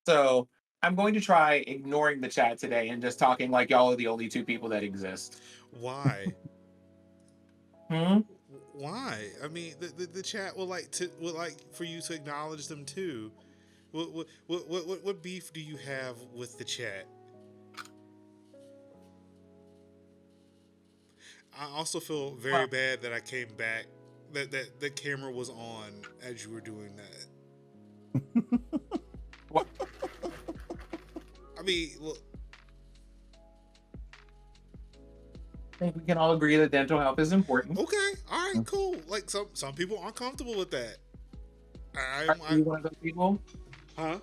So I'm going to try ignoring the chat today and just talking like y'all are the only two people that exist. Why? Hmm? Why? I mean, the chat would like for you to acknowledge them too. What beef do you have with the chat? I also feel very bad that I came back. That the camera was on as you were doing that. What? I mean, look. I think we can all agree that dental health is important. Okay, all right, cool. Like some people aren't comfortable with that. Are you one of those people? Huh?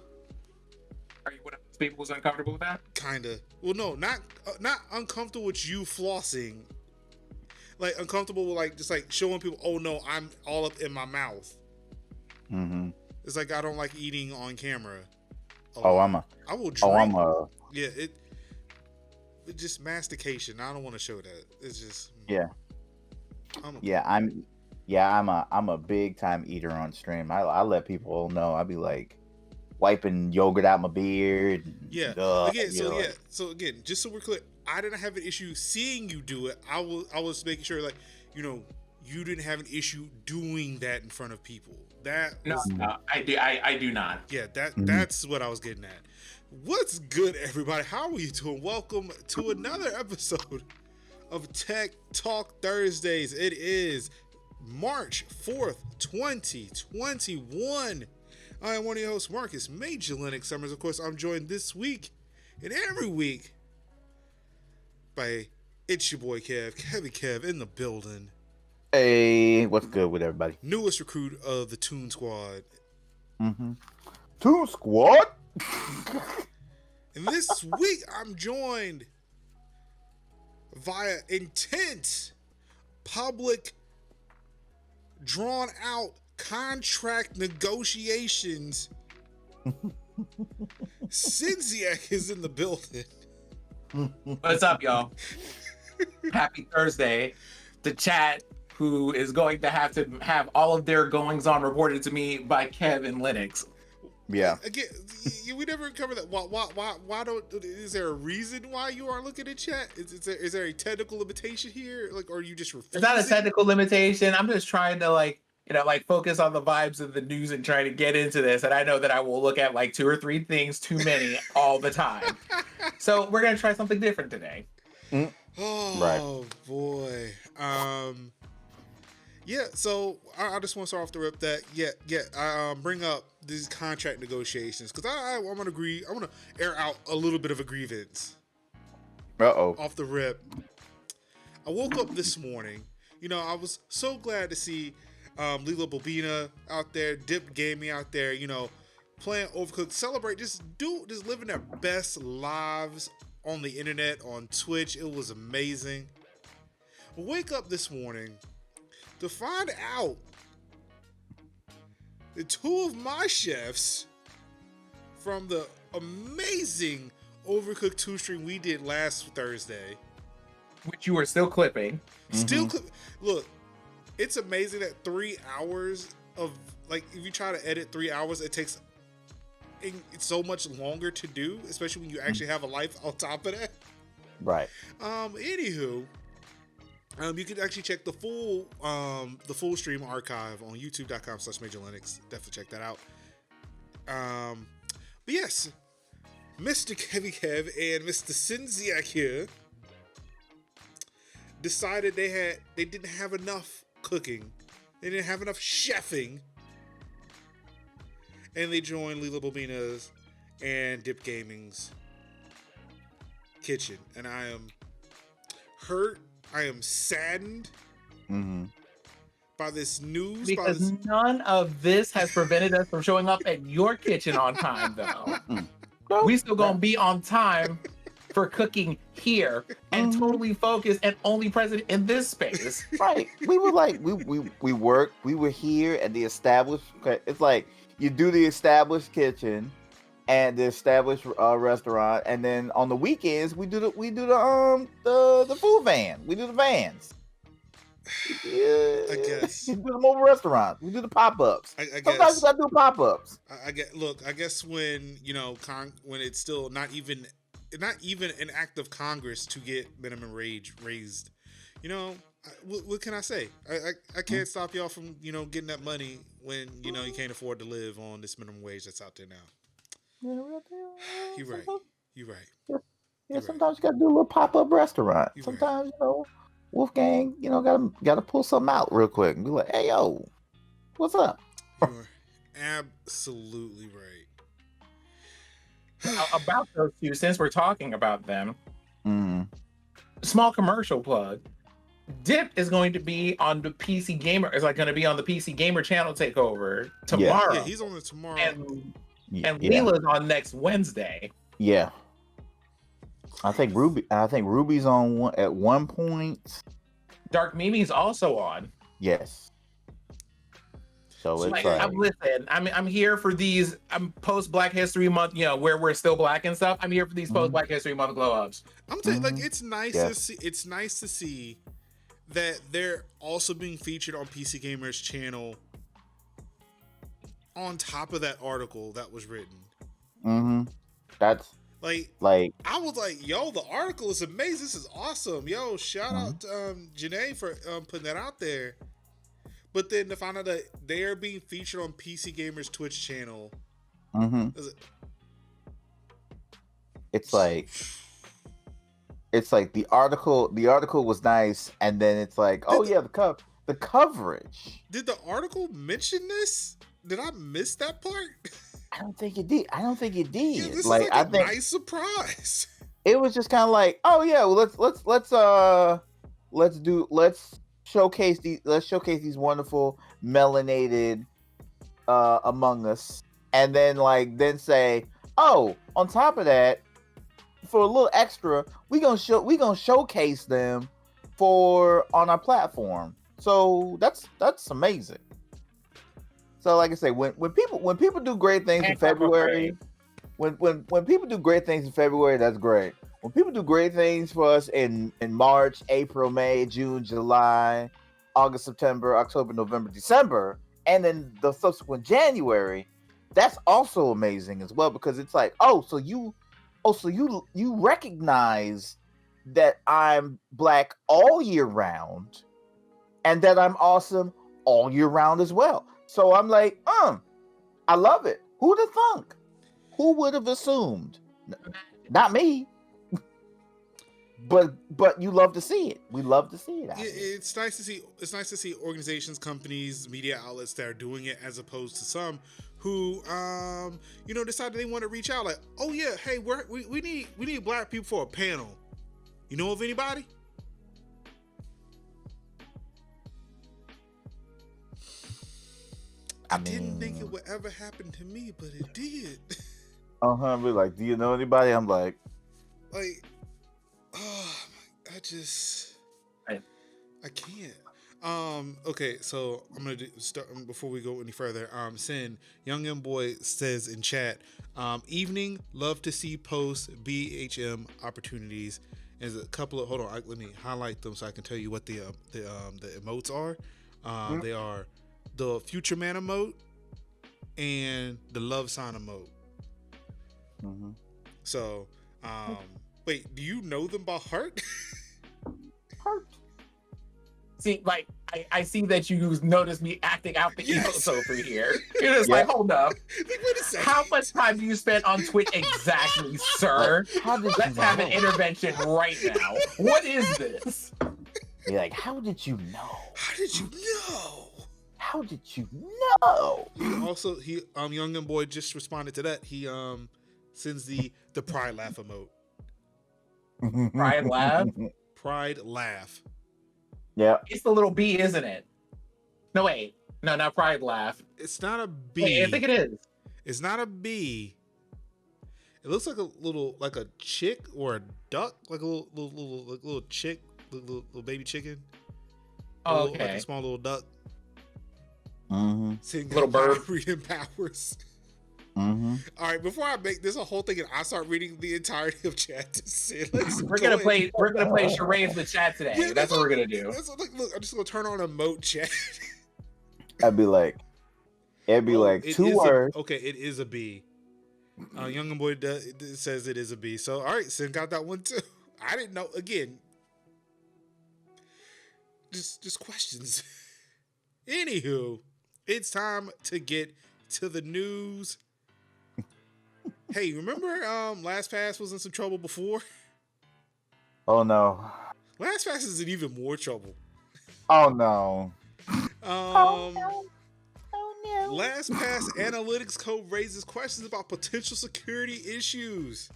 Are you one of those people who's uncomfortable with that? Kinda. Well, no, not uncomfortable with you flossing. Like uncomfortable with like just like showing people, oh no, I'm all up in my mouth. Mm-hmm. It's like I don't like eating on camera. I will drink. Yeah, it just mastication. I don't want to show that. It's just yeah. I'm a big time eater on stream. I let people know. I be like wiping yogurt out my beard. Yeah. So again, just so we're clear, I didn't have an issue seeing you do it. I was making sure like, you didn't have an issue doing that in front of people. No, I do not. Yeah, that's what I was getting at. What's good, everybody? How are you doing? Welcome to another episode of Tech Talk Thursdays. It is March 4th, 2021. I am one of your hosts, Marcus Major Linux Summers. Of course, I'm joined this week and every week by it's your boy Kev in the building. Hey, what's good with everybody? Newest recruit of the Toon Squad. Mm-hmm. Toon Squad? And this week, I'm joined via intense, public, drawn-out contract negotiations. Cinziak is in the building. What's up, y'all? Happy Thursday. The chat, who is going to have all of their goings on reported to me by Kev in Linux. Yeah. Again, we never covered that. Why don't? Is there a reason why you aren't looking at chat? Is there a technical limitation here? Like, or are you just refusing? It's not a technical limitation. I'm just trying to focus on the vibes of the news and trying to get into this. And I know that I will look at like 2 or 3 things too many all the time. So we're gonna try something different today. Oh right. Boy. Yeah, so I just want to start off the rip that I bring up these contract negotiations because I want to air out a little bit of a grievance. Off the rip. I woke up this morning. I was so glad to see Lila Bobina out there, Dip Gaming out there, playing Overcooked, celebrate, just living their best lives on the internet, on Twitch. It was amazing. I wake up this morning to find out that 2 of my chefs from the amazing Overcooked 2 stream we did last Thursday, which you were still clipping. Look, it's amazing that 3 hours of, like, if you try to edit 3 hours, it takes it's so much longer to do, especially when you actually have a life on top of that. Right. Anywho, you can actually check the full stream archive on youtube.com/MajorLinux. Definitely check that out. But yes, Mr. Kev and Mr. Cinziak here decided they didn't have enough cooking. They didn't have enough chefing. And they joined Lila Bobina's and Dip Gaming's kitchen. And I am hurt. I am saddened by this news. Because none of this has prevented us from showing up at your kitchen on time, though. We still gonna be on time for cooking here and totally focused and only present in this space. Right. We were like, we worked. We were here at the established. It's like you do the established kitchen and the established restaurant, and then on the weekends we do the food van. We do the vans. Yeah, I guess. We do the mobile restaurants. We do the pop-ups. I Sometimes guess. we gotta do pop-ups. I get. Look, I guess when when it's still not even an act of Congress to get minimum wage raised. What can I say? I can't stop y'all from getting that money when you can't afford to live on this minimum wage that's out there now. You're right. You're right. Yeah, sometimes you gotta do a little pop-up restaurant. You're Sometimes Wolfgang, gotta pull something out real quick and be like, "Hey, yo, what's up?" You're absolutely right. About those two, since we're talking about them, Mm-hmm. small commercial plug. Dip is going to be on the PC Gamer. Is like going to be on the PC Gamer channel takeover tomorrow. Yeah, he's on it tomorrow. And Leela's on next Wednesday. Yeah. I think Ruby's on at one point. Dark Mimi's also on. Yes. So it's I'm here for these. I'm post Black History Month. Where we're still black and stuff. I'm here for these post Black History Month glow ups. I'm telling you, it's nice to see. It's nice to see that they're also being featured on PC Gamer's channel. On top of that article that was written. Mm-hmm. That's like I was like, yo, the article is amazing. This is awesome. Yo, shout out to Janae for putting that out there. But then to find out that they are being featured on PC Gamer's Twitch channel. Mm-hmm. It's like the article was nice, and then it's like, the coverage. Did the article mention this? Did I miss that part? I don't think it did. Yeah, this is like a nice surprise. It was just kind of like, oh yeah, well, let's showcase these wonderful melanated Among Us, and then say, oh, on top of that, for a little extra, we gonna showcase them on our platform. So that's amazing. So like I say, when people do great things in February, when people do great things in February, that's great. When people do great things for us in March, April, May, June, July, August, September, October, November, December, and then the subsequent January, that's also amazing as well, because it's like, so you recognize that I'm black all year round and that I'm awesome all year round as well. So I'm like, I love it. Who'd have thunk? Who would have assumed? Not me. But you love to see it. We love to see it. It's nice to see. It's nice to see organizations, companies, media outlets that are doing it, as opposed to some who, decided they want to reach out. Like, oh yeah, hey, we need black people for a panel. You know of anybody? I didn't think it would ever happen to me, but it did. Be like, do you know anybody? I'm like, I can't. Okay, so I'm gonna start before we go any further. Sin Young M Boy says in chat, evening, love to see post BHM opportunities. There's a couple of let me highlight them so I can tell you what the emotes are. They are the Future Man emote and the love sign emote. Mm-hmm. So, wait, do you know them by heart? See, like, I see that you noticed me acting out the emotes over here. You're just like, hold up. Wait a second. How much time do you spend on Twitch exactly, sir? Let's have an intervention right now. What is this? You're like, how did you know? How did you know? How did you know? He Young and Boy just responded to that. He sends the pride laugh emote. Pride laugh? Pride laugh. Yeah. It's the little B, isn't it? No, wait. No, not pride laugh. It's not a B. Wait, I think it is. It's not a B. It looks like a chick or a duck, like a little chick, little baby chicken. Oh, okay. Like a small little duck. Mm-hmm. Little bird. Reading powers. Mm-hmm. All right, before I make this a whole thing and I start reading the entirety of chat to say, we're gonna play charades with chat today. Yeah, that's what we're gonna do. Look, I'm just gonna turn on emote chat. It'd be like 2 words. Okay, it is a B. Young Boy says it is a B. So all right, Sin got that one too. I didn't know. Again, just questions. Anywho, it's time to get to the news. Hey, remember LastPass was in some trouble before? Oh no. LastPass is in even more trouble. Oh no. Oh no. LastPass analytics code raises questions about potential security issues.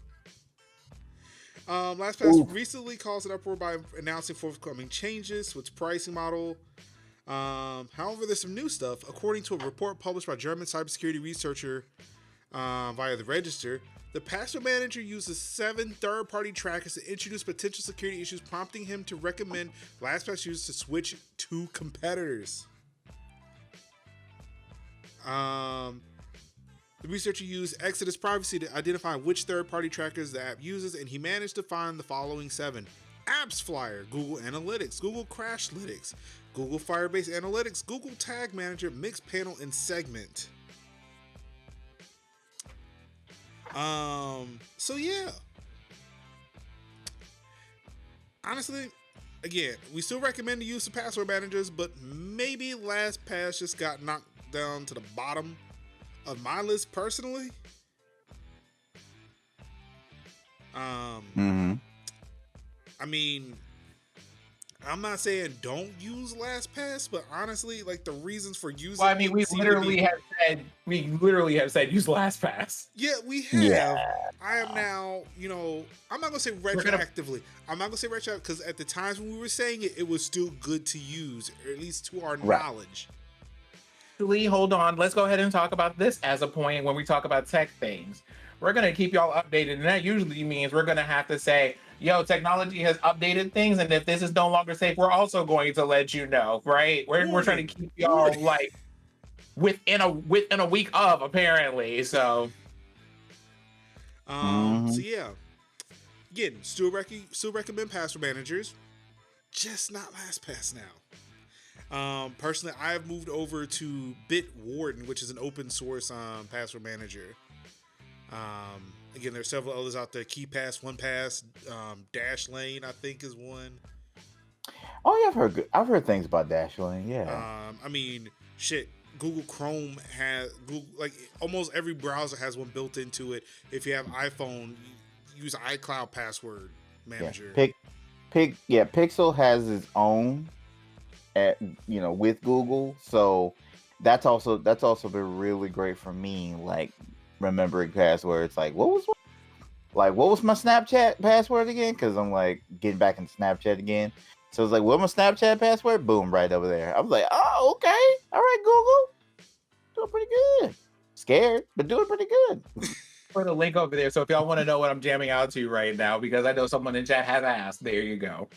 LastPass recently caused an uproar by announcing forthcoming changes to its pricing model. However, there's some new stuff. According to a report published by German cybersecurity researcher via the Register, the password manager uses 7 third-party trackers to introduce potential security issues, prompting him to recommend LastPass users to switch to competitors. The researcher used Exodus Privacy to identify which third-party trackers the app uses, and he managed to find the following 7. Apps Flyer, Google Analytics, Google Crashlytics, Google Firebase Analytics, Google Tag Manager, Mixpanel, and Segment. So yeah. Honestly, again, we still recommend the use of password managers, but maybe LastPass just got knocked down to the bottom of my list personally. I mean, I'm not saying don't use LastPass, but honestly, like the reasons for using. Well, I mean, we literally have said use LastPass. Yeah, we have. Yeah. I am now, I'm not gonna say retroactively. I'm not gonna say retroactively because at the times when we were saying it, it was still good to use, or at least to our knowledge. Actually, hold on. Let's go ahead and talk about this as a point when we talk about tech things. We're gonna keep y'all updated, and that usually means we're gonna have to say, yo, technology has updated things, and if this is no longer safe, we're also going to let you know, right? We're trying to keep y'all like within a week of, apparently. So so yeah. Again, still recommend password managers, just not LastPass now. Personally, I have moved over to Bitwarden, which is an open source password manager. Again, there's several others out there. KeyPass, OnePass, Dashlane, I think is one. Oh yeah, I've heard things about Dashlane. Yeah. I mean, shit. Google Chrome has almost every browser has one built into it. If you have iPhone, use iCloud password manager. Yeah, Pixel has its own with Google, so that's also been really great for me, like remembering passwords. Like what was my Snapchat password again, because I'm like getting back into Snapchat again, so it's like, what's my Snapchat password? Boom, right over there. I was like, oh, okay, all right, Google, doing pretty good. Scared, but doing pretty good. Put a link over there, so if y'all want to know what I'm jamming out to right now, because I know someone in chat has asked, there you go.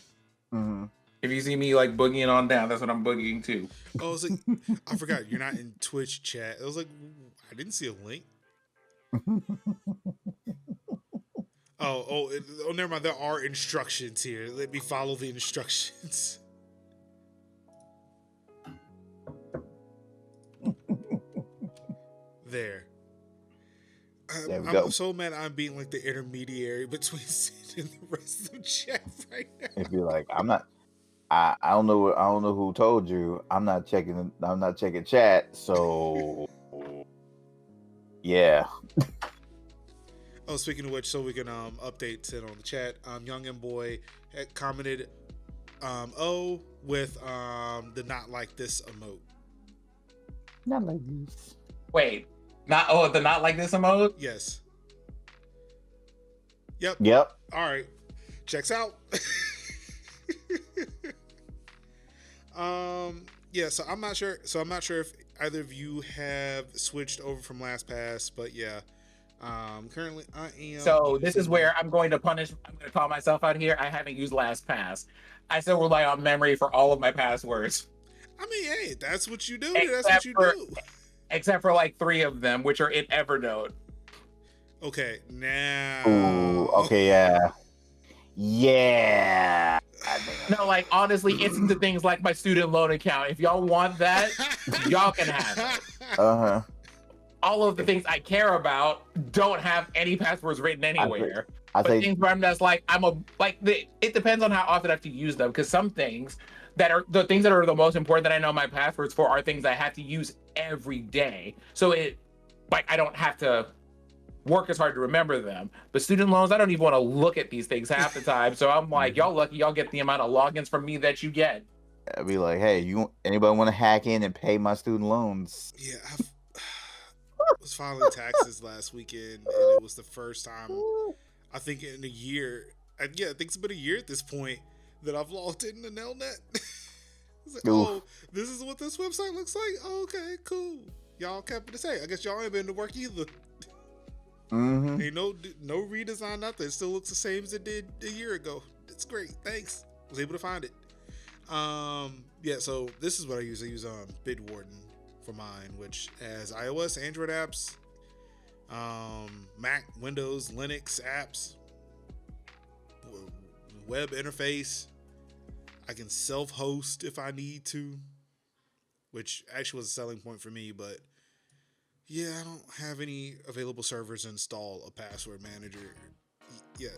If you see me like boogieing on down, that's what I'm boogieing to. Oh, I was like, I forgot you're not in Twitch chat. I was like, I didn't see a link. Oh, never mind. There are instructions here. Let me follow the instructions. There. I'm so mad I'm being like the intermediary between Sid and the rest of the chat right now. It'd be like, I don't know who told you. I'm not checking chat, so yeah. Oh, speaking of which, so we can update Sid on the chat. Young and Boy had commented with the not like this emote. Not like this. Wait. The not like this emote? Yes. Yep. All right. Checks out. Yeah, so I'm not sure if either of you have switched over from LastPass, but yeah. Currently I am. So this is where I'm going to call myself out here. I haven't used LastPass. I still rely on memory for all of my passwords. I mean, hey, that's what you do. That's what you do. except for like 3 of them, which are in Evernote. Okay, now. Ooh, okay, yeah. Yeah. No, like honestly, it's into things like my student loan account. If y'all want that, y'all can have it. Uh-huh. All of the things I care about don't have any passwords written anywhere. But things where I'm just like, it depends on how often I have to use them. Because some things that are the things that are the most important that I know my passwords for are things I have to use every day. So I don't have to work as hard to remember them. But student loans, I don't even want to look at these things half the time. So I'm like, y'all lucky y'all get the amount of logins from me that you get. I'd be like, hey, anybody want to hack in and pay my student loans? Yeah, I was filing taxes last weekend, and it was the first time, I think in a year, I think it's been a year at this point, that I've logged into Nelnet. It's like, oh, this is what this website looks like? Oh, okay, cool. Y'all kept it the same. I guess y'all ain't been to work either. Mm-hmm. Ain't no redesign, nothing. It still looks the same as it did a year ago. It's great. Thanks. Was able to find it. Yeah, so this is what I use. I use Bitwarden for mine, which has iOS, Android apps, Mac, Windows, Linux apps, web interface. I can self-host if I need to, which actually was a selling point for me, but yeah, I don't have any available servers to install a password manager yet.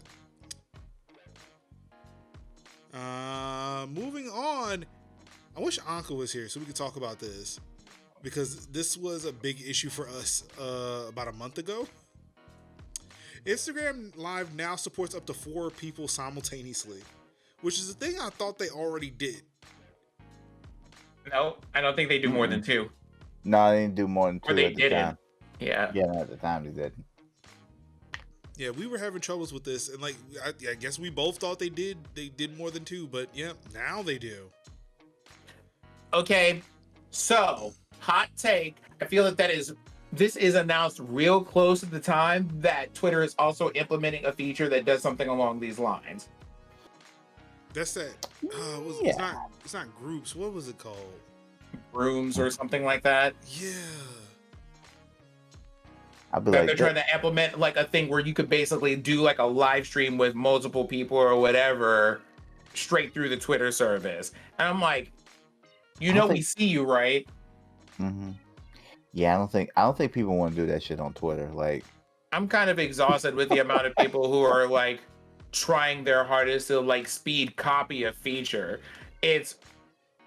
Moving on, I wish Anka was here so we could talk about this, because this was a big issue for us about a month ago. Instagram Live now supports up to 4 people simultaneously, which is a thing I thought they already did. No, I don't think they do more than 2. No, they didn't do more than 2 or they at the time. Yeah. Yeah, at the time they didn't. Yeah, we were having troubles with this, and like I guess we both thought they did more than 2, but yeah, now they do. Okay, so hot take. I feel that this is announced real close to the time that Twitter is also implementing a feature that does something along these lines. That's that. It's not groups. What was it called? Rooms or something like that. Yeah. They're trying to implement like a thing where you could basically do like a live stream with multiple people or whatever straight through the Twitter service. And I'm like, we see you, right? Mm-hmm. Yeah, I don't think people want to do that shit on Twitter. Like, I'm kind of exhausted with the amount of people who are like trying their hardest to like speed copy a feature. It's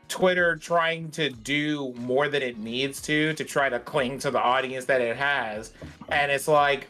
Twitter trying to do more than it needs to try to cling to the audience that it has. And it's like,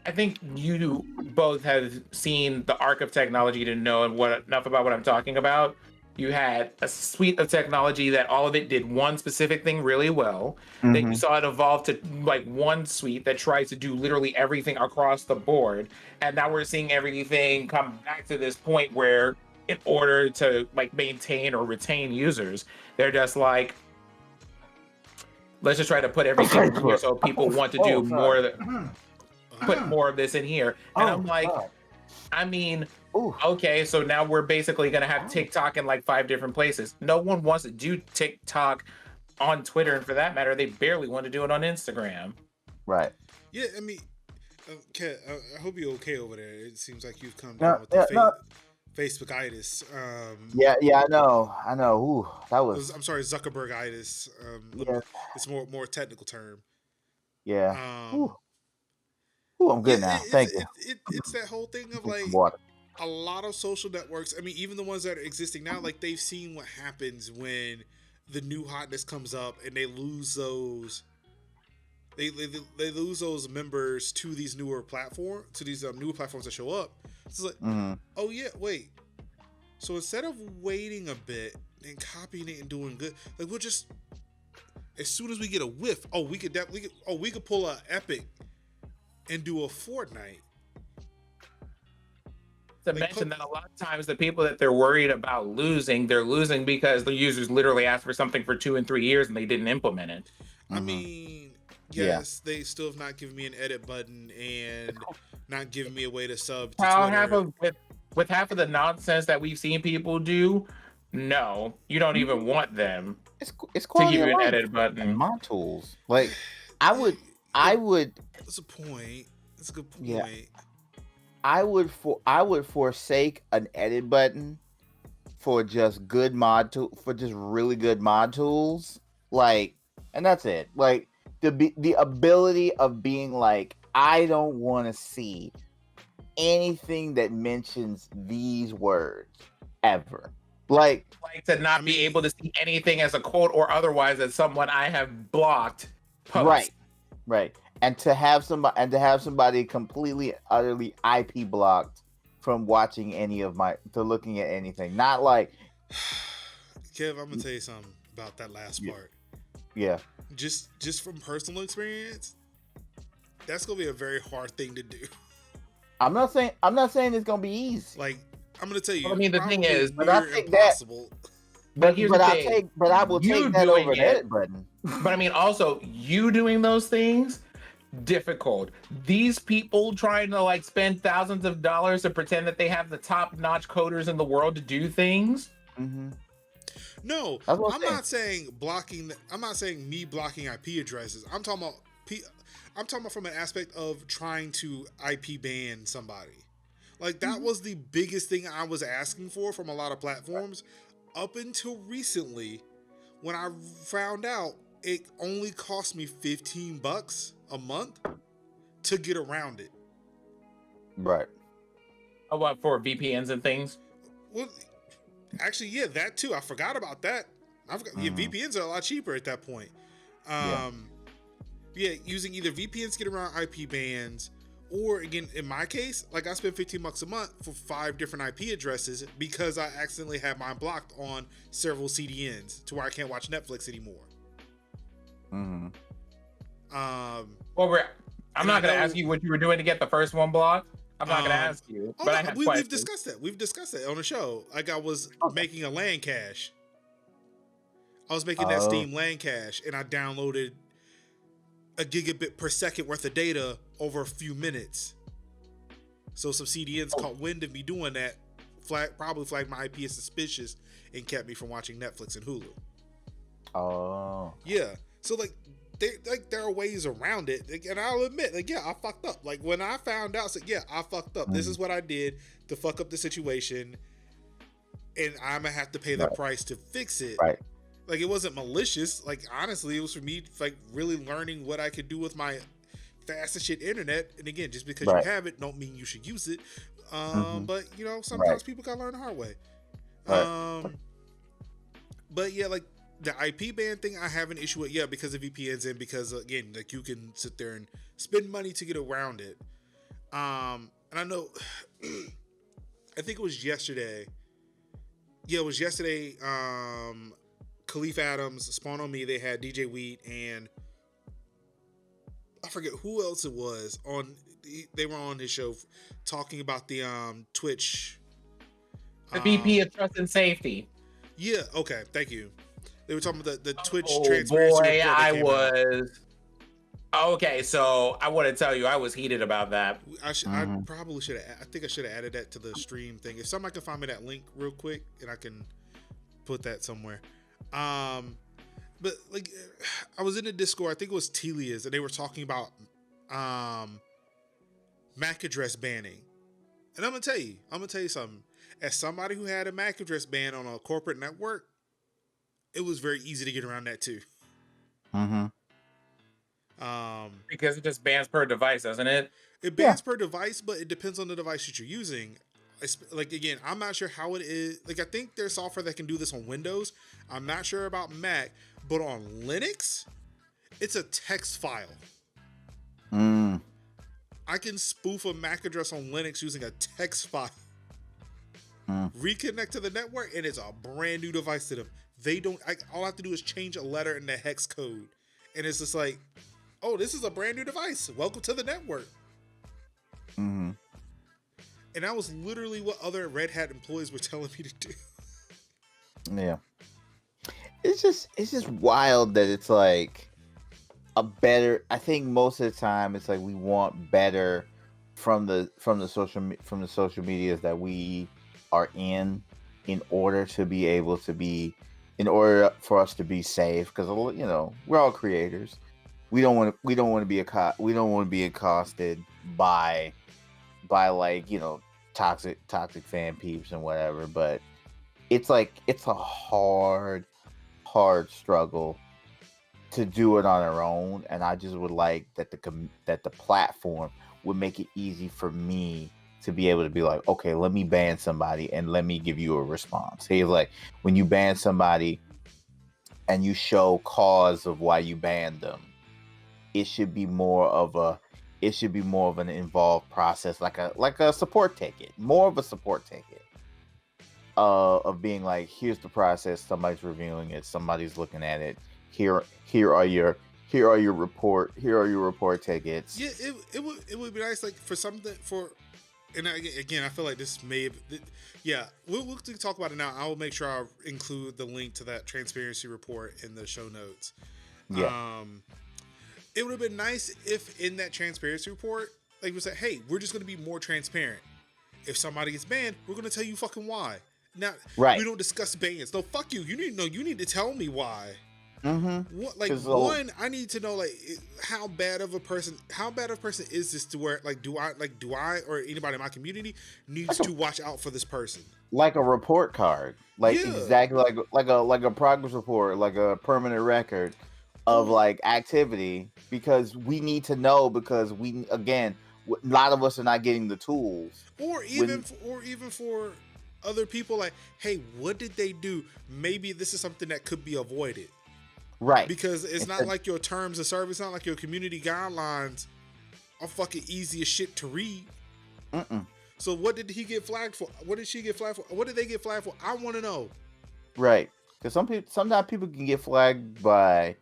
I think you both have seen the arc of technology to know enough about what I'm talking about. You had a suite of technology that all of it did one specific thing really well. Mm-hmm. Then you saw it evolve to like one suite that tries to do literally everything across the board. And now we're seeing everything come back to this point where in order to like maintain or retain users, they're just like, let's just try to put everything in here so people want to do more, put more of this in here. And I'm like, I mean, okay, so now we're basically going to have TikTok in like 5 different places. No one wants to do TikTok on Twitter, and for that matter, they barely want to do it on Instagram. Right. Yeah, I mean, Kat, I hope you're okay over there. It seems like you've come down with the Facebookitis. Yeah, I know. Ooh, that was. I'm sorry, Zuckerbergitis. Yeah. It's more technical term. Yeah. Ooh, I'm good now. Thank you. It's that whole thing of like a lot of social networks. I mean, even the ones that are existing now, like they've seen what happens when the new hotness comes up and they lose those. They lose those members to these newer platforms, newer platforms that show up. It's like, oh yeah, wait. So instead of waiting a bit and copying it and doing good, like we'll just, as soon as we get a whiff, we could pull a Epic and do a Fortnite. To mention that a lot of times the people that they're worried about losing, they're losing because the users literally asked for something for 2 and 3 years and they didn't implement it. I mean, yes, they still have not given me an edit button and not giving me a way to sub to Twitter. With half of the nonsense that we've seen people do, No, you don't even want them It's to quality give of you an life edit button. mod tools. Like I would. That's a point. That's a good point. Yeah. I would forsake an edit button for just really good mod tools. Like, and that's it. Like the ability of being like, I don't want to see anything that mentions these words ever. Like to not be able to see anything as a quote or otherwise as someone I have blocked post. Right. And to have somebody completely, utterly IP blocked from watching looking at anything. Not like Kev, I'm gonna tell you something about that last part. Yeah. Just from personal experience, that's gonna be a very hard thing to do. I'm not saying it's gonna be easy. Like, I'm gonna tell you. Well, I mean, the thing is, but I take impossible. But here's the thing. I will take that over an edit button. But I mean, also you doing those things, difficult. These people trying to like spend thousands of dollars to pretend that they have the top-notch coders in the world to do things. Mm-hmm. No, I'm not saying blocking. I'm not saying me blocking IP addresses. I'm talking about from an aspect of trying to IP ban somebody. Like that was the biggest thing I was asking for from a lot of platforms up until recently, when I found out it only cost me $15 a month to get around it. Right. Oh, what, for VPNs and things? Well, actually, yeah, that too. I forgot about that. VPNs are a lot cheaper at that point. Using either VPNs to get around IP bans, or again, in my case, like I spent $15 a month for 5 different IP addresses because I accidentally had mine blocked on several CDNs to where I can't watch Netflix anymore. Mm-hmm. Well, I'm not going to ask you what you were doing to get the first one blocked. I'm not going to ask you. But we've discussed that. We've discussed that on the show. Like I was making a LAN cache. I was making that Steam LAN cache, and I downloaded a gigabit per second worth of data over a few minutes. So some CDNs caught wind of me doing that, probably flagged my IP as suspicious, and kept me from watching Netflix and Hulu. Oh. Yeah. So there are ways around it, and I'll admit, I fucked up. Like when I found out, I fucked up. This is what I did to fuck up the situation, and I'm gonna have to pay the price to fix it. Right. Like it wasn't malicious. Like honestly, it was for me like really learning what I could do with my fast as shit internet. And again, just because you have it, don't mean you should use it. But sometimes people gotta learn the hard way. But yeah, like the IP ban thing, I have an issue with because of VPNs and because again, like you can sit there and spend money to get around it. And I know, I think it was yesterday. Yeah, it was yesterday. Khalif Adams, Spawn on Me, they had DJ Wheat and I forget who else it was they were on his show talking about the Twitch, the VP of Trust and Safety. Yeah, okay, thank you. They were talking about the Twitch transparency report. Okay, so I want to tell you, I was heated about that. I probably should have. I think I should have added that to the stream thing. If somebody can find me that link real quick, and I can put that somewhere. But like, I was in the Discord. I think it was Telia's, and they were talking about MAC address banning. And I'm gonna tell you something. As somebody who had a MAC address ban on a corporate network, it was very easy to get around that too. Mm-hmm. Because it just bans per device, doesn't it? It bans per device, but it depends on the device that you're using. Like again, I'm not sure how it is. Like I think there's software that can do this on Windows. I'm not sure about Mac, but on Linux, it's a text file. I can spoof a MAC address on Linux using a text file. Reconnect to the network, and it's a brand new device to them. They don't. All I have to do is change a letter in the hex code, and it's just like, oh, this is a brand new device. Welcome to the network. Mm-hmm. And that was literally what other Red Hat employees were telling me to do. Yeah. It's just wild that it's like a better. I think most of the time it's like we want better from the social medias that we are in, in order for us to be safe, because we're all creators. We don't want to be accosted by like toxic fan peeps and whatever. But it's like it's a hard struggle to do it on our own, and I just would like that the platform would make it easy for me to be able to be like, okay, let me ban somebody and let me give you a response. Hey, like when you ban somebody and you show cause of why you banned them, it should be more of an involved process, like a support ticket, more of a support ticket, of being like, here's the process, somebody's reviewing it, somebody's looking at it. Here are your report tickets. Yeah, it would be nice, like for something for. And again, I feel like this may have... Yeah, we'll talk about it now. I will make sure I include the link to that transparency report in the show notes. Yeah. It would have been nice if in that transparency report, like we said, hey, we're just going to be more transparent. If somebody gets banned, we're going to tell you fucking why. Now, right. We don't discuss bans. No, fuck you. You need to tell me why. Mm-hmm. One, I need to know like how bad of a person is this to where do I or anybody in my community needs to watch out for this person, like a report card, exactly like a progress report, like a permanent record of like activity, because we need to know, because a lot of us are not getting the tools, or even for other people, like, hey, what did they do? Maybe this is something that could be avoided. Right. Because it's not like your terms of service, not like your community guidelines are fucking easy as shit to read. So what did he get flagged for? What did she get flagged for? What did they get flagged for? I want to know. Right. Because sometimes people can get flagged by,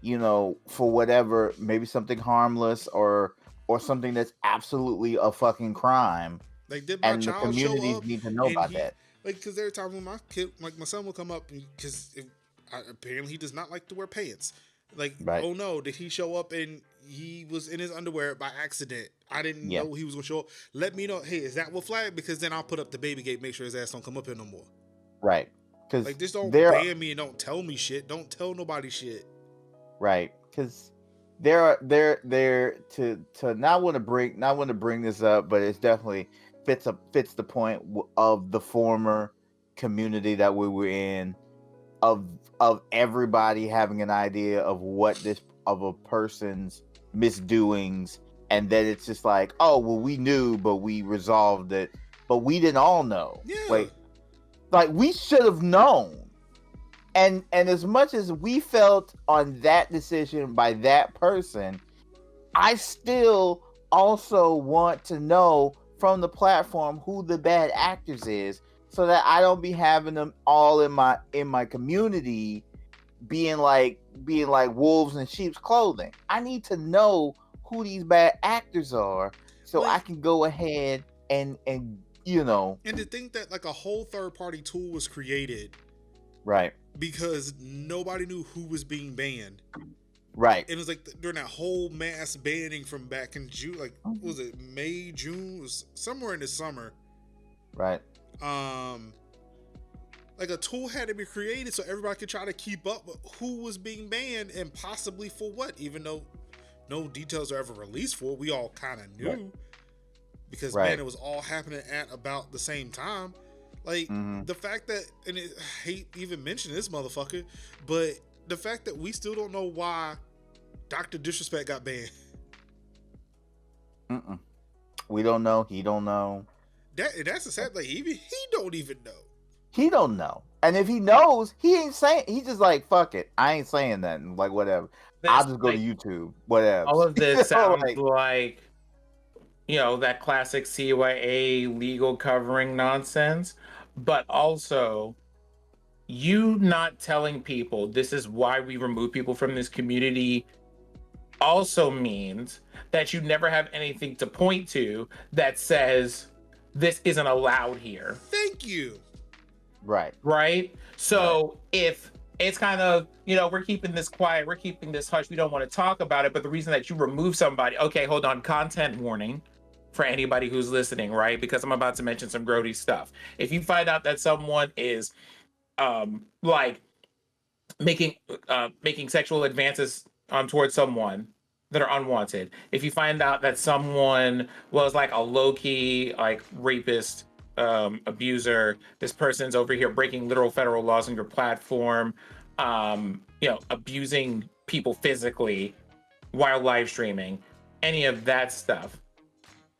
for whatever, maybe something harmless or something that's absolutely a fucking crime. Like, did my child communities show up need to know about that. Like, because there are times when my kid, like my son, will come up because apparently he does not like to wear pants. Like, right. Oh no, did he show up and he was in his underwear by accident? I didn't know he was gonna show up. Let me know. Hey, is that what flag? Because then I'll put up the baby gate, make sure his ass don't come up here no more. Right. Because like, just don't ban me and don't tell me shit. Don't tell nobody shit. Right. Because they're to not want to bring this up, but it's definitely fits the point of the former community that we were in, of everybody having an idea of of a person's misdoings, and then it's just like, oh well, we knew, but we resolved it, but we didn't all know. Yeah. Like we should have known. And as much as we felt on that decision by that person, I still also want to know from the platform who the bad actors is, so that I don't be having them all in my community being like wolves in sheep's clothing. I need to know who these bad actors are, so I can go ahead and And to think that like a whole third party tool was created. Right. Because nobody knew who was being banned. Right. And it was like during that whole mass banning from back in June, like, what was it, May, June? It was somewhere in the summer. Right. Like a tool had to be created so everybody could try to keep up with who was being banned and possibly for what, even though no details are ever released for it. We all kind of knew. Right. Because, man, it was all happening at about the same time. Like, the fact that, and I hate even mentioning this motherfucker, but the fact that we still don't know why Dr. Disrespect got banned. We don't know. He don't know. That's the sad thing. He don't even know. He don't know. And if he knows, he ain't saying, he just like, fuck it. I ain't saying nothing. Like, whatever. I'll just go to YouTube. Whatever. All of this sounds like, that classic CYA legal covering nonsense. But also, you not telling people this is why we remove people from this community also means that you never have anything to point to that says this isn't allowed here. Thank you. Right. So if it's kind of, we're keeping this quiet, we're keeping this hush, we don't want to talk about it, but the reason that you remove somebody, okay, hold on, content warning. for anybody who's listening, right? Because I'm about to mention some grody stuff. If you find out that someone is like making sexual advances towards someone that are unwanted, if you find out that someone was like a low-key like rapist, abuser, this person's over here breaking literal federal laws on your platform, abusing people physically while live streaming, any of that stuff,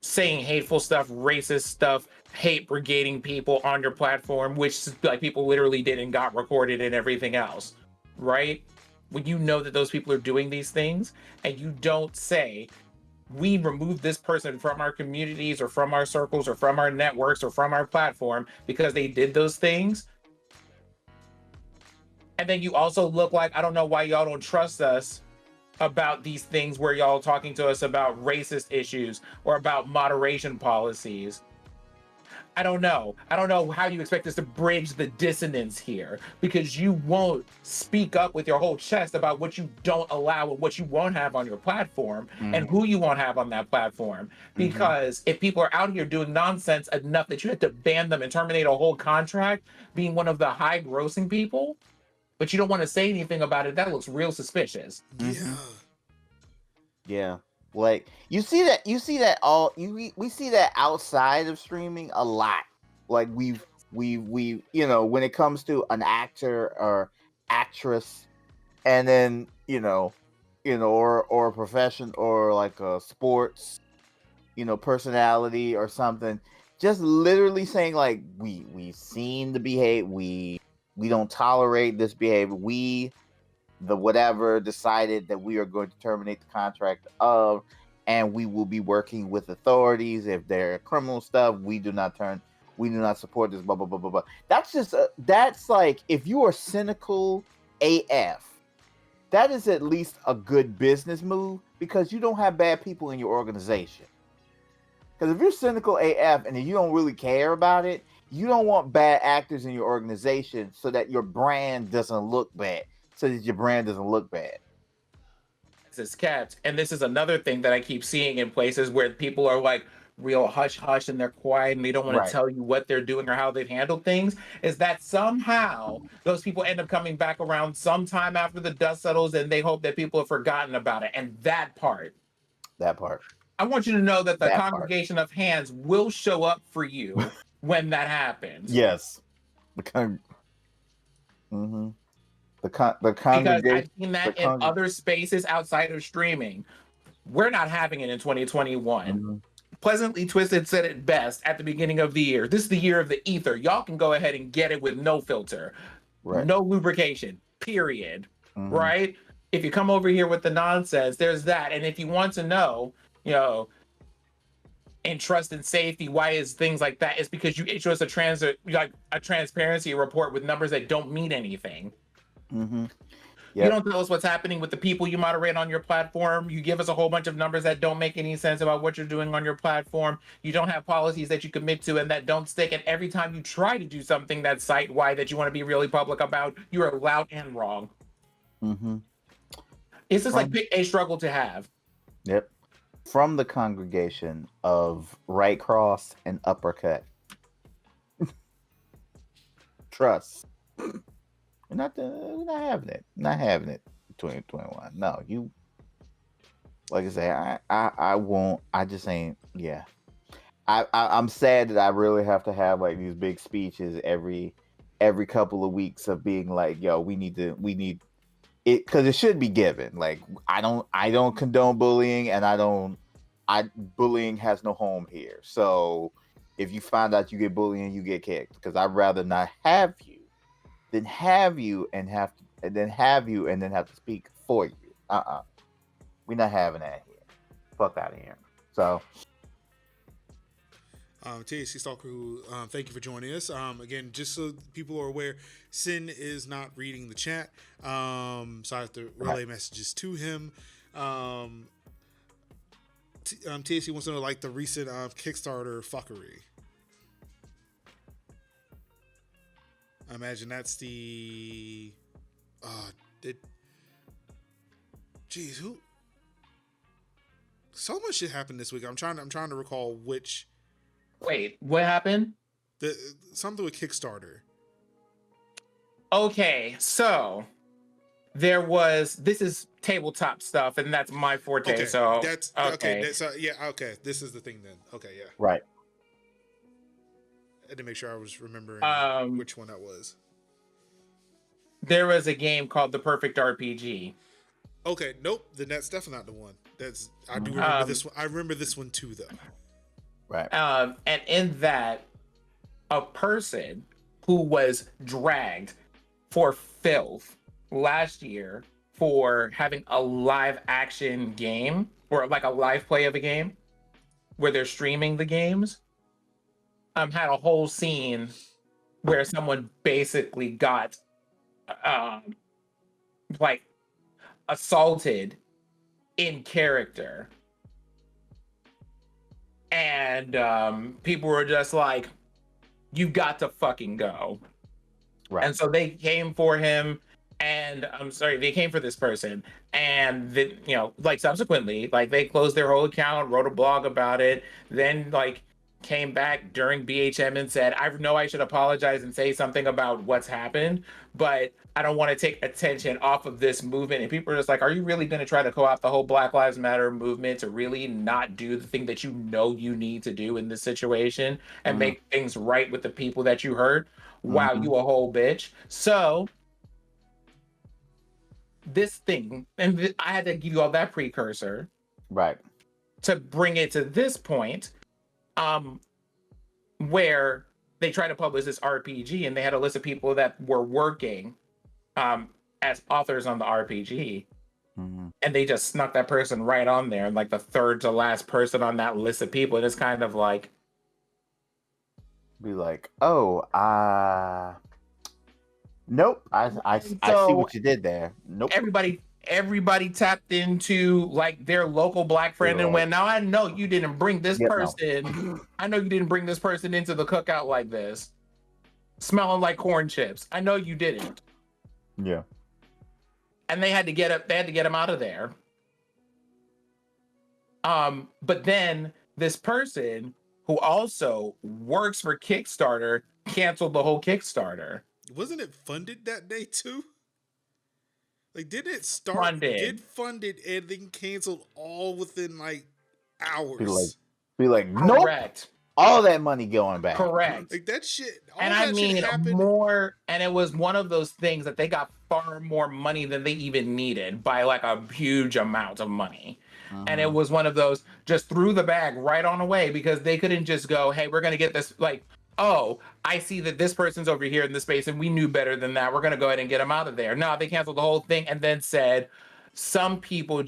saying hateful stuff, racist stuff, hate brigading people on your platform, which like people literally did and got recorded and everything else, right? When you know that those people are doing these things and you don't say, we remove this person from our communities or from our circles or from our networks or from our platform because they did those things. And then you also look like, I don't know why y'all don't trust us about these things where y'all talking to us about racist issues or about moderation policies. I don't know how you expect us to bridge the dissonance here, because you won't speak up with your whole chest about what you don't allow and what you won't have on your platform and who you won't have on that platform. Because if people are out here doing nonsense enough that you have to ban them and terminate a whole contract, being one of the high grossing people, but you don't want to say anything about it, that looks real suspicious. Yeah. Like we see that outside of streaming a lot. Like we when it comes to an actor or actress, and then or a profession or like a sports personality or something, just literally saying like we've seen the behavior, we don't tolerate this behavior, the whatever decided that we are going to terminate the contract of, and we will be working with authorities if they're criminal stuff. We do not support this, blah blah blah blah blah. That's like, if you are cynical AF, that is at least a good business move, because you don't have bad people in your organization. Because if you're cynical AF and you don't really care about it, you don't want bad actors in your organization so that your brand doesn't look bad. Is kept. And this is another thing that I keep seeing in places where people are like real hush hush and they're quiet and they don't want to tell you what they're doing or how they've handled things, is that somehow those people end up coming back around sometime after the dust settles and they hope that people have forgotten about it. And that part, I want you to know that the congregation of hands will show up for you when that happens. Yes. Because I've seen that in other spaces outside of streaming. We're not having it in 2021. Pleasantly Twisted said it best at the beginning of the year. This is the year of the ether. Y'all can go ahead and get it with no filter, no lubrication, period. Right? If you come over here with the nonsense, there's that. And if you want to know, in trust and safety, why is things like that? It's because you issue us a transparency report with numbers that don't mean anything. You don't tell us what's happening with the people you moderate on your platform. You give us a whole bunch of numbers that don't make any sense about what you're doing on your platform. You don't have policies that you commit to and that don't stick. And every time you try to do something that's site-wide that you want to be really public about, you're loud and wrong. It's just like pick a struggle to have. Yep. From the congregation of right cross and uppercut. Trust. We're not having it. Not having it. 2021. No, you. Like I say, I won't. I just ain't. Yeah. I'm sad that I really have to have like these big speeches every couple of weeks of being like, yo, we need it, because it should be given. Like, I don't condone bullying, and bullying has no home here. So if you find out you get bullying, you get kicked, because I'd rather not have you than have you and have to speak for you. We're not having that here. Fuck out of here. So THC Stalker, who thank you for joining us. Again, just so people are aware, Sin is not reading the chat, so I have to relay messages to him. THC wants to know like the recent Kickstarter fuckery. I imagine that's the who? So much shit happened this week. I'm trying to recall which. Wait, what happened? Something with Kickstarter. Okay, so this is tabletop stuff, and that's my forte. Okay, so that's okay. That's okay. This is the thing then. Okay, yeah. Right. I had to make sure I was remembering which one that was. There was a game called The Perfect RPG. Okay, nope. Then that's definitely not the one. I do remember this one. I remember this one too, though. Right. And in that, a person who was dragged for filth last year for having a live action game, or like a live play of a game where they're streaming the games, had a whole scene where someone basically got like assaulted in character, and people were just like, you got to fucking go. Right. And so they came for him, and they came for this person, and then, like, subsequently, like, they closed their whole account, wrote a blog about it, then like came back during BHM and said, I know I should apologize and say something about what's happened, but I don't want to take attention off of this movement. And people are just like, are you really going to try to co-opt the whole Black Lives Matter movement to really not do the thing that you know you need to do in this situation and make things right with the people that you hurt? Wow, you a whole bitch. So this thing, and I had to give you all that precursor, right, to bring it to this point, where they tried to publish this RPG, and they had a list of people that were working as authors on the RPG, and they just snuck that person right on there, like the third to last person on that list of people. And it's kind of like, be like, oh, nope, I see what you did there. Nope. Everybody tapped into like their local black friend and went, now I know you didn't bring this person. I know you didn't bring this person into the cookout like this, smelling like corn chips. I know you didn't. Yeah. And they had to get him out of there. But then this person who also works for Kickstarter canceled the whole Kickstarter. Wasn't it funded that day too? Like, did it start funded and then canceled all within like hours? Be like, nope. Correct. All that money going back. Correct. Like that shit. And I mean more. And it was one of those things that they got far more money than they even needed by like a huge amount of money. And it was one of those just threw the bag right on away because they couldn't just go, hey, we're going to get this, like, oh, I see that this person's over here in the space and we knew better than that. We're going to go ahead and get them out of there. No, they canceled the whole thing and then said some people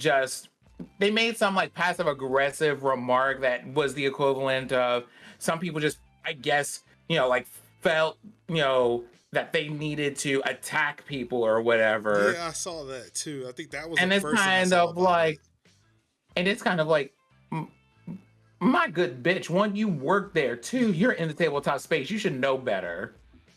they made some like passive aggressive remark that was the equivalent of some people just, I guess, like felt, that they needed to attack people or whatever. Yeah, I saw that too. I think that was and the it's first kind of like, and it's kind of like, my good bitch, one, you work there too. You're in the tabletop space. You should know better.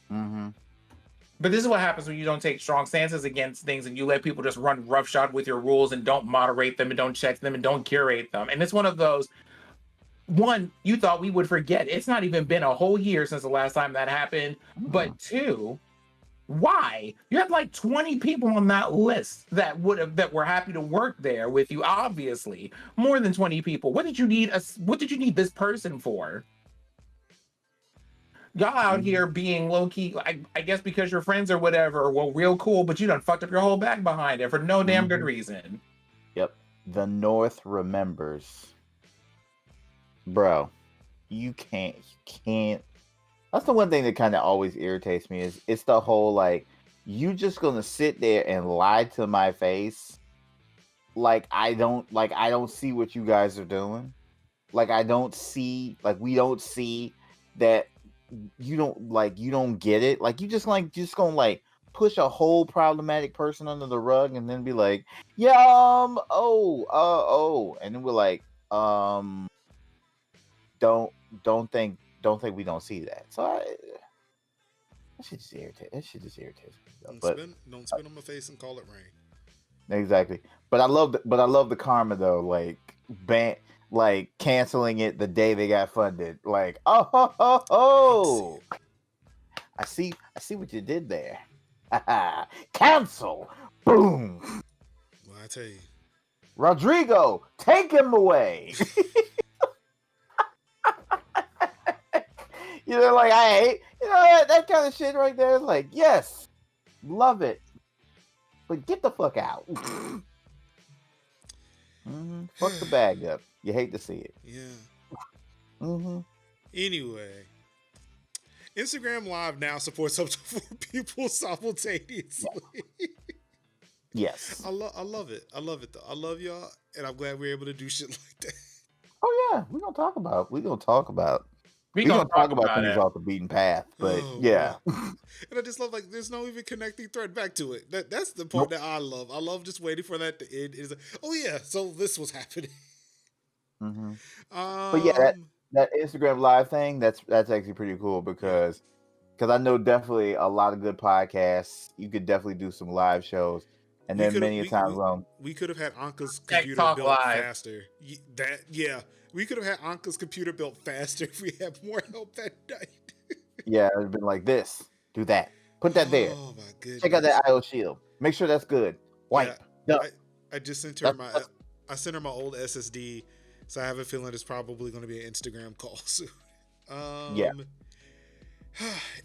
But this is what happens when you don't take strong stances against things and you let people just run roughshod with your rules and don't moderate them and don't check them and don't curate them. And it's one of those, one, you thought we would forget. It's not even been a whole year since the last time that happened. But two, why? You had like 20 people on that list that were happy to work there with you. Obviously, more than 20 people. What did you need this person for? Y'all out here being low-key, I guess because you're friends or whatever, well, real cool, but you done fucked up your whole bag behind it for no damn good reason. Yep. The North remembers. Bro, you can't. That's the one thing that kind of always irritates me is it's the whole, like, you just gonna sit there and lie to my face. Like, I don't see what you guys are doing. Like, we don't see that you don't get it. Like, you just gonna like push a whole problematic person under the rug and then be like, yeah, and then we're like, don't think we don't see that. So that shit just irritates me. Don't spit on my face and call it rain. Exactly. But I love the karma though. Like canceling it the day they got funded. Like, oh. I see what you did there. Cancel. Boom. Well, I tell you. Rodrigo, take him away. Like I hate, that kind of shit right there. Like, yes, love it, but get the fuck out. Fuck the bag up. You hate to see it. Yeah. Anyway, Instagram Live now supports up to 4 people simultaneously. Yes. I love it. I love it though. I love y'all, and I'm glad we're able to do shit like that. Oh yeah, we're gonna talk about things off the beaten path. But yeah. And I just love, like, there's no even connecting thread back to it. That's the part that I love. I love just waiting for that to end. It's like, oh yeah, so this was happening. But yeah, that Instagram Live thing, that's actually pretty cool because I know definitely a lot of good podcasts. You could definitely do some live shows. And then many times we could have had Anka's computer built faster. We could have had Anka's computer built faster if we had more help that night. Yeah, it'd been like this. Do that. Put that there. Oh my goodness. Check out that IO shield. Make sure that's good. Wipe. Yeah, I just sent her my old SSD, so I have a feeling it's probably going to be an Instagram call soon.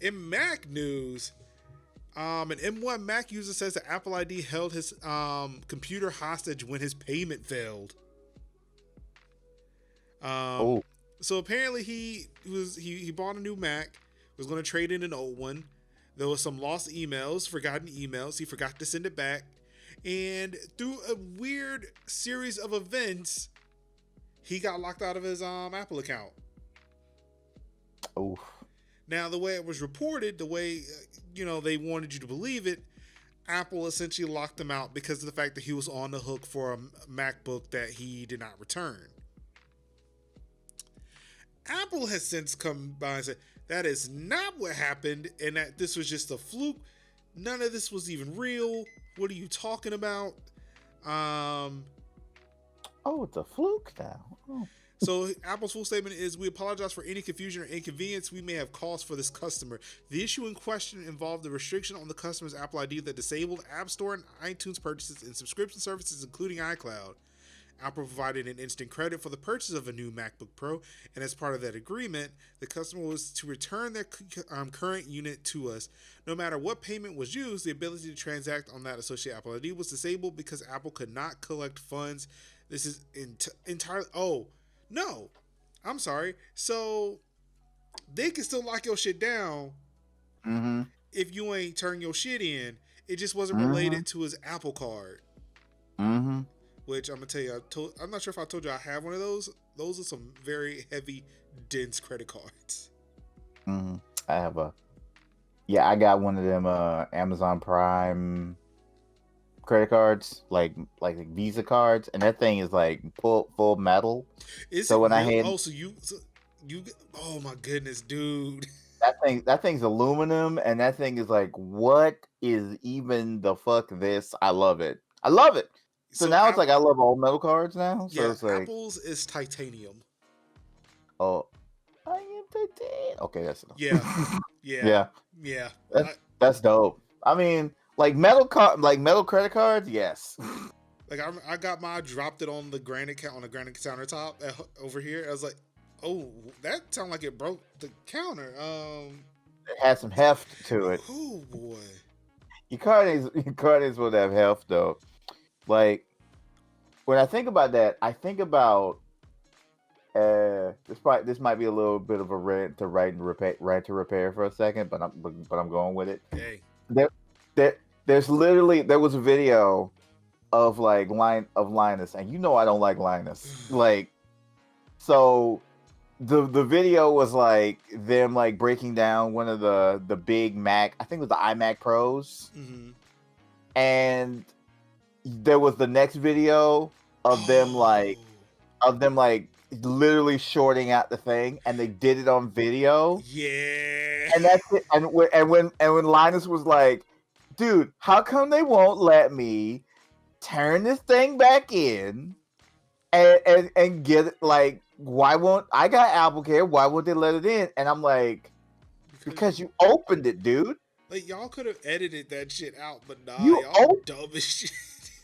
In Mac news, an M1 Mac user says that Apple ID held his computer hostage when his payment failed. So apparently he bought a new Mac, was going to trade in an old one. There was some lost emails, forgotten emails. He forgot to send it back, and through a weird series of events, he got locked out of his Apple account. Now, the way it was reported, the way they wanted you to believe it, Apple essentially locked him out because of the fact that he was on the hook for a MacBook that he did not return. Apple has since come by and said that is not what happened and that this was just a fluke. None of this was even real. What are you talking about? It's a fluke now. So Apple's full statement is, we apologize for any confusion or inconvenience we may have caused for this customer. The issue in question involved the restriction on the customer's Apple ID that disabled App Store and iTunes purchases and subscription services, including iCloud. Apple provided an instant credit for the purchase of a new MacBook Pro, and as part of that agreement, the customer was to return their current unit to us. No matter what payment was used, the ability to transact on that associated Apple ID was disabled because Apple could not collect funds. This is entirely... Oh, no. I'm sorry. So, they can still lock your shit down if you ain't turn your shit in. It just wasn't related to his Apple card. Which I'm gonna tell you, I'm not sure if I told you I have one of those. Those are some very heavy, dense credit cards. I have I got one of them Amazon Prime credit cards, like Visa cards, and that thing is like full metal. So when I had oh my goodness, dude. That thing's aluminum, and that thing is like, what is even the fuck this? I love it. So now it's like I love all metal cards now. So it's like Apple's is titanium. Oh, I am titanium. Okay, that's enough. Yeah. That's dope. I mean, like metal credit cards, yes. Like I got mine, dropped it on the granite countertop over here. I was like, oh, that sounded like it broke the counter. It had some heft to it. Oh boy. Your card will have heft though. Like, when I think about that, I think about this might be a little bit of a rant to repair for a second, but I'm going with it. Hey. There was a video of Linus, and I don't like Linus. Like, so the video was like them like breaking down one of the big Mac, I think it was the iMac Pros, and there was the next video of them like literally shorting out the thing, and they did it on video. Yeah. And that's it. And when Linus was like, dude, how come they won't let me turn this thing back in, and get it. Like, why won't I got Apple Care? Why won't they let it in? And I'm like, because you opened it, dude. Like, y'all could have edited that shit out, but nah, You y'all dumb as shit.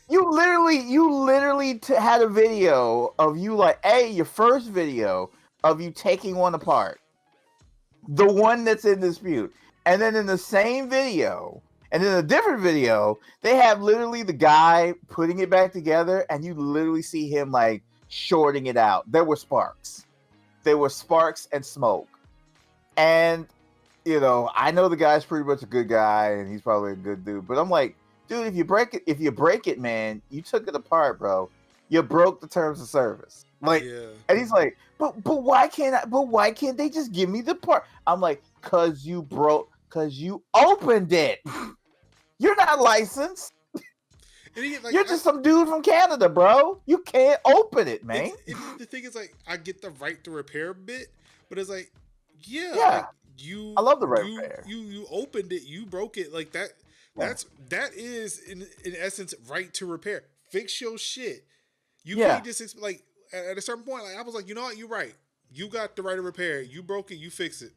You literally had a video of you, like, your first video of you taking one apart, the one that's in dispute, and then in the same video, and in a different video, they have literally the guy putting it back together, and you literally see him like shorting it out. There were sparks and smoke, and I know the guy's pretty much a good guy, and he's probably a good dude, but I'm like, dude, if you break it, man, you took it apart, bro. You broke the terms of service. Like, yeah. And he's like, but why can't they just give me the part? I'm like, cause you opened it. You're not licensed. You're just some dude from Canada, bro. You can't open it, man. The thing is, like, I get the right to repair bit, but it's like, yeah. Like, I love the right repair. You opened it, you broke it, like that. That is in essence right to repair. Fix your shit. You can't just like at a certain point. Like I was like, you know what? You're right. You got the right to repair. You broke it. You fix it.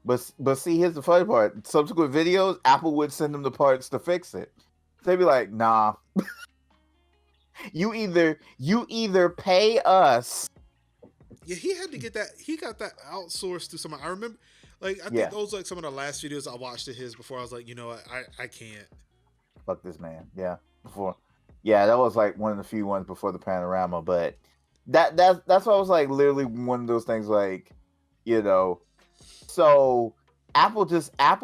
But see, here's the funny part. Subsequent videos, Apple would send them the parts to fix it. They'd be like, nah. you either pay us. Yeah, he had to get that. He got that outsourced to someone. I remember. Like, I think those like some of the last videos I watched of his before I was like, you know what, I can't. Fuck this man. Yeah. That was like one of the few ones before the panorama, but that's why I was like literally one of those things like, so Apple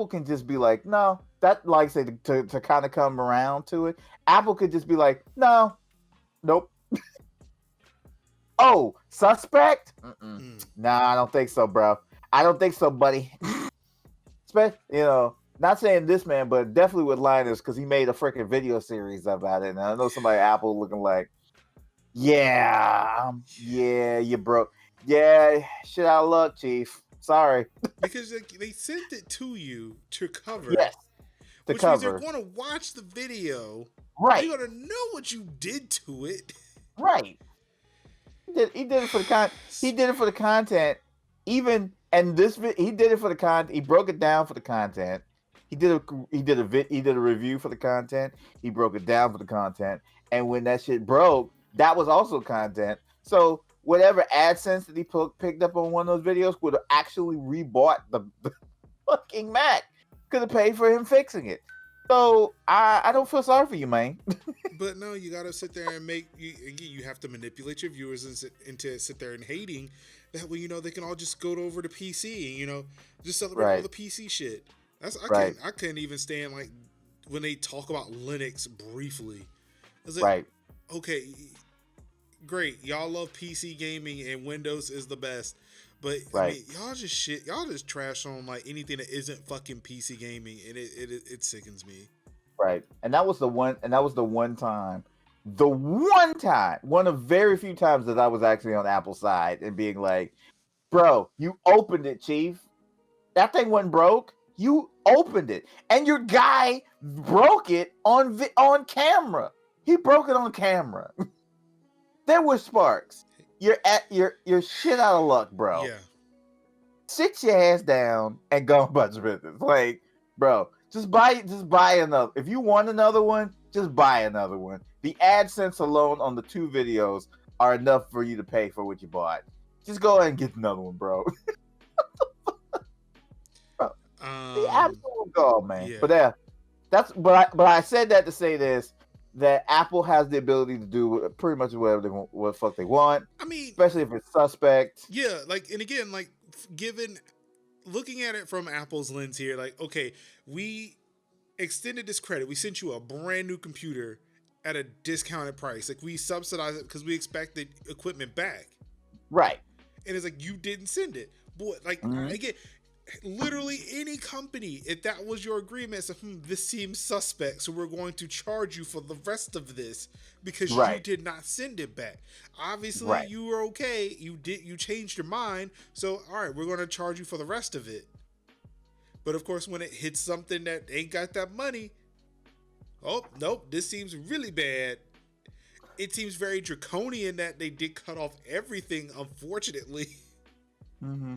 can just be like, no, that like say to kind of come around to it, Apple could just be like, no, nope. Oh, suspect? Nah, I don't think so, bro. I don't think so, buddy. Not saying this man, but definitely with Linus because he made a freaking video series about it. And I know somebody at Apple looking like, yeah, you broke. Yeah, shit out of luck, Chief. Sorry. Because they sent it to you to cover. Yes. Which means they're going to watch the video. Right. You're going to know what you did to it. Right. He did it for the content. He did it for the content. And he did it for the content. He broke it down for the content. He did a review for the content. He broke it down for the content. And when that shit broke, that was also content. So whatever AdSense that he picked up on one of those videos would have actually rebought the fucking Mac. Could have paid for him fixing it. So I don't feel sorry for you, man. But no, you gotta sit there and you have to manipulate your viewers into sit there and hating. That way, they can all just go over to PC and, just celebrate all the PC shit. I couldn't even stand, like, when they talk about Linux briefly. It's like, okay, great. Y'all love PC gaming and Windows is the best. But, I mean, y'all just trash on, like, anything that isn't fucking PC gaming, and it sickens me. Right. And that was the one time, one of very few times that I was actually on Apple's side and being like, bro, you opened it, Chief. That thing wasn't broke. You opened it. And your guy broke it on camera. He broke it on camera. There were sparks. You're shit out of luck, bro. Yeah. Sit your ass down and go about your business. Like, bro, just buy another. If you want another one, just buy another one. The AdSense alone on the 2 videos are enough for you to pay for what you bought. Just go ahead and get another one, bro. The absolute goal, man. Yeah. But I said that to say this, that Apple has the ability to do pretty much whatever what the fuck they want. I mean, especially if it's suspect. Yeah, like, and again, like, looking at it from Apple's lens here, like, okay, we extended this credit. We sent you a brand new computer at a discounted price. Like, we subsidized it because we expect the equipment back. Right. And it's like, you didn't send it. Boy, like, again, literally any company, if that was your agreement, it's like, this seems suspect, so we're going to charge you for the rest of this because you did not send it back. Obviously, you were okay. You changed your mind, so all right, we're going to charge you for the rest of it. But of course, when it hits something that ain't got that money, oh, nope, this seems really bad. It seems very draconian that they did cut off everything, unfortunately. Mm-hmm.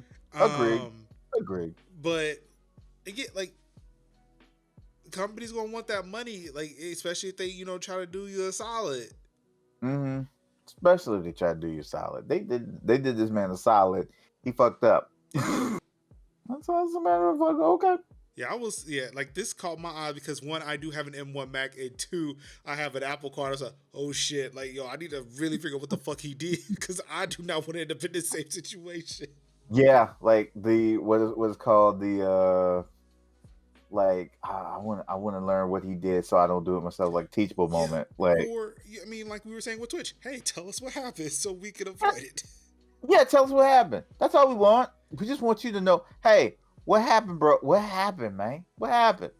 Agreed. But again, like, companies gonna want that money, like, especially if they, try to do you a solid. Mm-hmm. Especially if they try to do you solid. They did this man a solid. He fucked up. That's all. It's a matter of like, okay. Yeah, like, this caught my eye because, one, I do have an M1 Mac, and two, I have an Apple card. I was like, oh shit, like, yo, I need to really figure out what the fuck he did because I do not want to end up in the same situation. Yeah, like what is called the I want to learn what he did so I don't do it myself. Like teachable moment. Like, or I mean, like we were saying with Twitch, hey, tell us what happened so we can avoid it. Yeah, tell us what happened. That's all we want. We just want you to know, hey, what happened, bro? What happened, man? What happened?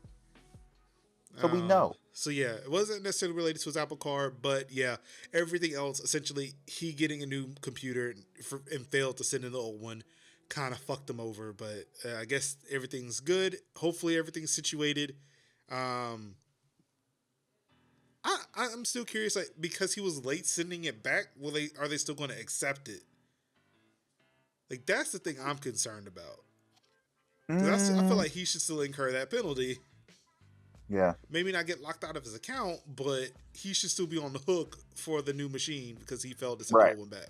So we know. So yeah, it wasn't necessarily related to his Apple card, but yeah, everything else, essentially, he getting a new computer and failed to send in the old one, kind of fucked him over. But I guess everything's good. Hopefully, everything's situated. I'm still curious, like, because he was late sending it back. Are they still going to accept it? Like, that's the thing I'm concerned about. I feel like he should still incur that penalty. Yeah. Maybe not get locked out of his account, but he should still be on the hook for the new machine because he failed to send the old one back.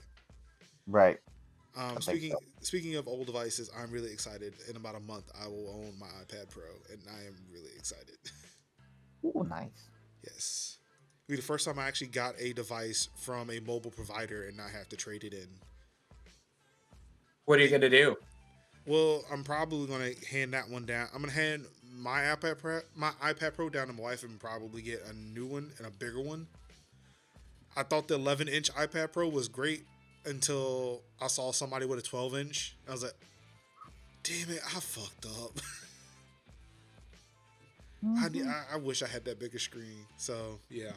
Right. Speaking of old devices, I'm really excited. In about a month, I will own my iPad Pro, and I am really excited. Oh, nice. Yes. It'll be the first time I actually got a device from a mobile provider and not have to trade it in. What are you going to do? Well, I'm probably going to hand that one down. I'm going to hand my iPad Pro down to my wife and probably get a new one and a bigger one. I thought the 11-inch iPad Pro was great until I saw somebody with a 12-inch. I was like, damn it, I fucked up. Mm-hmm. I wish I had that bigger screen. So, yeah.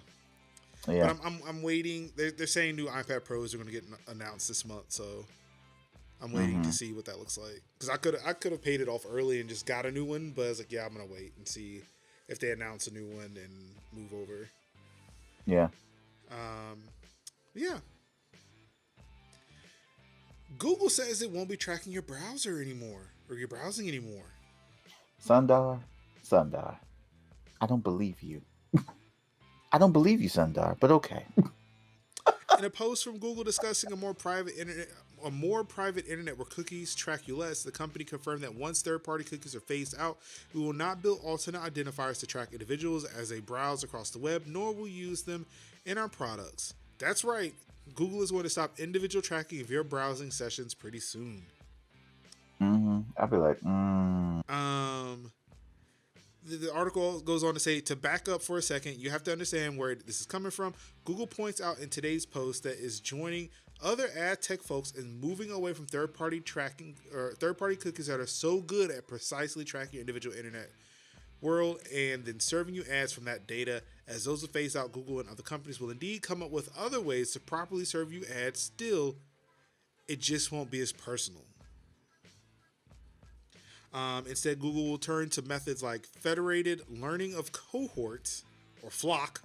But I'm waiting. They're saying new iPad Pros are going to get announced this month, so I'm waiting to see what that looks like. Because I could have paid it off early and just got a new one, but I was like, yeah, I'm gonna wait and see if they announce a new one and move over. Yeah. Yeah. Google says it won't be tracking your browser anymore or your browsing anymore. Sundar, I don't believe you. I don't believe you, Sundar, but okay. In a post from Google discussing a more private internet where cookies track you less, the company confirmed that once third-party cookies are phased out, we will not build alternate identifiers to track individuals as they browse across the web, nor will use them in our products. That's right, Google is going to stop individual tracking of your browsing sessions pretty soon. I'll be like, The article goes on to say, to back up for a second, you have to understand where this is coming from. Google points out in today's post that is joining other ad tech folks in moving away from third-party tracking or third-party cookies that are so good at precisely tracking your individual internet world and then serving you ads from that data. As those are phased out, Google and other companies will indeed come up with other ways to properly serve you ads. Still, it just won't be as personal. Instead, Google will turn to methods like federated learning of cohorts, or flock,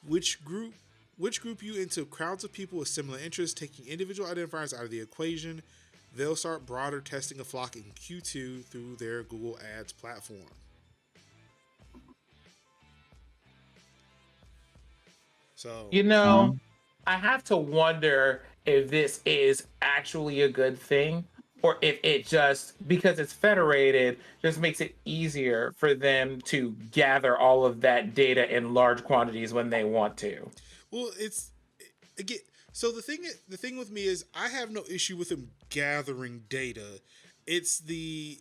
which group you into crowds of people with similar interests, taking individual identifiers out of the equation. They'll start broader testing of flock in Q2 through their Google Ads platform. So, I have to wonder if this is actually a good thing, or if it just, because it's federated, just makes it easier for them to gather all of that data in large quantities when they want to. Well, again, so the thing with me is I have no issue with them gathering data. It's the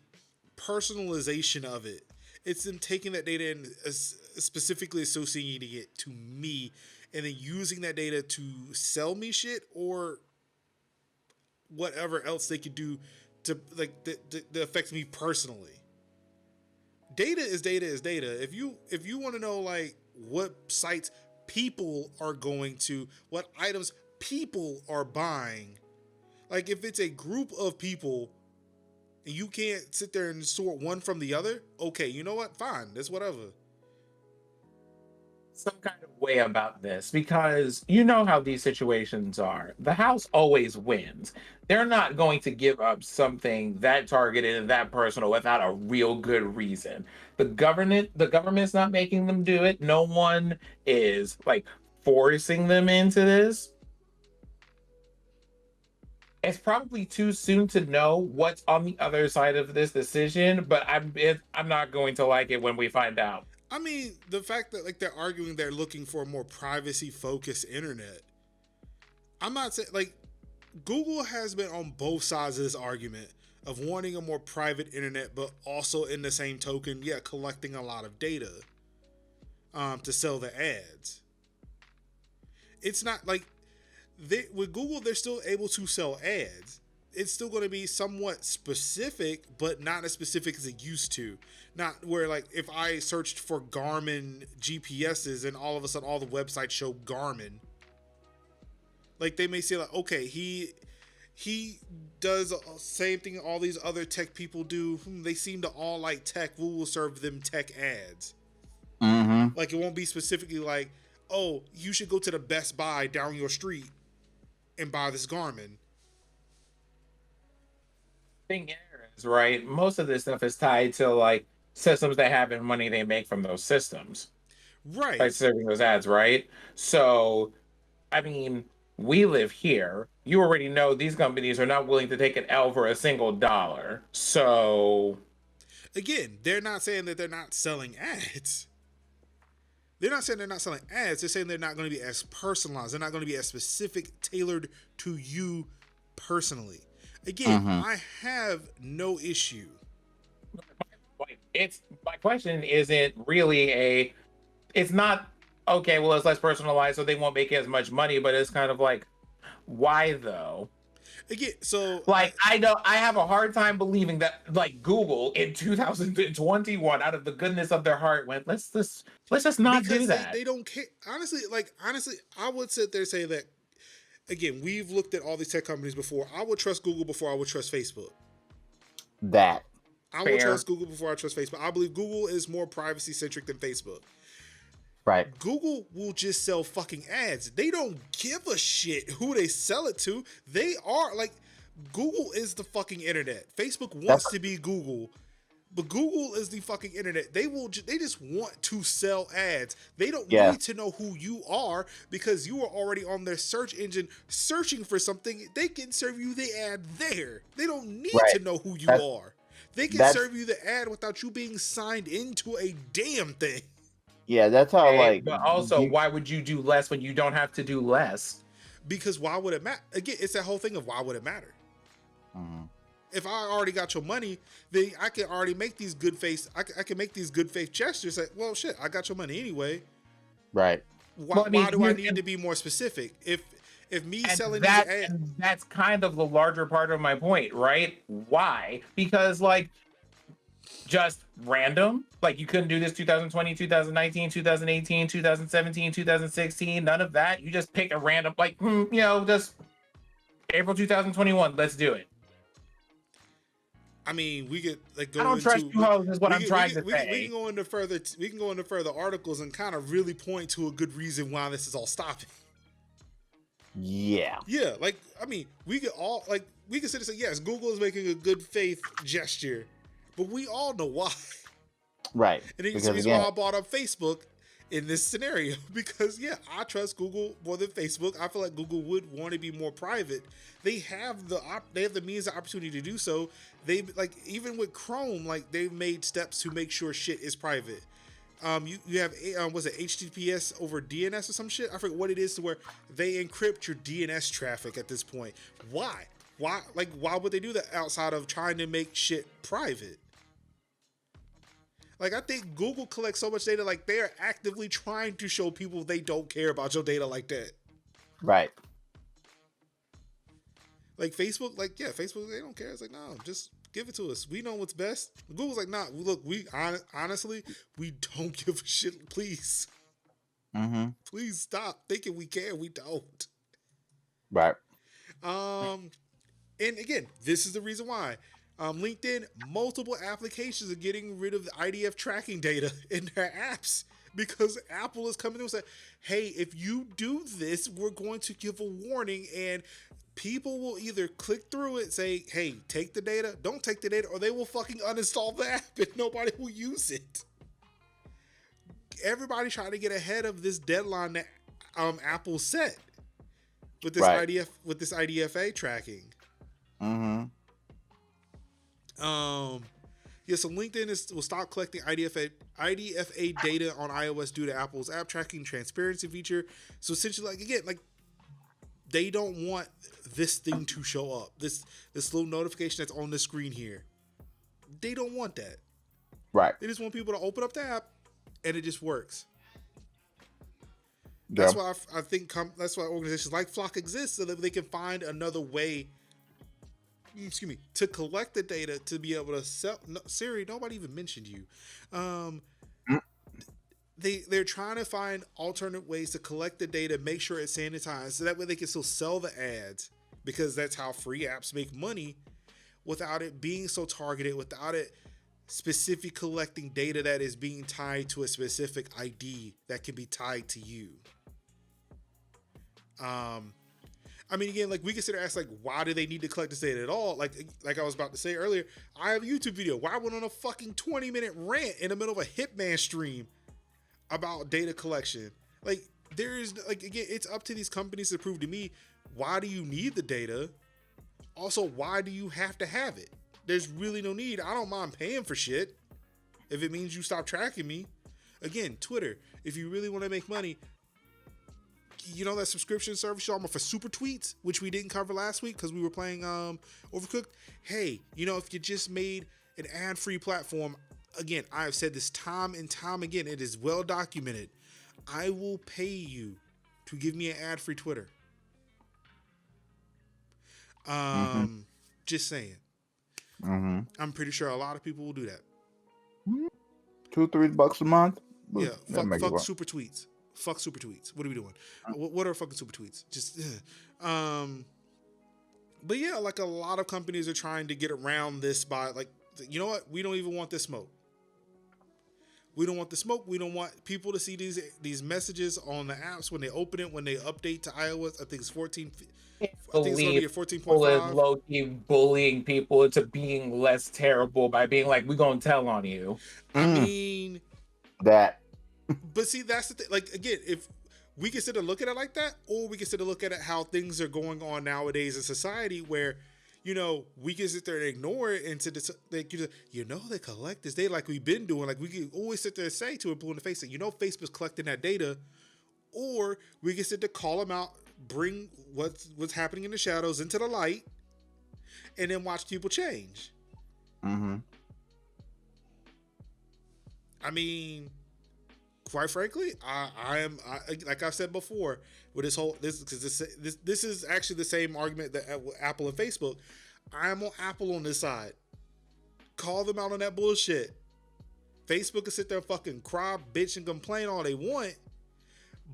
personalization of it. It's them taking that data and specifically associating it to me and then using that data to sell me shit or whatever else they could do to like that affects me personally. Data is data. If you want to know like what sites people are going to, what items people are buying, like if it's a group of people and you can't sit there and sort one from the other, okay, you know what? Fine, that's whatever. some kind of way about this because you know how these situations are. The house always wins. They're not going to give up something that targeted and that personal without a real good reason. The government's not making them do it. No one is like forcing them into this. It's probably too soon to know what's on the other side of this decision, but I'm not going to like it when we find out. I mean, the fact that like they're arguing they're looking for a more privacy focused internet. I'm not saying like Google has been on both sides of this argument of wanting a more private internet, but also in the same token, yeah, collecting a lot of data to sell the ads. It's not like with Google, they're still able to sell ads. It's still going to be somewhat specific, but not as specific as it used to. Not where like if I searched for Garmin GPSs and all of a sudden all the websites show Garmin. Like they may say like, okay, he does the same thing all these other tech people do. They seem to all like tech. We will serve them tech ads. Mm-hmm. Like it won't be specifically like, oh, you should go to the Best Buy down your street and buy this Garmin. Thing is, right? Most of this stuff is tied to like systems they have and money they make from those systems. Right. By serving those ads, right? So, I mean, we live here. You already know these companies are not willing to take an L for a single dollar. So, again, they're not saying that they're not selling ads. They're not saying they're not selling ads. They're saying they're not going to be as personalized. They're not going to be as specific, tailored to you personally. Again, I have no issue. My question isn't really it's not okay, well, it's less personalized, so they won't make as much money, but it's kind of like, why though? Again, so like I have a hard time believing that like Google in 2021 out of the goodness of their heart went, let's just not do that. They don't care. Honestly, I would sit there and say that again, we've looked at all these tech companies before. I would trust Google before I would trust Facebook. I would trust Google before I trust Facebook. I believe Google is more privacy centric than Facebook. Right. Google will just sell fucking ads. They don't give a shit who they sell it to. They are like, Google is the fucking internet. Facebook wants to be Google, but Google is the fucking internet. They just want to sell ads. They don't need to know who you are because you are already on their search engine searching for something. They can serve you the ad there. They don't need to know who you are. They can serve you the ad without you being signed into a damn thing. Yeah, that's how But also, why would you do less when you don't have to do less? Because why would it matter? Again, it's that whole thing of why would it matter? If I already got your money, then I can already make these good faith. I can make these good faith gestures. Like, well, shit, I got your money anyway. Right. Why do I need to be more specific? If me selling that, these ads, that's kind of the larger part of my point, right? Why? Because like just random, like you couldn't do this 2020, 2019, 2018, 2017, 2016, none of that. You just pick a random, like, just April 2021, let's do it. I mean, we could like go. I don't trust you, hoes. Is what I'm trying to say. We can go into further. We can go into further articles and kind of really point to a good reason why this is all stopping. Yeah. Yeah, like I mean, we could sit and say yes, Google is making a good faith gesture, but we all know why. Right. And it's the reason why I brought up Facebook in this scenario because I trust Google more than Facebook. I feel like Google would want to be more private. They have the means and opportunity to do so. They like even with Chrome, like they've made steps to make sure shit is private. You have was it HTTPS over DNS or some shit? I forget what it is to where they encrypt your DNS traffic at this point. Why? Why would they do that outside of trying to make shit private? Like I think Google collects so much data, like they are actively trying to show people they don't care about your data like that. Right. Like Facebook, Facebook, they don't care. It's like, no, just give it to us. We know what's best. Google's like, nah, look, we honestly, we don't give a shit. Please. Please stop thinking we care. We don't. Right. And again, this is the reason why. LinkedIn, multiple applications are getting rid of the IDF tracking data in their apps because Apple is coming in and saying, hey, if you do this, we're going to give a warning, and people will either click through it, say, hey, take the data, don't take the data, or they will fucking uninstall the app and nobody will use it. Everybody's trying to get ahead of this deadline that Apple set with this IDFA tracking. Mm-hmm. Yeah, so LinkedIn will stop collecting IDFA data on iOS due to Apple's app tracking transparency feature. So essentially, like, again, like, they don't want this thing to show up. This little notification that's on the screen here. They don't want that. Right. They just want people to open up the app and it just works. Yeah. That's why I think that's why organizations like Flock exist, so that they can find another way, to collect the data to be able to sell. No, Siri, nobody even mentioned you. They're trying to find alternate ways to collect the data, make sure it's sanitized, so that way they can still sell the ads, because that's how free apps make money, without it being so targeted, without it specific collecting data that is being tied to a specific ID that can be tied to you. I mean, again, like, we consider ask, like, why do they need to collect this data at all? Like I was about to say earlier, I have a YouTube video where I went on a fucking 20-minute rant in the middle of a Hitman stream about data collection. Like, there's, like, again, it's up to these companies to prove to me, why do you need the data? Also, why do you have to have it? There's really no need. I don't mind paying for shit if it means you stop tracking me. Again, Twitter, if you really want to make money, you know that subscription service you offer for super tweets, which we didn't cover last week because we were playing Overcooked. Hey, you know, if you just made an ad-free platform, again, I've said this time and time again, it is well documented. I will pay you to give me an ad-free Twitter. Just saying. I'm pretty sure a lot of people will do that. $2-3 a month. Yeah, fuck super tweets. Fuck super tweets. What are we doing? What are fucking super tweets? Just, but yeah, like, a lot of companies are trying to get around this by, like, you know what? We don't even want this smoke. We don't want the smoke. We don't want people to see these messages on the apps when they open it, when they update to iOS. I think it's 14. I think it's going to be a 14.5. Low-key bullying people into being less terrible by being like, we're going to tell on you. I mean, that. But see, that's the thing. Like, again, if we can sit and look at it like that, or we can sit and look at it how things are going on nowadays in society, where, you know, we can sit there and ignore it, and to this, like, you know, they collect this data like we've been doing. Like, we can always sit there and say to people in the face that, you know, Facebook's collecting that data, or we can sit there, call them out, bring what's happening in the shadows into the light, and then watch people change. I mean, quite frankly, I am like I've said before with this is actually the same argument that Apple and Facebook. I'm on Apple on this side. Call them out on that bullshit. Facebook can sit there and fucking cry, bitch, and complain all they want,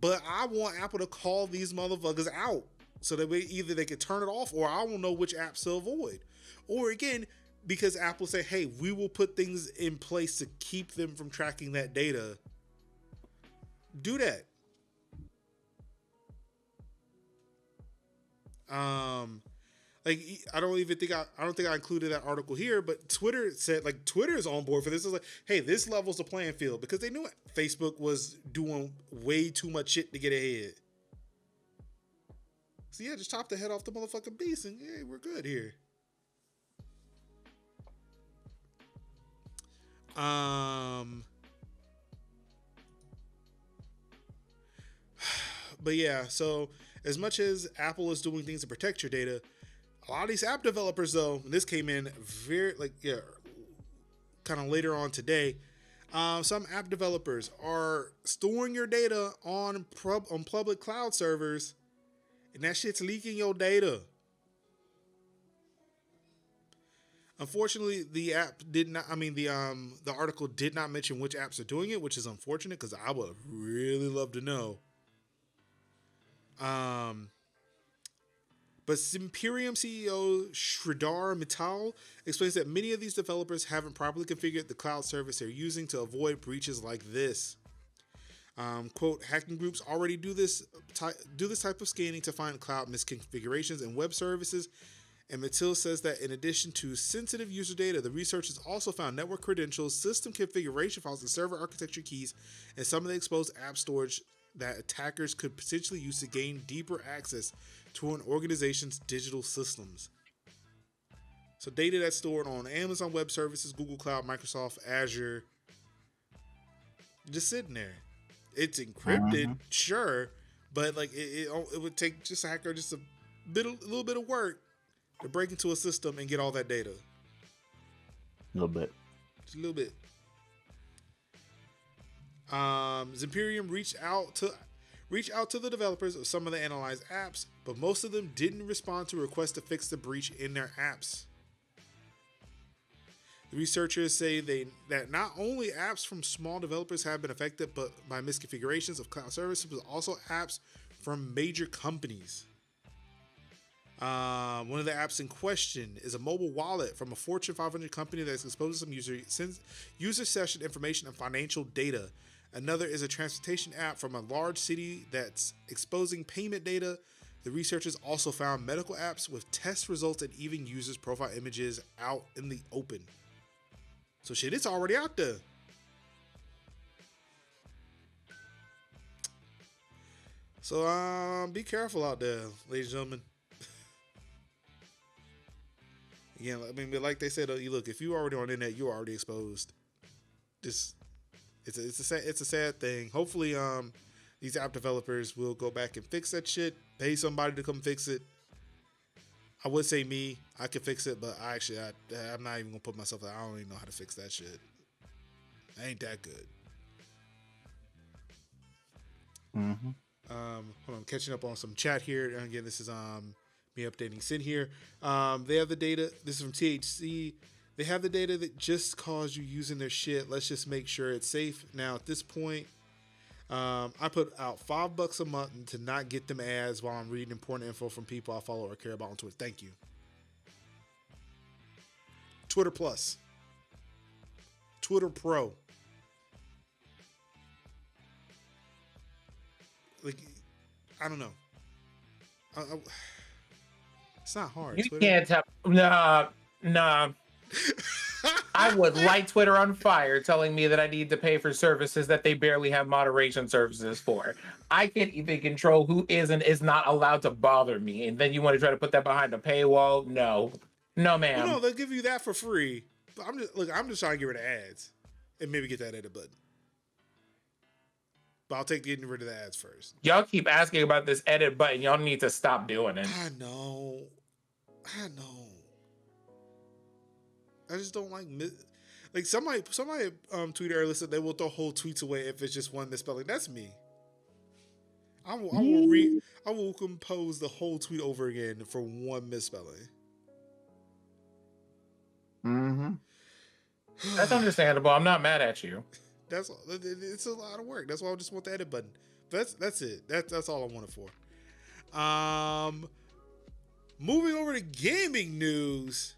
but I want Apple to call these motherfuckers out so that either they can turn it off, or I will know which apps to avoid. Or again, because Apple say, hey, we will put things in place to keep them from tracking that data. Do that. Like, I don't think I included that article here, but Twitter said, like, Twitter is on board for this. It's like, hey, this levels the playing field, because they knew Facebook was doing way too much shit to get ahead. So yeah, just chop the head off the motherfucking beast, and hey, we're good here. But yeah, so as much as Apple is doing things to protect your data, a lot of these app developers, though, and this came in very, like, yeah, kind of later on today, some app developers are storing your data on public cloud servers, and that shit's leaking your data. Unfortunately, the article did not mention which apps are doing it, which is unfortunate, because I would really love to know. But Imperium CEO Sridhar Mittal explains that many of these developers haven't properly configured the cloud service they're using to avoid breaches like this. Quote, hacking groups already do this type of scanning to find cloud misconfigurations and web services. And Matil says that in addition to sensitive user data, the researchers also found network credentials, system configuration files, and server architecture keys, and some of the exposed app storage that attackers could potentially use to gain deeper access to an organization's digital systems. So data that's stored on Amazon Web Services, Google Cloud, Microsoft, Azure, just sitting there. It's encrypted, sure, but like it would take just a hacker just a little bit of work to break into a system and get all that data. A little bit. Just a little bit. Zimperium reached out to the developers of some of the analyzed apps, but most of them didn't respond to requests to fix the breach in their apps. The researchers say that not only apps from small developers have been affected but by misconfigurations of cloud services, but also apps from major companies. One of the apps in question is a mobile wallet from a Fortune 500 company that's exposed to some user session information and financial data. Another is a transportation app from a large city that's exposing payment data. The researchers also found medical apps with test results and even users' profile images out in the open. So shit, it's already out there. So be careful out there, ladies and gentlemen. Again, I mean, like they said, you look, if you're already on the internet, you're already exposed. It's a sad thing. Hopefully, these app developers will go back and fix that shit. Pay somebody to come fix it. I would say I could fix it, but I'm not even gonna put myself there. I don't even know how to fix that shit. I ain't that good. Hold on, catching up on some chat here. And again, this is me updating Sin here. They have the data. This is from THC. They have the data that just caused you using their shit. Let's just make sure it's safe. Now, at this point, I put out $5 a month to not get them ads while I'm reading important info from people I follow or care about on Twitter. Thank you. Twitter Plus. Twitter Pro. Like, I don't know. It's not hard. You Twitter. can't tell. Nah. I would light Twitter on fire telling me that I need to pay for services that they barely have moderation services for. I can't even control who is and is not allowed to bother me. And then you want to try to put that behind a paywall? No, ma'am. Well, no, they'll give you that for free. But I'm just trying to get rid of ads and maybe get that edit button. But I'll take getting rid of the ads first. Y'all keep asking about this edit button. Y'all need to stop doing it. I know. I just don't like somebody tweeted earlier said they will throw whole tweets away if it's just one misspelling. That's me. I will compose the whole tweet over again for one misspelling. That's understandable. I'm not mad at you. That's all. It's a lot of work. That's why I just want the edit button. But that's it. That's all I want it for. Moving over to gaming news.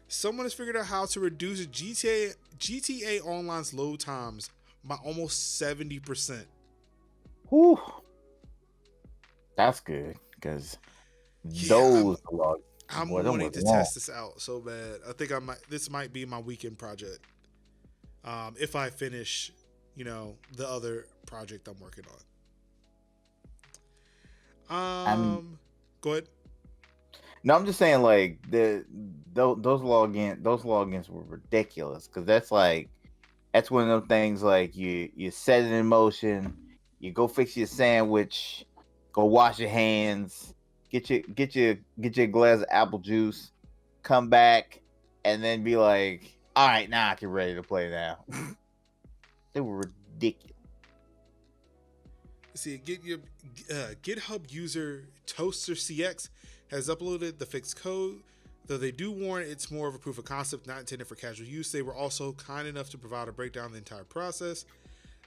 Someone has figured out how to reduce GTA Online's load times by almost 70%. Whew. That's good, because I'm wanting to test this out so bad. I think this might be my weekend project. If I finish, the other project I'm working on. Go ahead. No, I'm just saying, like, those logins were ridiculous, because that's one of those things, like, you set it in motion, you go fix your sandwich, go wash your hands, get your glass of apple juice, come back, and then be like, all right, now I can ready to play now. They were ridiculous. See, GitHub user Toaster CX has uploaded the fixed code, though they do warn it's more of a proof of concept, not intended for casual use. They were also kind enough to provide a breakdown of the entire process.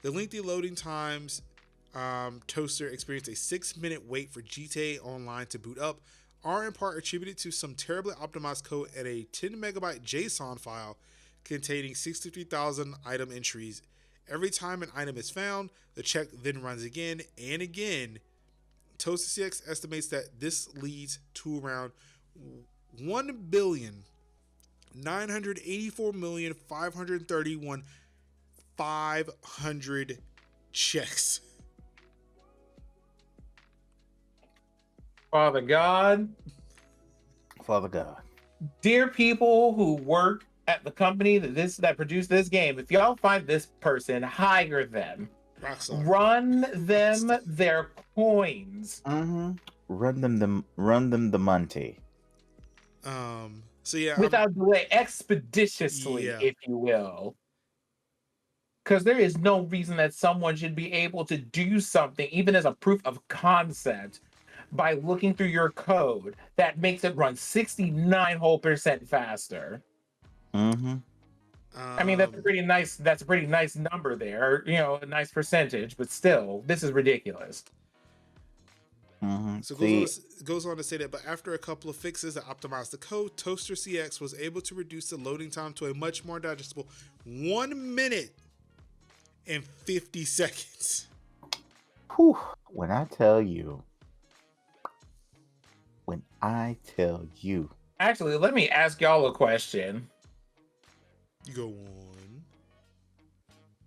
The lengthy loading times Toaster experienced a 6-minute wait for GTA Online to boot up are in part attributed to some terribly optimized code and a 10 megabyte JSON file containing 63,000 item entries Every time an item is found, the check then runs again and again. Toaster CX estimates that this leads to around 1,984,531,500 checks. Father God. Dear people who work at the company that produced this game, if y'all find this person, hire them. Rockstar. Run them their coins. Mm-hmm. Run them the money. So yeah, without delay, expeditiously, if you will. Because there is no reason that someone should be able to do something, even as a proof of concept, by looking through your code that makes it run 69% faster. Mm-hmm. I mean, that's a pretty nice number there, a nice percentage, but still, this is ridiculous. Mm-hmm. So it goes on to say that, but after a couple of fixes that optimized the code, Toaster CX was able to reduce the loading time to a much more digestible 1 minute and 50 seconds. Whew. When I tell you. Actually, let me ask y'all a question. You go on.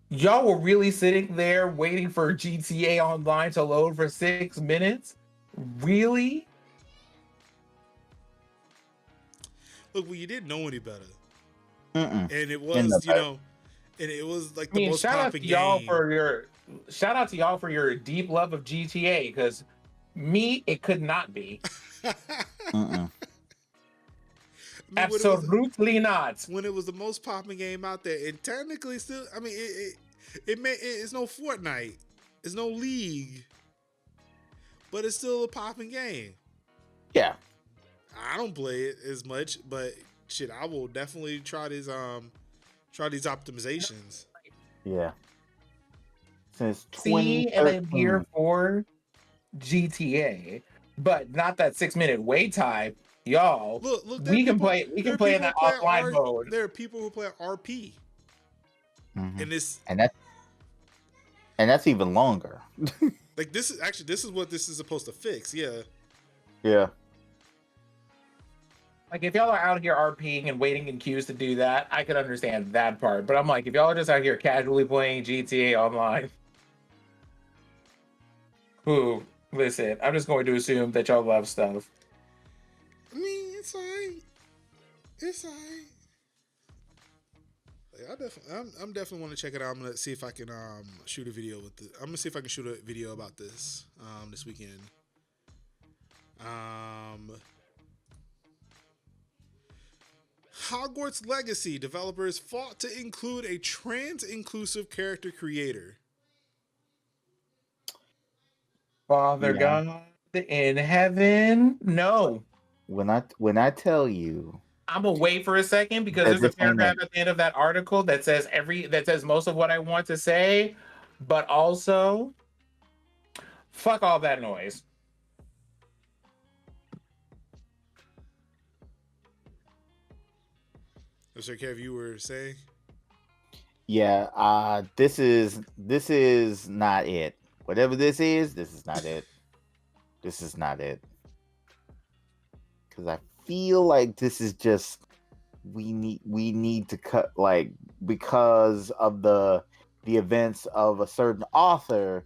Y'all were really sitting there waiting for GTA Online to load for 6 minutes? Really? Look, well, you didn't know any better. Mm-mm. And it was, and it was like the most popping game. Shout out to y'all for your deep love of GTA, because me, it could not be. Absolutely not. When it was the most popping game out there, and technically still, I mean, it's no Fortnite, it's no League, but it's still a popping game. Yeah, I don't play it as much, but shit, I will definitely try these optimizations. Yeah. Since and I'm here for GTA, but not that 6 minute wait time. Y'all, look, we can play in that offline mode. There are people who play RP. Mm-hmm. And that's even longer. Like this is what this is supposed to fix. Yeah. Like, if y'all are out here RPing and waiting in queues to do that, I could understand that part. But I'm like, if y'all are just out here casually playing GTA Online, listen, I'm just going to assume that y'all love stuff. I mean, it's alright. Like, I'm definitely want to check it out. I'm gonna see if I can shoot a video with it. I'm gonna see if I can shoot a video about this this weekend. Hogwarts Legacy developers fought to include a trans-inclusive character creator. Father God in heaven, no. When I tell you, I'm gonna wait for a second, because there's a paragraph at the end of that article that says most of what I want to say, but also fuck all that noise. Mr. Kev, you were saying? Yeah, this is not it. Whatever this is not it. This is not it. Because I feel like this is just we need to cut, like, because of the events of a certain author,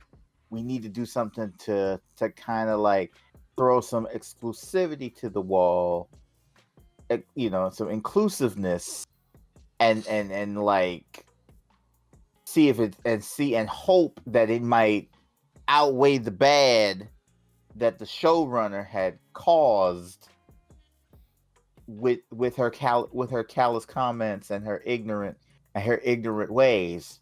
we need to do something to kind of like throw some exclusivity to the wall, some inclusiveness, and like see if it and hope that it might outweigh the bad that the showrunner had caused with her callous comments and her ignorant ways.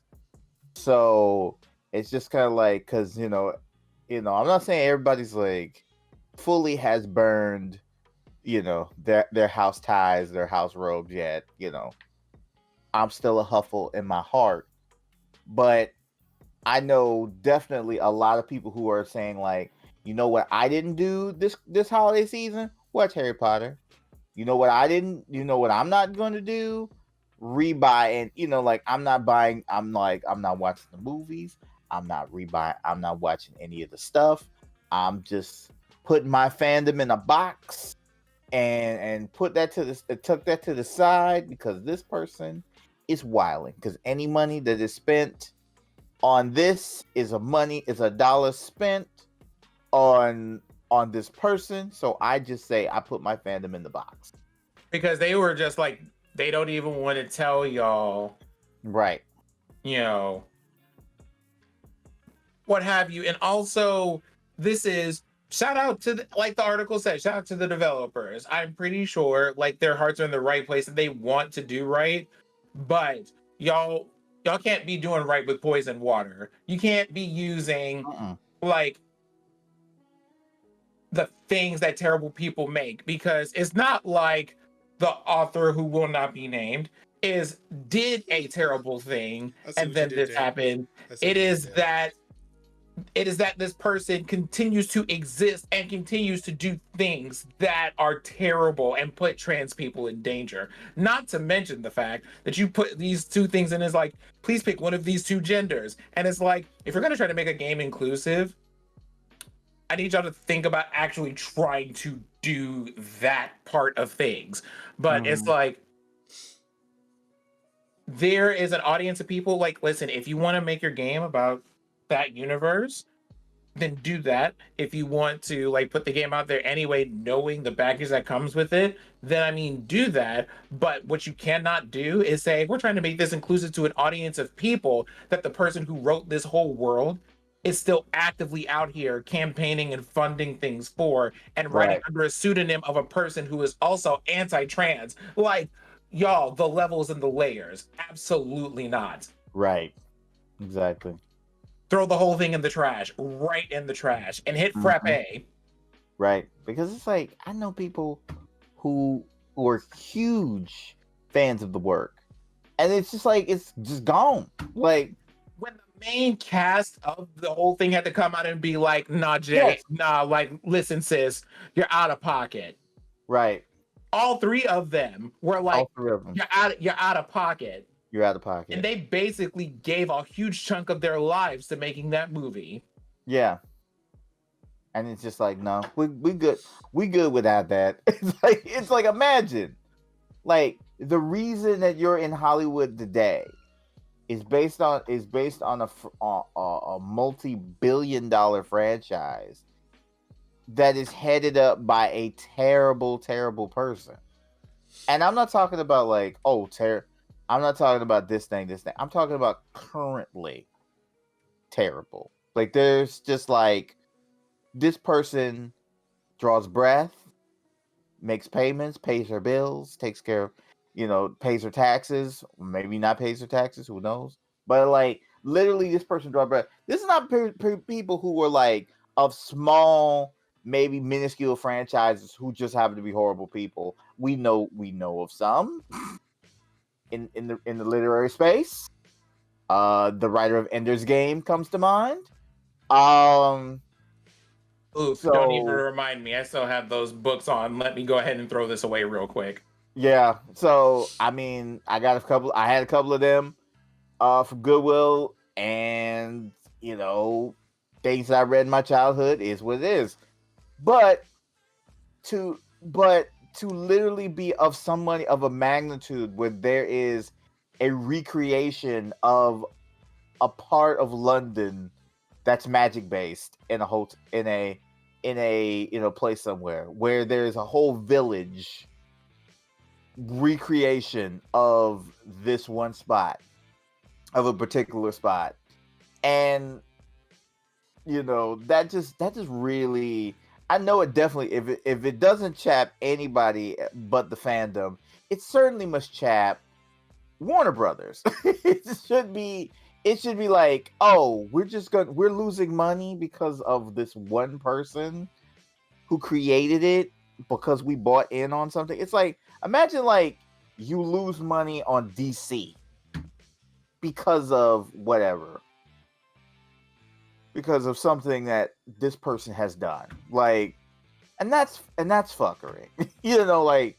So it's just kind of like, because I'm not saying everybody's like fully has burned their house ties, their house robes yet. I'm still a Huffle in my heart, but I know definitely a lot of people who are saying, like, you know what I didn't do this holiday season? Watch Harry Potter. You know what I'm not going to do? rebuy, and you know, like I'm not buying. I'm not watching the movies. I'm not rebuying. I'm not watching any of the stuff. I'm just putting my fandom in a box and took that to the side because this person is wilding. Because any money that is spent on this is a dollar spent on this person. So I just say I put my fandom in the box. Because they were just like, they don't even want to tell y'all, right? You know, what have you. And also, this is shout out to like the article said, shout out to the developers. I'm pretty sure like their hearts are in the right place and they want to do right, but y'all can't be doing right with poison water. You can't be using like the things that terrible people make, because it's not like the author, who will not be named, did a terrible thing and then this happened. It is that this person continues to exist and continues to do things that are terrible and put trans people in danger. Not to mention the fact that you put these two things in, is like, please pick one of these two genders. And it's like, if you're going to try to make a game inclusive, I need y'all to think about actually trying to do that part of things. But it's like, there is an audience of people like, listen, if you want to make your game about that universe, then do that. If you want to like put the game out there anyway, knowing the baggage that comes with it, then I mean, do that. But what you cannot do is say, we're trying to make this inclusive to an audience of people that the person who wrote this whole world is still actively out here campaigning and funding things for, and writing under a pseudonym of a person who is also anti-trans. Like, y'all, the levels and the layers. Absolutely not. Right. Exactly. Throw the whole thing in the trash, right in the trash, and hit frappe. Right. Because it's like, I know people who are huge fans of the work, and it's just like, it's just gone. Like, when the main cast of the whole thing had to come out and be like, nah, Jay, nah, like, listen, sis, you're out of pocket. Right. All three of them were like, you're out of pocket. You're out of pocket. And they basically gave a huge chunk of their lives to making that movie. Yeah. And it's just like, no, we good. We good without that. It's like imagine, like, the reason that you're in Hollywood today is based on a multi-billion-dollar franchise that is headed up by a terrible, terrible person. And I'm not talking about like, I'm not talking about this thing. I'm talking about currently terrible. Like, there's just like, this person draws breath, makes payments, pays her bills, takes care of, pays her taxes, maybe not pays her taxes, who knows? But like, literally, this person draws breath. This is not people who were like of small, maybe minuscule franchises who just happen to be horrible people. We know of some in the literary space. The writer of Ender's Game comes to mind. Oops, don't even remind me. I still have those books on. Let me go ahead and throw this away real quick. Yeah. So, I mean, I had a couple of them from Goodwill, and things that I read in my childhood is what it is. But to literally be of some money, of a magnitude where there is a recreation of a part of London that's magic based in a place somewhere, where there's a whole village recreation of this one spot, of a particular spot, and that just really, I know it definitely, if it doesn't chap anybody but the fandom, it certainly must chap Warner Brothers. It should be like, oh, we're losing money because of this one person who created it, because we bought in on something. It's like, imagine like you lose money on DC because of whatever, because of something that this person has done. Like, and that's fuckery. Like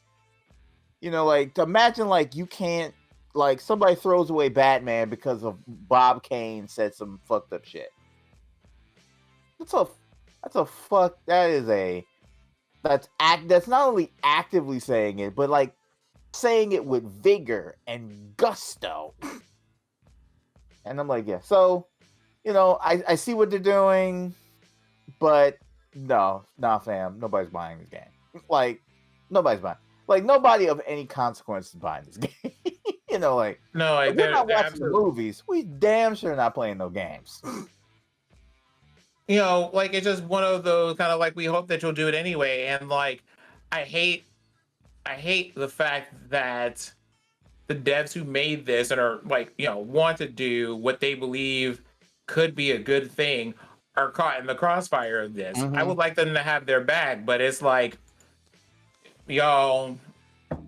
to imagine like you can't like somebody throws away Batman because of Bob Kane said some fucked up shit. That's not only actively saying it, but like saying it with vigor and gusto. And I'm like, yeah. So, I see what they're doing, but no, nah, fam. Nobody's buying this game. Like, nobody's buying. Like, nobody of any consequence is buying this game. no, like we're not watching the movies. We damn sure not playing no games. Like it's just one of those kind of like we hope that you'll do it anyway, and like I hate the fact that the devs who made this and are like want to do what they believe could be a good thing are caught in the crossfire of this. I would like them to have their bag, but it's like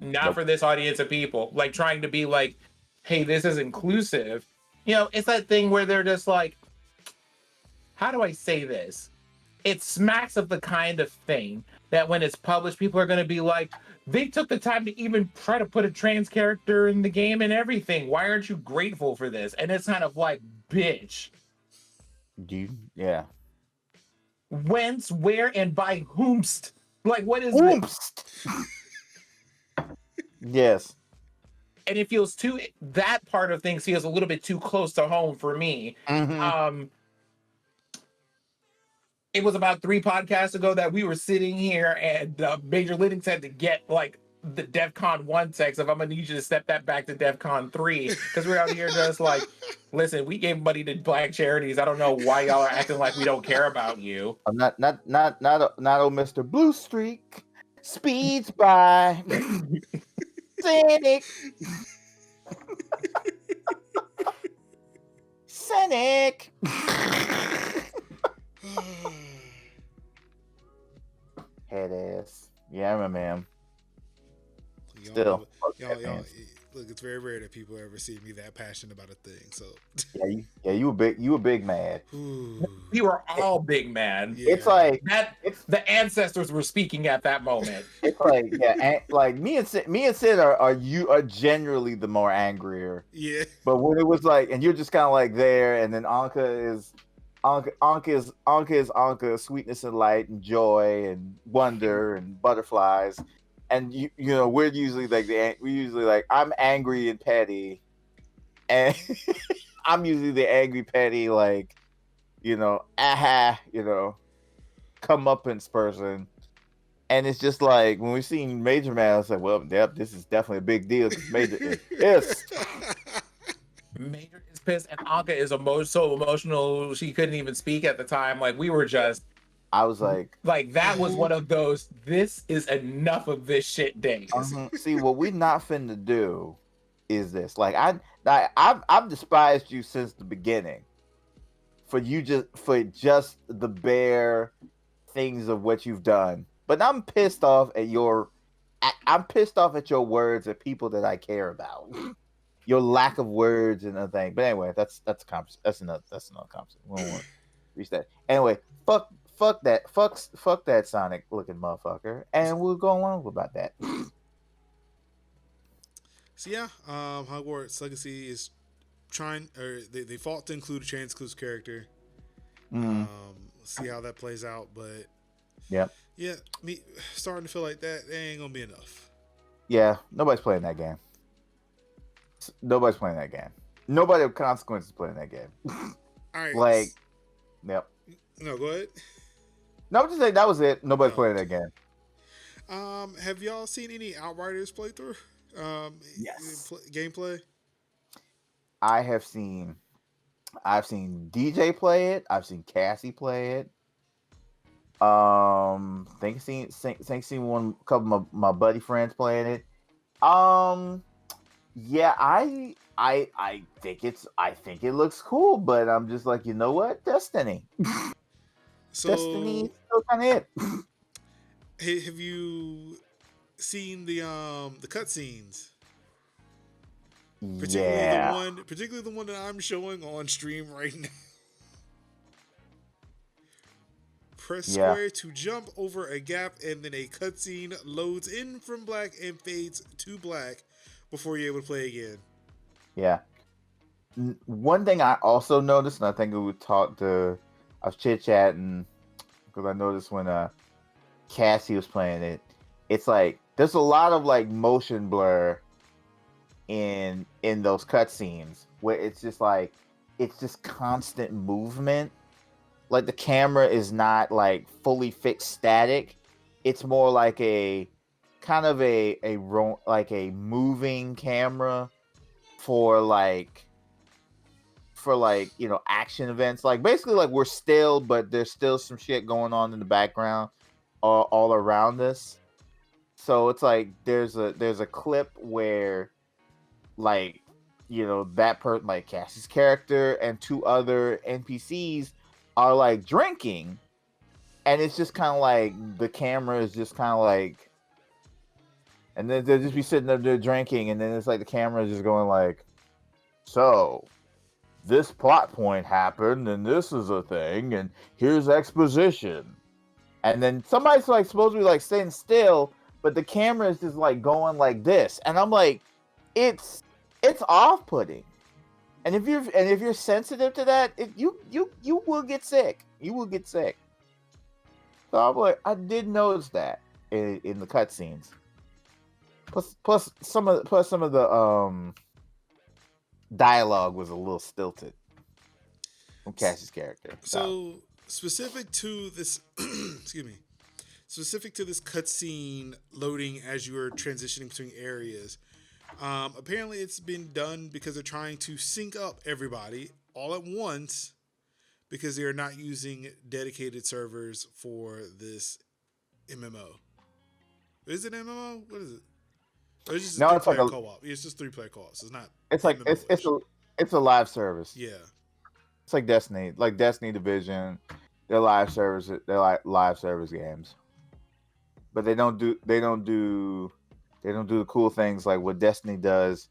not for this audience of people. Like trying to be like, hey, this is inclusive. It's that thing where they're just like, how do I say this? It smacks of the kind of thing that when it's published, people are going to be like, they took the time to even try to put a trans character in the game and everything. Why aren't you grateful for this? And it's kind of like, bitch. Yeah. Whence, where, and by whomst? Like, what is this? Yes. And it feels that part of things feels a little bit too close to home for me. It was about 3 podcasts ago that we were sitting here and Major Linux had to get like the DEFCON 1 text of I'm gonna need you to step that back to DEFCON 3 because we're out here just like, listen, we gave money to Black charities. I don't know why y'all are acting like we don't care about you. I'm not old Mr. Blue Streak speeds by. Cynic. Cynic. Head ass. Yeah, I remember him. Still. Y'all, look, it's very rare that people ever see me that passionate about a thing. So you were big mad. We were all big mad. Yeah. It's like the ancestors were speaking at that moment. It's like like me and Sid are generally the more angrier. Yeah. But when it was like, and you're just kind of like there, and then Anka is Anka, sweetness and light and joy and wonder and butterflies. And we're usually like I'm angry and petty, and I'm usually the angry petty comeuppance person. And it's just like when we've seen Major Man, it's like, well, yep, this is definitely a big deal. Major is pissed. Major is pissed, and Anka is so emotional she couldn't even speak at the time. Like we were just. I was like that was one of those. This is enough of this shit days. See, what we not finna do is this. Like I've despised you since the beginning for just the bare things of what you've done. But I'm pissed off at your words at people that I care about. Your lack of words and other thing. But anyway, that's another conversation. We don't want to reach that. Anyway, fuck that Sonic looking motherfucker, and we'll go along about that. So yeah, Hogwarts Legacy is trying, or they fought to include a trans character. See how that plays out, but yeah, me starting to feel like that ain't gonna be enough. Yeah, nobody's playing that game. Nobody of consequence is playing that game. All right, like, yep. No, go ahead. No, I'm just saying that was it. Nobody's playing that game. Have y'all seen any Outriders playthrough? Yes. Gameplay. I've seen DJ play it. I've seen Cassie play it. Think seen a couple of my buddy friends playing it. Yeah, I think it looks cool, but I'm just like, you know what, Destiny. So, Destiny is still kind of it. Have you seen the cutscenes? Particularly the one that I'm showing on stream right now. Press square to jump over a gap, and then a cutscene loads in from black and fades to black before you're able to play again. Yeah. One thing I also noticed, and I think I was chit chatting because I noticed when Cassie was playing it, it's like there's a lot of like motion blur in those cutscenes where it's just constant movement. Like the camera is not like fully fixed static. It's more like a kind of a moving camera for action events. Like basically like we're still, but there's still some shit going on in the background all around us. So it's like there's a clip where like that person, like Cassie's character and two other NPCs are like drinking, and it's just kind of like the camera is just kind of like, and then they'll just be sitting up there drinking, and then it's like the camera is just going like, so this plot point happened, and this is a thing, and here's exposition, and then somebody's like supposed to be like sitting still, but the camera is just like going like this, and I'm like, it's off-putting, and if you're sensitive to that, you will get sick. You will get sick. So I'm like, I did notice that in the cutscenes. Plus some of the dialogue was a little stilted from Cassie's character. So specific to this, excuse me, specific to this cutscene loading as you are transitioning between areas. Apparently it's been done because they're trying to sync up everybody all at once because they are not using dedicated servers for this MMO. Is it MMO? What is it? Or it's just no, it's like a co-op. It's just 3-player co-op. So it's not. It's like it's a live service. Yeah. It's like Destiny Division. They're live service. They're like live service games. But they don't do the cool things like what Destiny does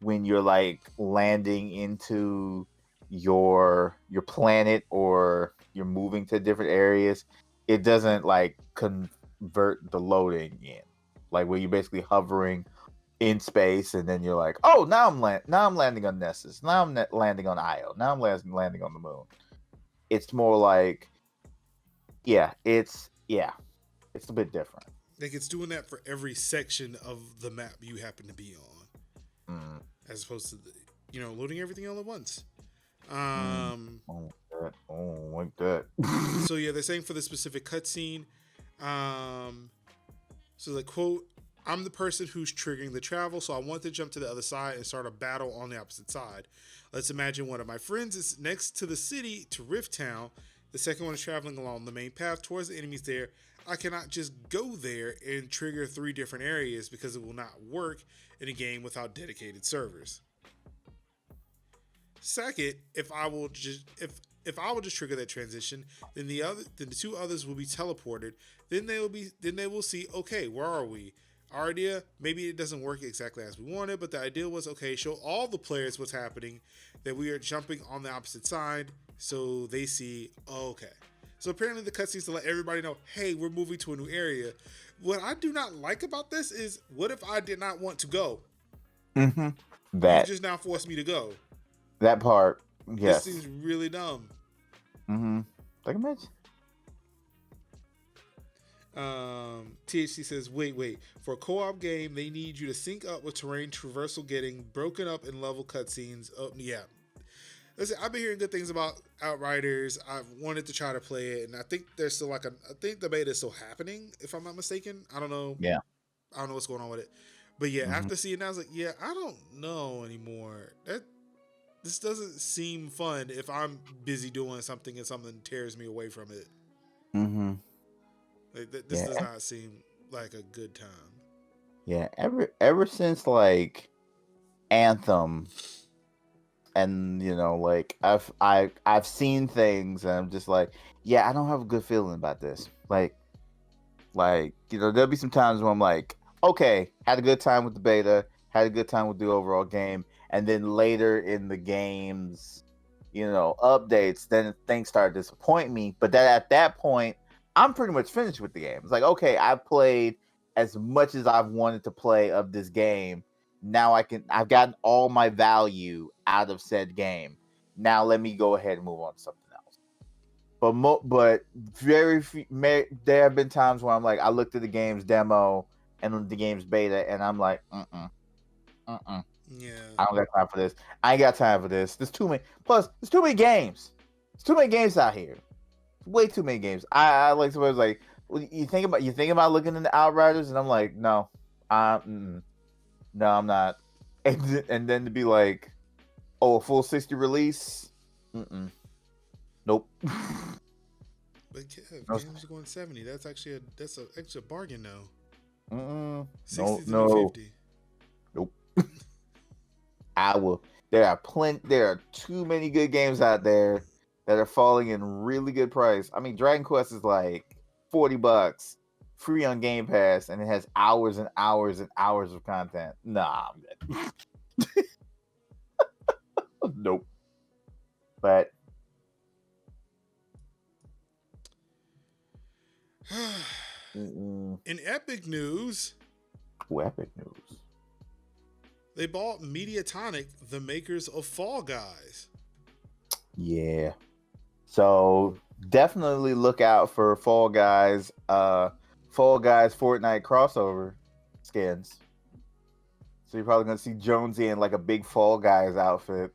when you're like landing into your planet or you're moving to different areas. It doesn't like convert the loading in, like where you're basically hovering in space and then you're like, oh, now I'm landing on Nessus, now I'm landing on Io, now I'm landing on the moon. It's more like, it's a bit different. Like it's doing that for every section of the map you happen to be on, as opposed to loading everything all at once. Like that. So yeah, they're saying for the specific cutscene. So the quote, "I'm the person who's triggering the travel, so I want to jump to the other side and start a battle on the opposite side. Let's imagine one of my friends is next to the city to Rift Town. The second one is traveling along the main path towards the enemies there. I cannot just go there and trigger 3 different areas because it will not work in a game without dedicated servers. Second, if I will just trigger that transition, then the 2 others will be teleported. Then they will see, okay, where are we? Our idea, maybe it doesn't work exactly as we wanted, but the idea was, okay, show all the players what's happening, that we are jumping on the opposite side, so they see, oh, okay. So apparently the cutscenes to let everybody know, hey, we're moving to a new area. What I do not like about this is, what if I did not want to go? Mm-hmm. You just now forced me to go. That part, yes. This seems really dumb. Mm-hmm. Like a bitch. THC says, wait. For a co-op game, they need you to sync up with terrain traversal getting broken up in level cutscenes. Oh, yeah. Listen, I've been hearing good things about Outriders. I've wanted to try to play it, and I think there's still I think the beta is still happening, if I'm not mistaken. I don't know. Yeah. I don't know what's going on with it. But yeah, after seeing that, I was like, yeah, I don't know anymore. This doesn't seem fun if I'm busy doing something and something tears me away from it. Mm-hmm. Like, this does not seem like a good time. Yeah, ever since like Anthem, and like I've seen things, and I'm just like, yeah, I don't have a good feeling about this. Like there'll be some times where I'm like, okay, had a good time with the beta, had a good time with the overall game, and then later in the game's updates, then things start to disappoint me. But then at that point, I'm pretty much finished with the game. It's like, okay, I've played as much as I've wanted to play of this game. Now I've gotten all my value out of said game. Now let me go ahead and move on to something else. But there have been times where I'm like, I looked at the game's demo and the game's beta, and I'm like, Yeah. I don't got time for this. I ain't got time for this. There's too many. Plus, there's too many games. There's too many games out here. Way too many games. I like somebody's like, you think about looking into Outriders, and I'm like, no, no, I'm not. And then to be like, oh, a full 60 release, nope. But yeah, if games are going 70. That's actually that's an extra bargain now. 60 no. 50. Nope. I will. There are too many good games out there that are falling in really good price. I mean, Dragon Quest is like $40, free on Game Pass, and it has hours and hours and hours of content. Nah, I'm good. Nope. But in Epic news, Epic news. They bought Mediatonic, the makers of Fall Guys. Yeah. So definitely look out for Fall Guys Fortnite crossover skins. So you're probably gonna see Jonesy in like a big Fall Guys outfit.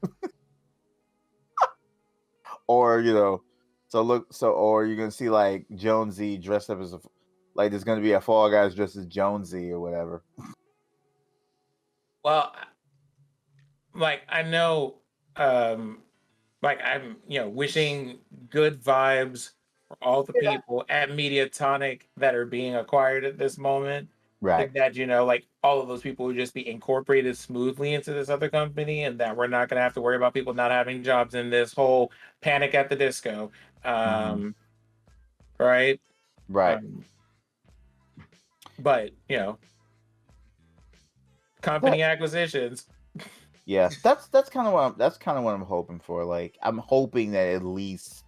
Or or you're gonna see like Jonesy dressed up as like there's gonna be a Fall Guys dressed as Jonesy or whatever. Well, like I know, like I'm, wishing good vibes for all the people at Mediatonic that are being acquired at this moment. Right. That like all of those people would just be incorporated smoothly into this other company, and that we're not going to have to worry about people not having jobs in this whole Panic at the Disco. Right. Right. But company acquisitions. Yeah, that's kind of what I'm hoping for. Like, I'm hoping that at least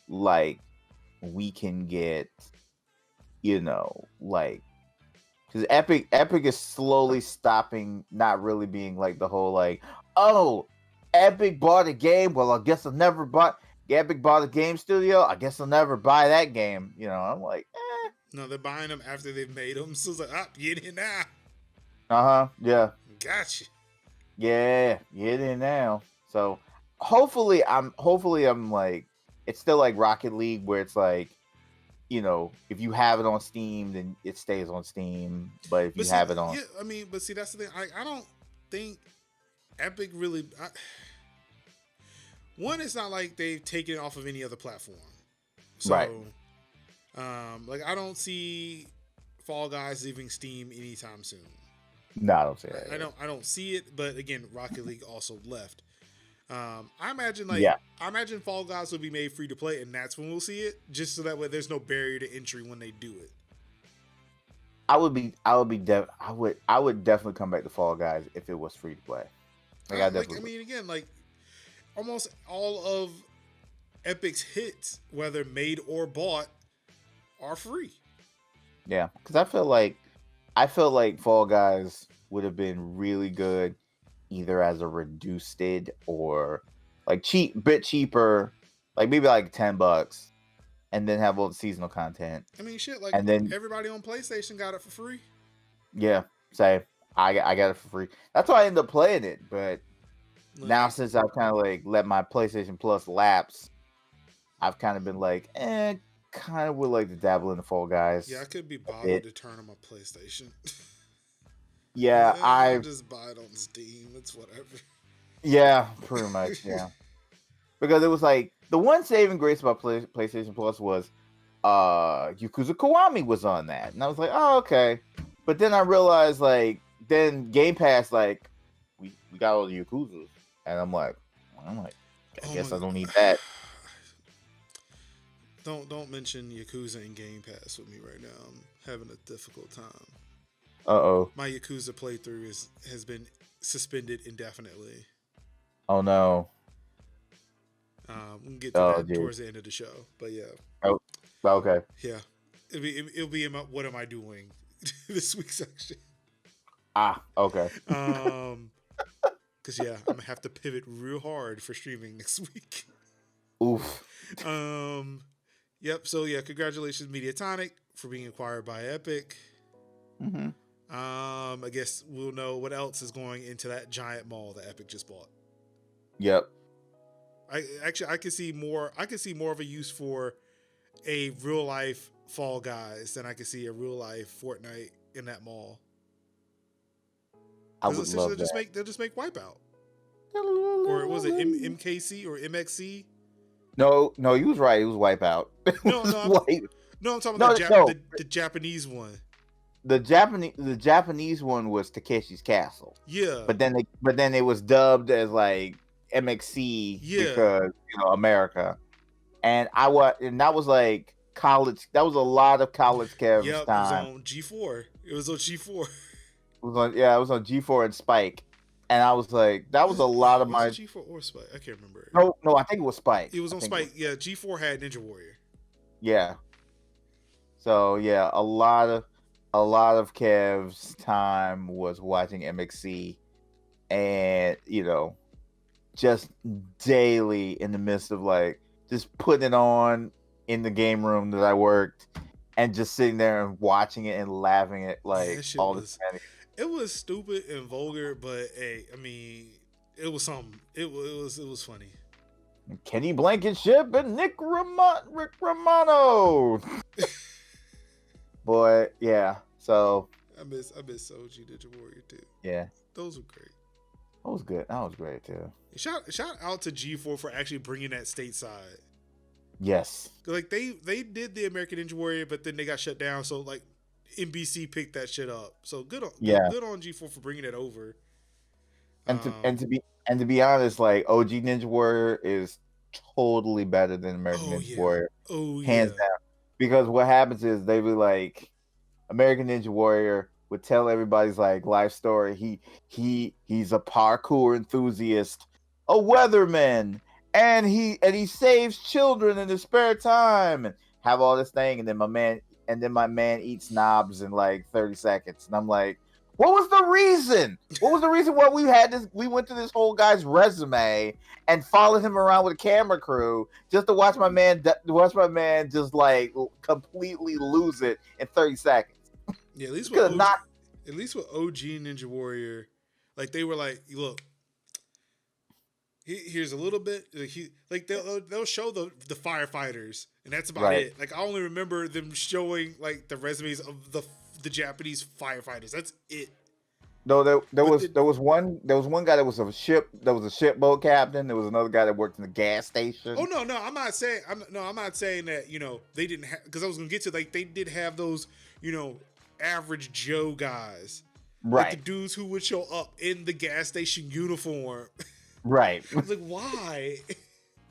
like we can get, like, because Epic is slowly stopping, not really being like the whole like, oh, Epic bought a game. Well, I guess I'll never buy. Epic bought a game studio. I guess I'll never buy that game. I'm like, eh. No, they're buying them after they've made them. So it's like, get in now. Yeah. Gotcha. Yeah, get in now. So hopefully I'm like, it's still like Rocket League where it's like, if you have it on Steam, then it stays on Steam. But if you have it on, yeah, I mean, but see, that's the thing. I don't think Epic really. One, it's not like they've taken it off of any other platform. So, right. Like I don't see Fall Guys leaving Steam anytime soon. No, I don't see that. I don't see it, but again, Rocket League also left. I imagine I imagine Fall Guys will be made free to play, and that's when we'll see it. Just so that way, there's no barrier to entry when they do it. I would definitely come back to Fall Guys if it was free to play. Like, almost all of Epic's hits, whether made or bought, are free. Yeah, because I feel like Fall Guys would have been really good either as a reduced or like bit cheaper, like maybe like $10, and then have all the seasonal content. I mean, shit, like, and then everybody on PlayStation got it for free. Yeah, say I got it for free. That's why I ended up playing it. But now since I've kind of like let my PlayStation Plus lapse, I've kind of been like, kind of would like to dabble in the Fall Guys. Yeah, I could be bothered to turn on my PlayStation. Yeah, I'll just buy it on Steam. It's whatever. Yeah, pretty much. Yeah, because it was like the one saving grace about PlayStation Plus was Yakuza Kiwami was on that, and I was like, oh, okay. But then I realized like then Game Pass like we got all the Yakuzas, and I'm like I guess I don't need that. Don't mention Yakuza and Game Pass with me right now. I'm having a difficult time. Uh-oh. My Yakuza playthrough has been suspended indefinitely. Oh no. We can get to that towards the end of the show, but yeah. Oh, okay. Yeah, it'll be in my "What am I doing" this week section. Okay. Cause yeah, I'm gonna have to pivot real hard for streaming next week. Oof. Yep. So yeah, congratulations, Mediatonic, for being acquired by Epic. Mm-hmm. I guess we'll know what else is going into that giant mall that Epic just bought. Yep. I can see more. I can see more of a use for a real life Fall Guys than I can see a real life Fortnite in that mall. I would love that. They'll just make Wipeout, or was it MKC or MXC? No, he was right. It was Wipeout. No, I'm talking about the Japanese one. The Japanese one was Takeshi's Castle. Yeah, but then it was dubbed as like MXC because America, and that was like college. That was a lot of college Kev's time. It was on G4. It was on G4. It was on G4 and Spike, and I was like, that was a lot of my G4 or Spike. I can't remember. No, I think it was Spike. It was on Spike. Yeah, G4 had Ninja Warrior. Yeah. So yeah, a lot of Kev's time was watching MXC, and just daily in the midst of like just putting it on in the game room that I worked, and just sitting there and watching it and laughing at like all the time. It was stupid and vulgar, but hey, I mean, it was something. It was funny. Kenny Blankenship and Rick Romano. Boy, yeah. So I miss OG Ninja Warrior too. Yeah, those were great. That was good. That was great too. Shout out to G4 for actually bringing that stateside. Yes. Like they did the American Ninja Warrior, but then they got shut down. So like NBC picked that shit up. So good on G4 for bringing it over. And to be honest, like OG Ninja Warrior is totally better than American Ninja Warrior. Oh hands down. Because what happens is they be like, American Ninja Warrior would tell everybody's like life story. He's a parkour enthusiast, a weatherman, and he saves children in his spare time, and have all this thing, and then my man eats knobs in like 30 seconds. And I'm like, what was the reason? What was the reason why we went to this whole guy's resume and followed him around with a camera crew just to watch my man just like completely lose it in 30 seconds? Yeah, at least with OG Ninja Warrior, like they were like, look, here's a little bit. Like they'll show the firefighters, and that's about it. Like I only remember them showing like the resumes of the Japanese firefighters. That's it. No, there was one guy that was a shipboat captain. There was another guy that worked in the gas station. Oh no, I'm not saying that they didn't have, because I was gonna get to, like, they did have those average Joe guys, right? Like the dudes who would show up in the gas station uniform, right? Like, why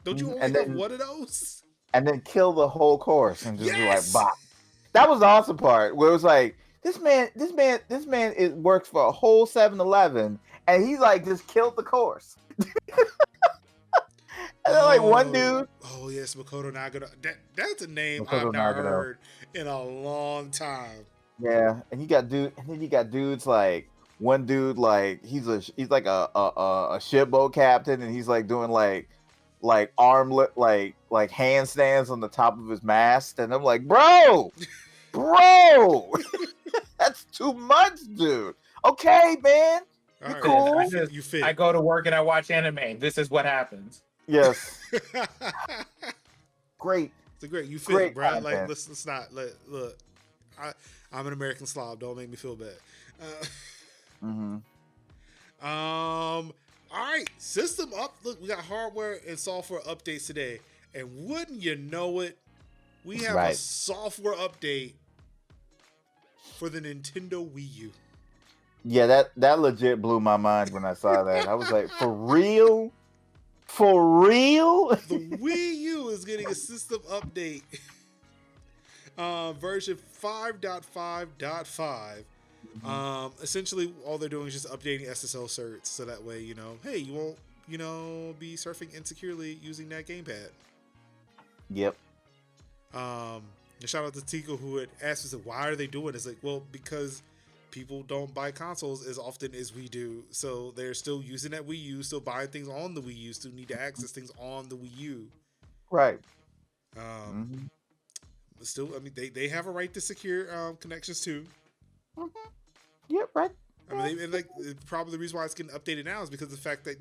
don't you only have one of those? And then kill the whole course and just be like, bop. That was the awesome part, where it was like, this man works for a whole 7-Eleven, and he like just killed the course. And then like one dude. Oh yes, Makoto Nagano. That's a name I've not heard in a long time. Yeah, and you got dudes like, one dude like he's like a shipboat captain, and he's like doing like armlet like handstands on the top of his mast, and I'm like, bro, that's too much, dude. Okay, man, you cool. You fit. I go to work and I watch anime. This is what happens. Yes. Great. It's a great. You fit, bro. Content. Like let's not look. I'm an American slob. Don't make me feel bad. All right. System up. Look, we got hardware and software updates today, and wouldn't you know it, we have a software update for the Nintendo Wii U. Yeah, that legit blew my mind when I saw that. I was like, for real? For real? The Wii U is getting a system update. Version 5.5.5. Essentially, all they're doing is just updating SSL certs, so that way, hey, you won't, be surfing insecurely using that gamepad. Yep. Shout out to Tico, who had asked us, why are they doing this? Like, well, because people don't buy consoles as often as we do, so they're still using that Wii U, still buying things on the Wii U, still need to access things on the Wii U. Right. Still, I mean, they have a right to secure connections too. Yep, right. I mean, and like probably the reason why it's getting updated now is because of the fact that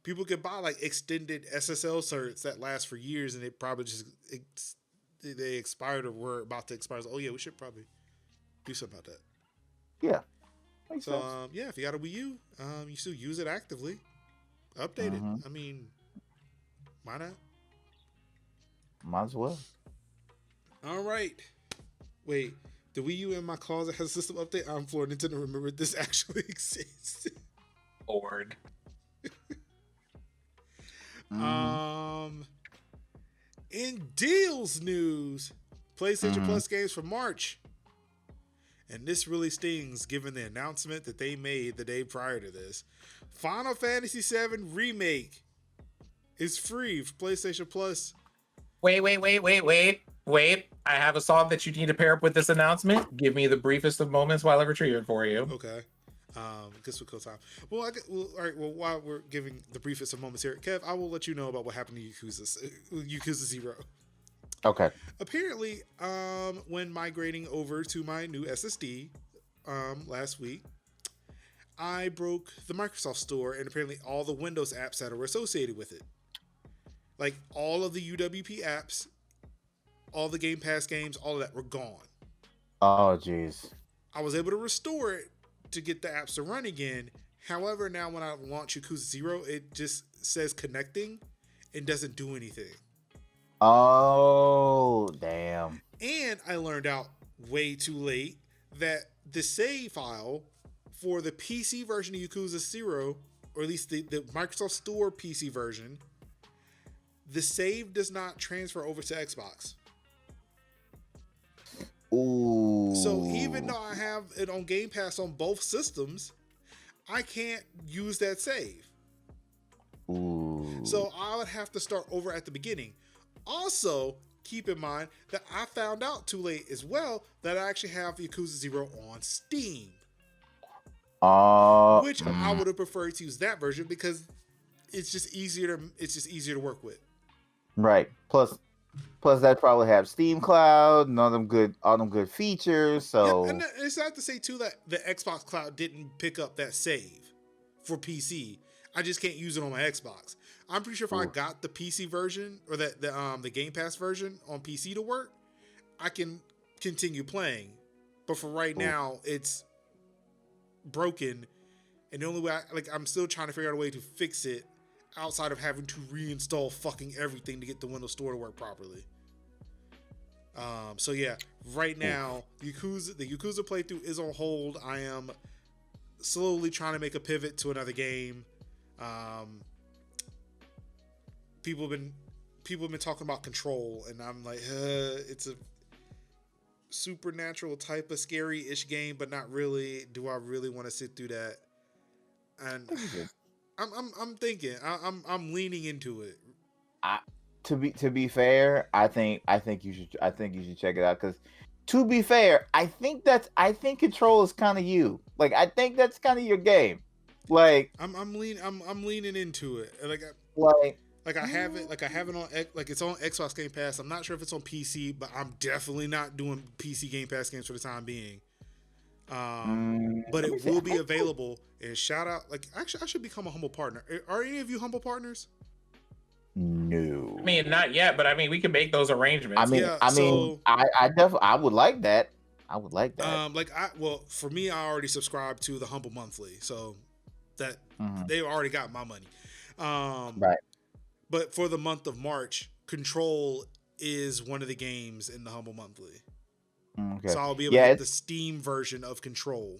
people can buy like extended SSL certs that last for years, and it probably just they expired or were about to expire. So, oh yeah, we should probably do something about that. Yeah. Makes sense. Yeah, if you got a Wii U, you still use it actively. Update it. I mean, why not? Might as well. All right. Wait, the Wii U in my closet has a system update. I'm for Nintendo. Remember, this actually exists. Bored. In deals news, PlayStation Plus games for March. And this really stings given the announcement that they made the day prior to this. Final Fantasy VII Remake is free for PlayStation Plus. Wait. I have a song that you need to pair up with this announcement. Give me the briefest of moments while I retrieve it for you. Okay. Guess we'll kill time. Well, all right. Well, while we're giving the briefest of moments here, Kev, I will let you know about what happened to Yakuza 0. Okay. Apparently, when migrating over to my new SSD last week, I broke the Microsoft Store and apparently all the Windows apps that are associated with it. Like all of the UWP apps, all the Game Pass games, all of that were gone. Oh, jeez. I was able to restore it to get the apps to run again. However, now when I launch Yakuza 0, it just says connecting and doesn't do anything. Oh, damn. And I learned out way too late that the save file for the PC version of Yakuza 0, or at least the Microsoft Store PC version, the save does not transfer over to Xbox. Ooh. So even though I have it on Game Pass on both systems, I can't use that save. Ooh. So I would have to start over at the beginning. Also, keep in mind that I found out too late as well that I actually have Yakuza 0 on Steam. Which I would have preferred to use that version because it's just easier to work with. Right. Plus that probably have Steam Cloud and all them good features. So yeah, and it's not to say too that the Xbox Cloud didn't pick up that save for PC. I just can't use it on my Xbox. I'm pretty sure if I got the PC version or the Game Pass version on PC to work, I can continue playing. But for right now, it's broken, and the only way I'm still trying to figure out a way to fix it outside of having to reinstall fucking everything to get the Windows Store to work properly. So yeah, right now the Yakuza playthrough is on hold. I am slowly trying to make a pivot to another game. People have been talking about Control, and I'm like, it's a supernatural type of scary-ish game, but not really. Do I really want to sit through that? And I'm thinking, I'm leaning into it. To be fair, I think you should check it out because, to be fair, I think Control is kind of you. Like, I think that's kind of your game. Like, I'm leaning into it. I have it on, like, it's on Xbox Game Pass. I'm not sure if it's on PC, but I'm definitely not doing PC Game Pass games for the time being. But it will be available. And shout out, like, actually, I should become a humble partner. Are any of you humble partners? No. I mean, not yet, but I mean, we can make those arrangements. I definitely, I would like that. For me, I already subscribed to the Humble Monthly, so that they've already got my money. Right. But for the month of March, Control is one of the games in the Humble Monthly. Okay. So I'll be able to get the Steam version of Control.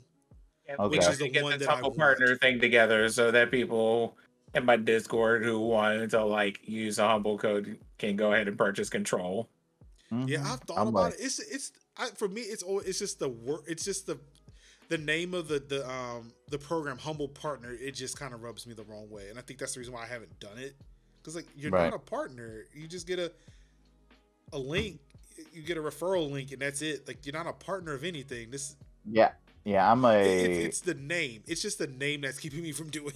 Which is the one that Humble Partner thing together so that people in my Discord who wanted to like use a Humble code can go ahead and purchase Control. Yeah, I've thought about it. For me, it's just the name of the program, Humble Partner. It just kind of rubs me the wrong way, and I think that's the reason why I haven't done it. Because like you're not a partner, you just get a link, you get a referral link, and that's it. Like you're not a partner of anything. Yeah, yeah. It's the name. It's just the name that's keeping me from doing it.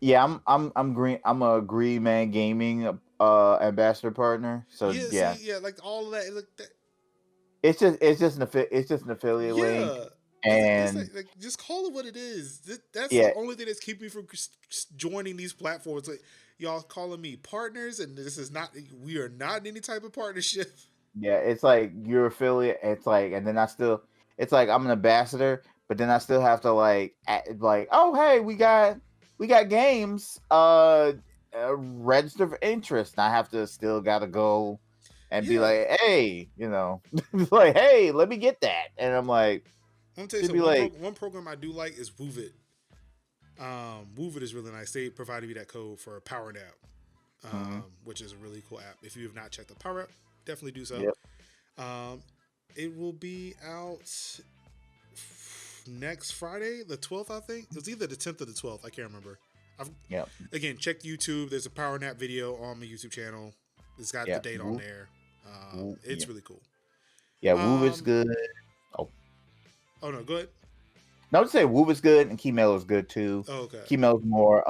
Yeah, I'm green. I'm a Green Man Gaming ambassador partner. So Yeah, see, yeah, like all of that. Like that. It's just an affiliate link, it's and like just call it what it is. That's yeah, the only thing that's keeping me from joining these platforms. Like y'all calling me partners, and this is not. We are not in any type of partnership. yeah. It's like your affiliate. It's like, and then it's like I'm an ambassador, but then I still have to like oh hey, we got games. Register for interest. And I have to still gotta go and be like, hey, like, hey, let me get that. And I'm like, I'm gonna tell you one program I do like is Woovit. Woovit is really nice. They provided me that code for Power Nap, which is a really cool app. If you have not checked the Power App, definitely do so. Yep. It will be out next Friday, the 12th, I think. It was either the 10th or the 12th. I can't remember. Again, check YouTube. There's a Power Nap video on my YouTube channel. It's got the date on there. It's really cool. Yeah, Woovit's good. Oh no, go ahead. No, I would say Woovit's good and Keymailer is good too. Oh, okay. Keymailer's more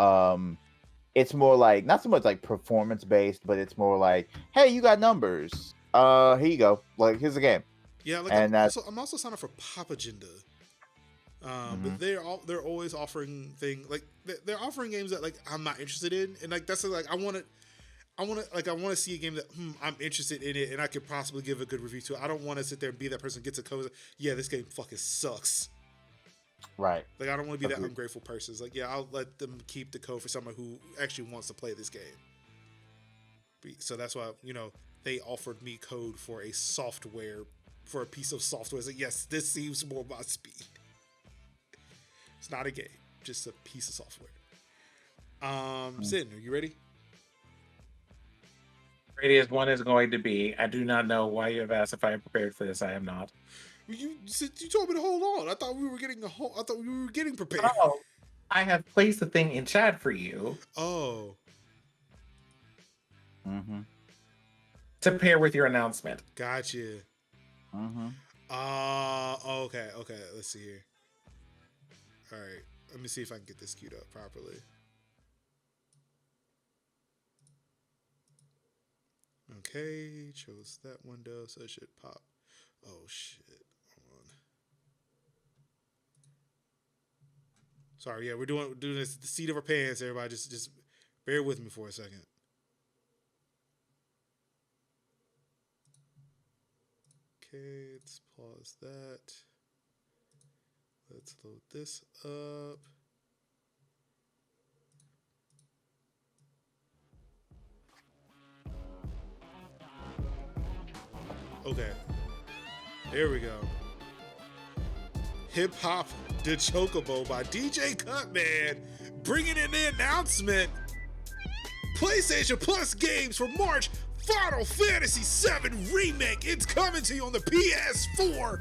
it's more like not so much like performance based, but it's more like, hey, you got numbers. Here you go. Like here's the game. Yeah, like I'm also signed up for Pop Agenda. But they're always offering they're offering games that like I'm not interested in, and like that's like I want to see a game that I'm interested in it and I could possibly give a good review to. I don't want to sit there and be that person who gets a code. Yeah, this game fucking sucks. Right. Like I don't want to be that ungrateful person. It's like, yeah, I'll let them keep the code for someone who actually wants to play this game. So that's why they offered me code for a piece of software. It's like, yes, this seems more my speed. It's not a game, just a piece of software. Sin, are you ready? Ready as one is going to be. I do not know why you have asked if I am prepared for this. I am not. You told me to hold on. I thought we were getting prepared. Oh, I have placed the thing in chat for you. Oh. To pair with your announcement. Gotcha. Okay. Let's see here. All right. Let me see if I can get this queued up properly. Okay, chose that window, so it should pop. Oh shit. Hold on. Sorry, yeah, we're doing this at the seat of our pants, everybody. Just bear with me for a second. Okay, let's pause that. Let's load this up. Okay, there we go. Hip Hop the Chocobo by DJ Cutman, bringing in the announcement. PlayStation Plus games for March. Final Fantasy VII Remake. It's coming to you on the PS4.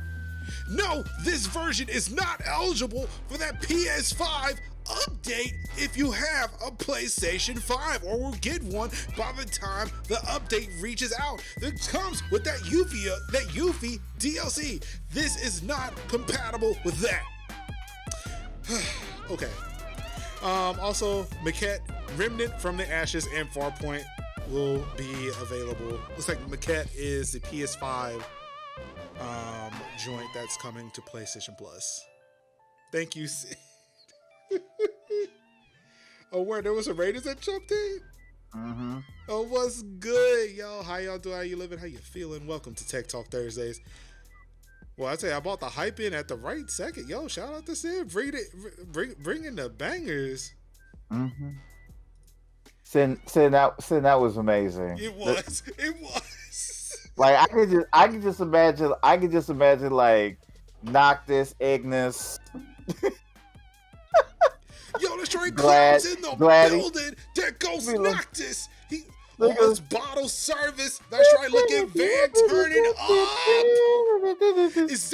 No, this version is not eligible for that PS5 update if you have a PlayStation 5, or will get one by the time the update reaches out. That comes with that Yuffie DLC. This is not compatible with that. Okay. Also, Maquette, Remnant from the Ashes, and Farpoint will be available. Looks like Maquette is the PS5 joint that's coming to PlayStation Plus. Thank you, Sid. Oh, where there was a Raiders that jumped in? Oh, what's good, y'all? How y'all doing? How you living? How you feeling? Welcome to Tech Talk Thursdays. Well, I tell you, I bought the hype in at the right second. Yo, shout out to Sid. Bringing the bangers. Sin, that was amazing. It was. Like I can just imagine like Noctis, Ignis. Yo, the straight clouds in the building. There goes Noctis. He was bottle service. That's right. Look at Van turning up. Is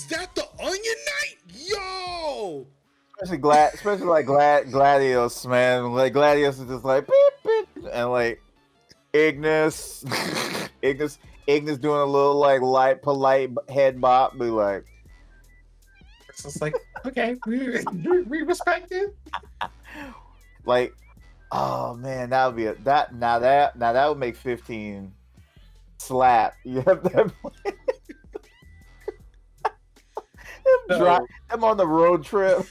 that the Onion Knight? Yo. Especially like Gladius, man. Like Gladius is just like beep, beep, and like Ignis doing a little like light polite head bop, be like, It's just like, okay, we respect it. Like, oh man, that would be that would make 15 slap. You have to I'm on the road trip.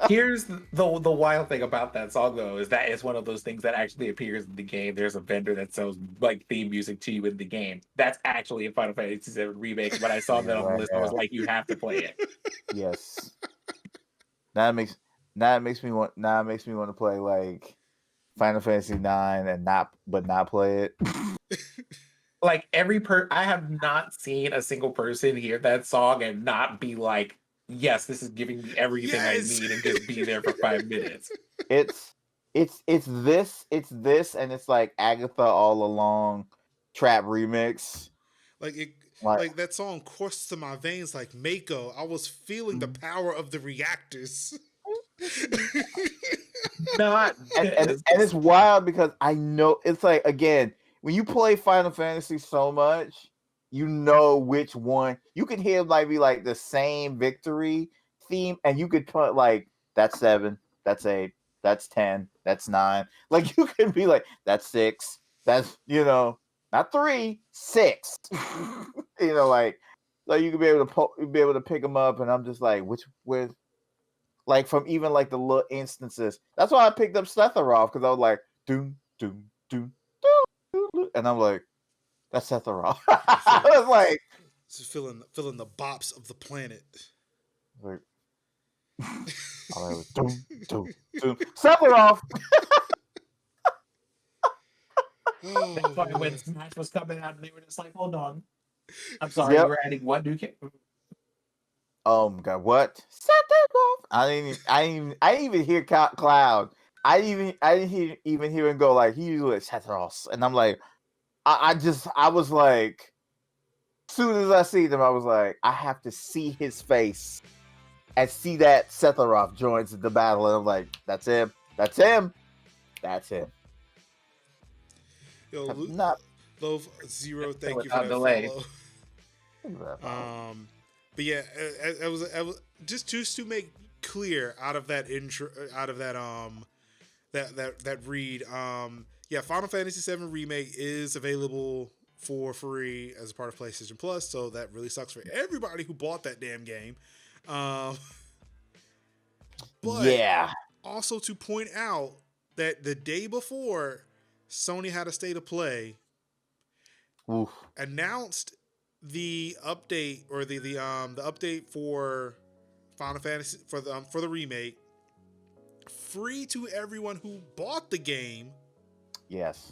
Here's the wild thing about that song though, is that it's one of those things that actually appears in the game. There's a vendor that sells like theme music to you in the game. That's actually a Final Fantasy VII remake. When I saw that on the list, I was like, you have to play it. Yes. Now it makes me want to play like Final Fantasy 9 and not play it. Like I have not seen a single person hear that song and not be like, yes, this is giving me everything I need, and just be there for 5 minutes. It's this, and it's like Agatha All Along trap remix. Like that song coursed through my veins like Mako. I was feeling the power of the reactors. Not and it's wild because I know it's like, again, when you play Final Fantasy so much, you know which one you can hear like be like the same victory theme, and you could put like that's 7, that's 8, that's 10, that's 9. Like you can be like that's 6, that's not 3, 6. Like you could be able to pick them up, and I'm just like like from even like the little instances. That's why I picked up Sephiroth, because I was like doom doom doom doom, and I'm like that's Sephiroth. I was like, just feeling the bops of the planet. Like, all I was doom doom doom Sephiroth. That's why when Smash was coming out, they were just like, hold on. I'm sorry, you were adding what new game? Oh my god, what? Sephiroth. I didn't even hear Cloud. I didn't even hear him go like he usually Sephiroth, and I'm like, I was like, as soon as I see them, I was like, I have to see his face and see that Sephiroth joins the battle, and I'm like, that's him. Yo, not Love Zero, thank you for that delay. follow. But yeah, I was just to make clear out of that intro, out of that that read. Yeah, Final Fantasy VII Remake is available for free as a part of PlayStation Plus, so that really sucks for everybody who bought that damn game. But yeah, also to point out that the day before Sony had a State of Play, announced the update, or the update for Final Fantasy for the remake, free to everyone who bought the game. Yes.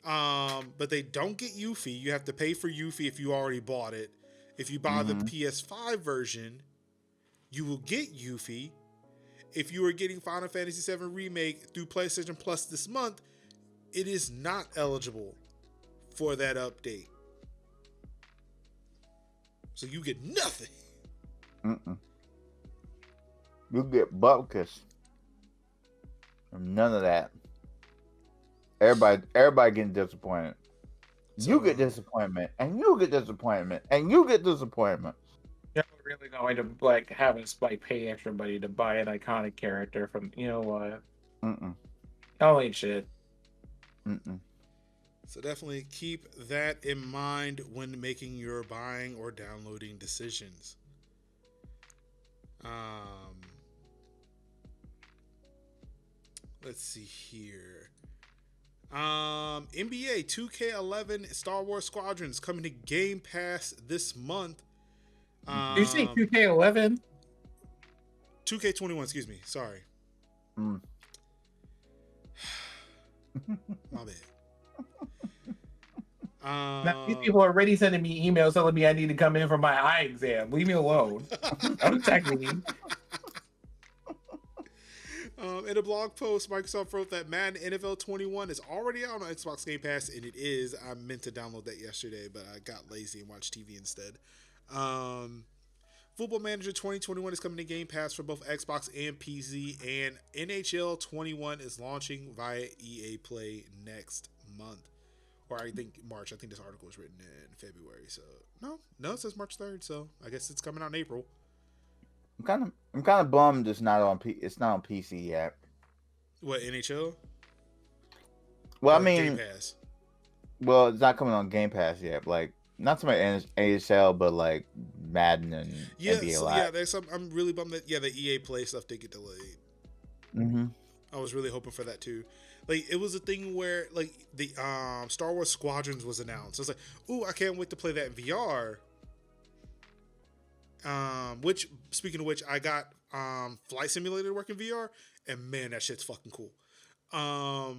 But they don't get Yuffie. You have to pay for Yuffie if you already bought it. If you buy the PS5 version, you will get Yuffie. If you are getting Final Fantasy VII Remake through PlayStation Plus this month, it is not eligible for that update. So you get nothing. You get buttkiss. None of that. Everybody getting disappointed. So, you get disappointment, and you get disappointment, and you get disappointment. You're really going to like have us like pay extra money to buy an iconic character from what? Oh, ain't shit. So definitely keep that in mind when making your buying or downloading decisions. Let's see here. NBA 2K11 Star Wars Squadrons coming to Game Pass this month. Did you say 2K11? 2K21, excuse me. Sorry. My bad. Now, these people are already sending me emails telling me I need to come in for my eye exam. Leave me alone. Don't text me. In a blog post, Microsoft wrote that Madden NFL 21 is already out on Xbox Game Pass, and it is. I meant to download that yesterday, but I got lazy and watched TV instead. Football Manager 2021 is coming to Game Pass for both Xbox and PC, and NHL 21 is launching via EA Play next month. Or I think March. I think this article was written in February. So, no, it says March 3rd, so I guess it's coming out in April. I'm kind of bummed it's not on PC yet. What, NHL? Well, Or I mean, Game Pass? well, it's not coming on Game Pass yet. Like, not so much NHL, but like Madden and NBA Live. There's some. I'm really bummed that the EA Play stuff did get delayed. Mm-hmm. I was really hoping for that too. Like, it was a thing where like the Star Wars Squadrons was announced. I was like, ooh, I can't wait to play that in VR. Which, speaking of which, I got Flight Simulator to work in VR, and man, that shit's fucking cool. I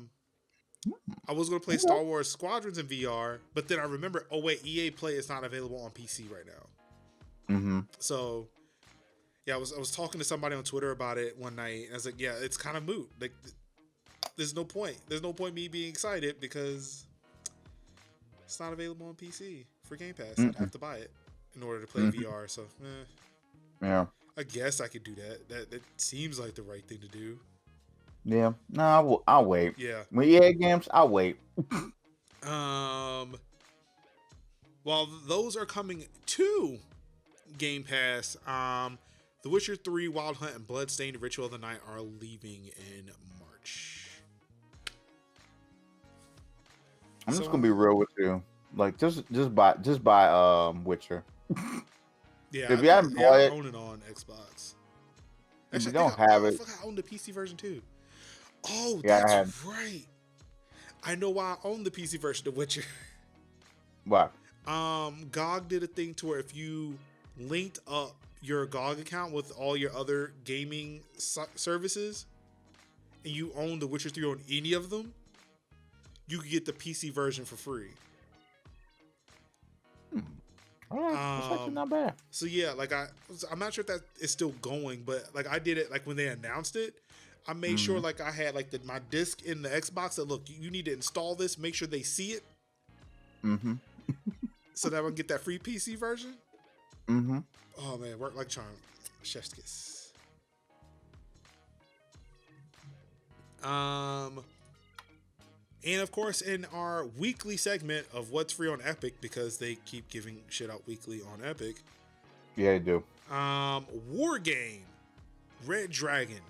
was gonna play Star Wars Squadrons in VR, but then I remember, oh wait, EA Play is not available on PC right now. Mm-hmm. So, yeah, I was talking to somebody on Twitter about it one night, and I was like, yeah, it's kind of moot. Like, there's no point. There's no point me being excited because it's not available on PC for Game Pass. I'd have to buy it in order to play VR. So, yeah, I guess I could do that. That seems like the right thing to do. Yeah, no, I'll wait. Yeah. When EA games, I'll wait. Well, those are coming to Game Pass. The Witcher 3, Wild Hunt, and Bloodstained Ritual of the Night are leaving in March. I'm just gonna be real with you. Like, just buy Witcher. Yeah, if you haven't bought it, I own it on Xbox. If you don't have it, I own the PC version too. Oh, yeah, that's right. I know why I own the PC version of Witcher. What? GOG did a thing to where if you linked up your GOG account with all your other gaming services, and you own The Witcher 3 on any of them, you could get the PC version for free. All right, that's actually not bad. So yeah, like I'm not sure if that is still going, but like I did it like when they announced it. I made sure like I had like my disc in the Xbox that look, you need to install this, make sure they see it. Mm-hmm. So that I can get that free PC version. Mm-hmm. Oh man, work like charm. Chef's kiss. And of course, in our weekly segment of what's free on Epic, because they keep giving shit out weekly on Epic. Yeah, they do. War Game Red Dragon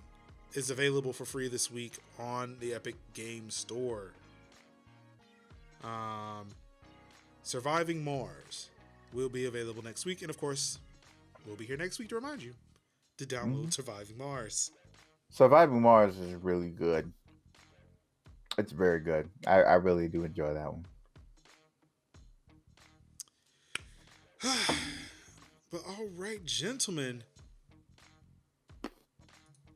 is available for free this week on the Epic Games Store. Surviving Mars will be available next week, and of course, we'll be here next week to remind you to download Surviving Mars. Surviving Mars is really good. It's very good. I really do enjoy that one. But all right, gentlemen.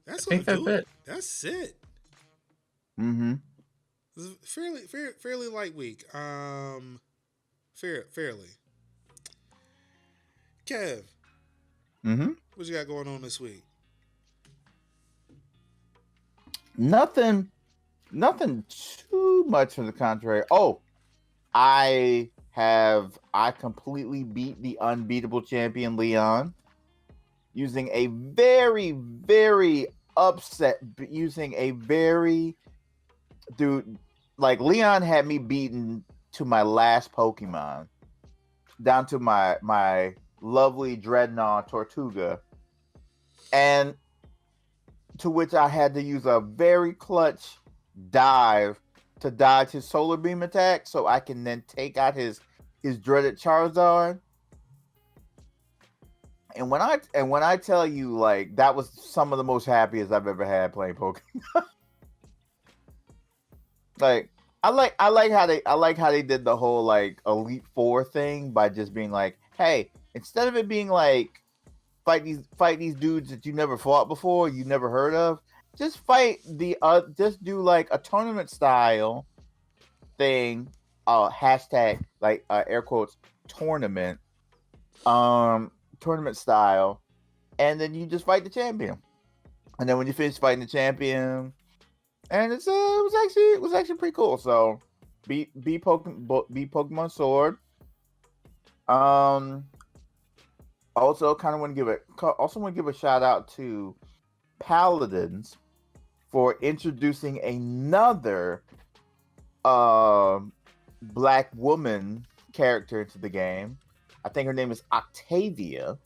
That's it. That's it. Mm-hmm. Fairly light week. Fairly. Kev. Mm-hmm. What you got going on this week? Nothing too much to the contrary. Oh, I completely beat the unbeatable champion Leon using a very, very like Leon had me beaten to my last Pokemon, down to my lovely Dreadnought Tortuga, and to which I had to use a very clutch dive to dodge his solar beam attack so I can then take out his dreaded Charizard. And when I tell you, like, that was some of the most happiest I've ever had playing Pokemon. Like, I like how they did the whole like Elite Four thing by just being like, hey, instead of it being like fight these dudes that you never fought before, you never heard of, just just do like a tournament style thing, hashtag like air quotes tournament style, and then you just fight the champion, and then when you finish fighting the champion, and it was actually pretty cool. So beat Pokemon Sword. Also want to give a shout out to Paladins for introducing another black woman character into the game. I think her name is Octavia.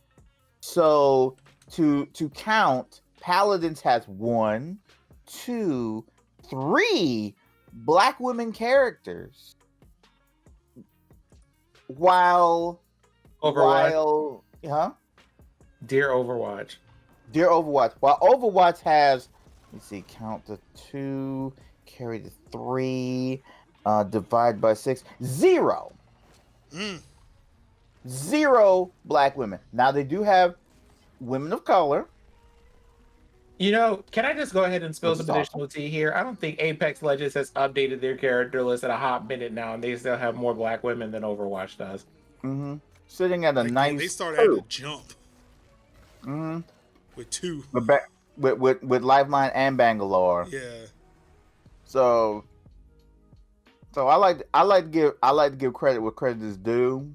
So to count, Paladins has 1, 2, 3 Black women characters. While Overwatch. Dear Overwatch. While Overwatch has, let's see, count the 2, carry the 3, divide by 6, 0. 0 Black women. Now they do have women of color. You know, can I just go ahead and spill some additional tea here? I don't think Apex Legends has updated their character list at a hot minute now, and they still have more Black women than Overwatch does. Mm-hmm. Sitting at a nice. They started at a jump. Mm-hmm. With 2. With Lifeline and Bangalore. Yeah. So I like to give credit where credit is due.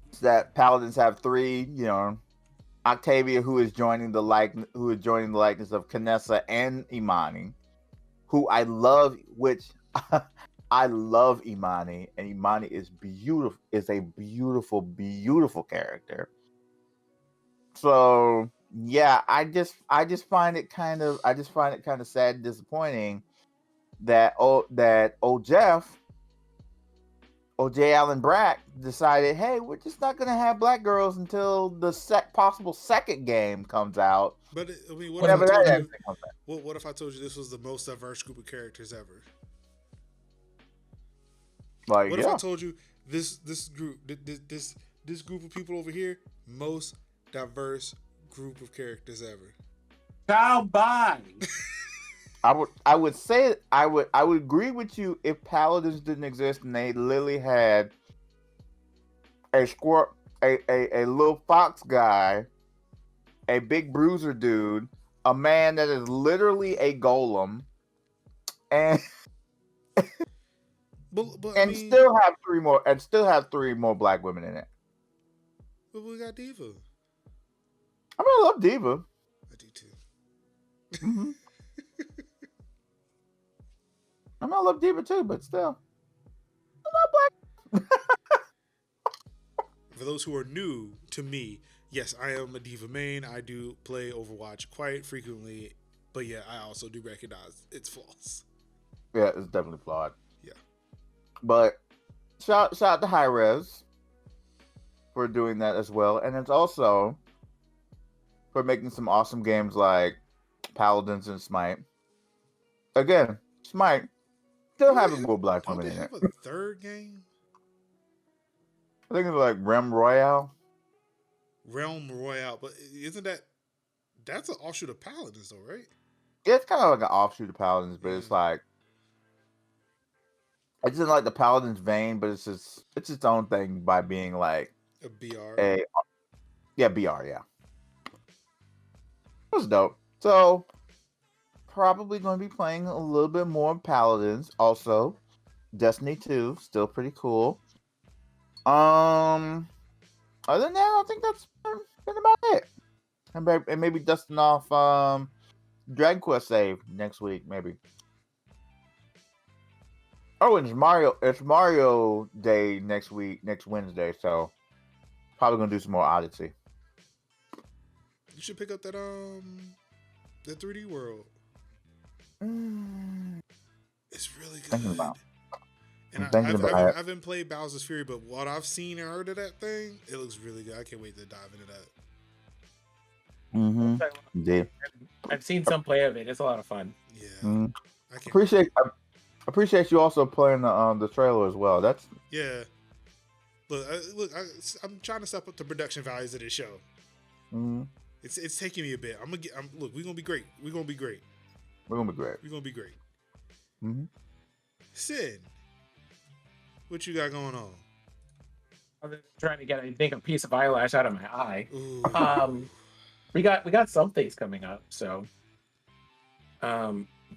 It's that Paladins have 3, you know, Octavia, who is joining the likeness of Kinessa and Imani, who I love, I love Imani, and Imani is beautiful, is a beautiful, beautiful character. So yeah, I just find it kind of sad and disappointing that J. Allen Brack decided, hey, we're just not going to have Black girls until the possible second game comes out. But I mean, what if I told you this was the most diverse group of characters ever? Like, what if I told you this group of people over here, most diverse group of characters ever? Bye. I would agree with you if Paladins didn't exist and they literally had a little fox guy, a big bruiser dude, a man that is literally a golem, and still have 3 more Black women in it. But we got Diva. I mean, I love Diva. I do too. Mm-hmm. I mean, I love Diva too, but still, I love Black. For those who are new to me, yes, I am a Diva main. I do play Overwatch quite frequently, but yeah, I also do recognize its flaws. Yeah, it's definitely flawed. Yeah, but shout out to High Res for doing that as well, and it's also for making some awesome games like Paladins and Smite. Again, Smite still having more Black women in it. Have a third game? I think it's like Realm Royale, but isn't that's an offshoot of Paladins though, right? Yeah, it's kind of like an offshoot of Paladins, but it's like it's in like the Paladins vein, but it's its own thing by being like a BR. BR, yeah. It was dope. So probably going to be playing a little bit more Paladins. Also, Destiny 2, still pretty cool. Other than that, I think that's been about it. And maybe dusting off Dragon Quest save next week, maybe. Oh, and it's Mario Day next Wednesday, so probably gonna do some more Odyssey. You should pick up that 3D World. It's really good. I haven't played Bowser's Fury, but what I've seen and heard of that thing, it looks really good. I can't wait to dive into that. Mm-hmm. Indeed. I've seen some play of it. It's a lot of fun. Yeah. Mm-hmm. Appreciate you also playing the trailer as well. That's yeah. I'm trying to step up the production values of this show. Mm-hmm. It's taking me a bit. Look, we're gonna be great. We're gonna be great. Mm-hmm. Sid, what you got going on? I'm trying to get a piece of eyelash out of my eye. We got some things coming up. So,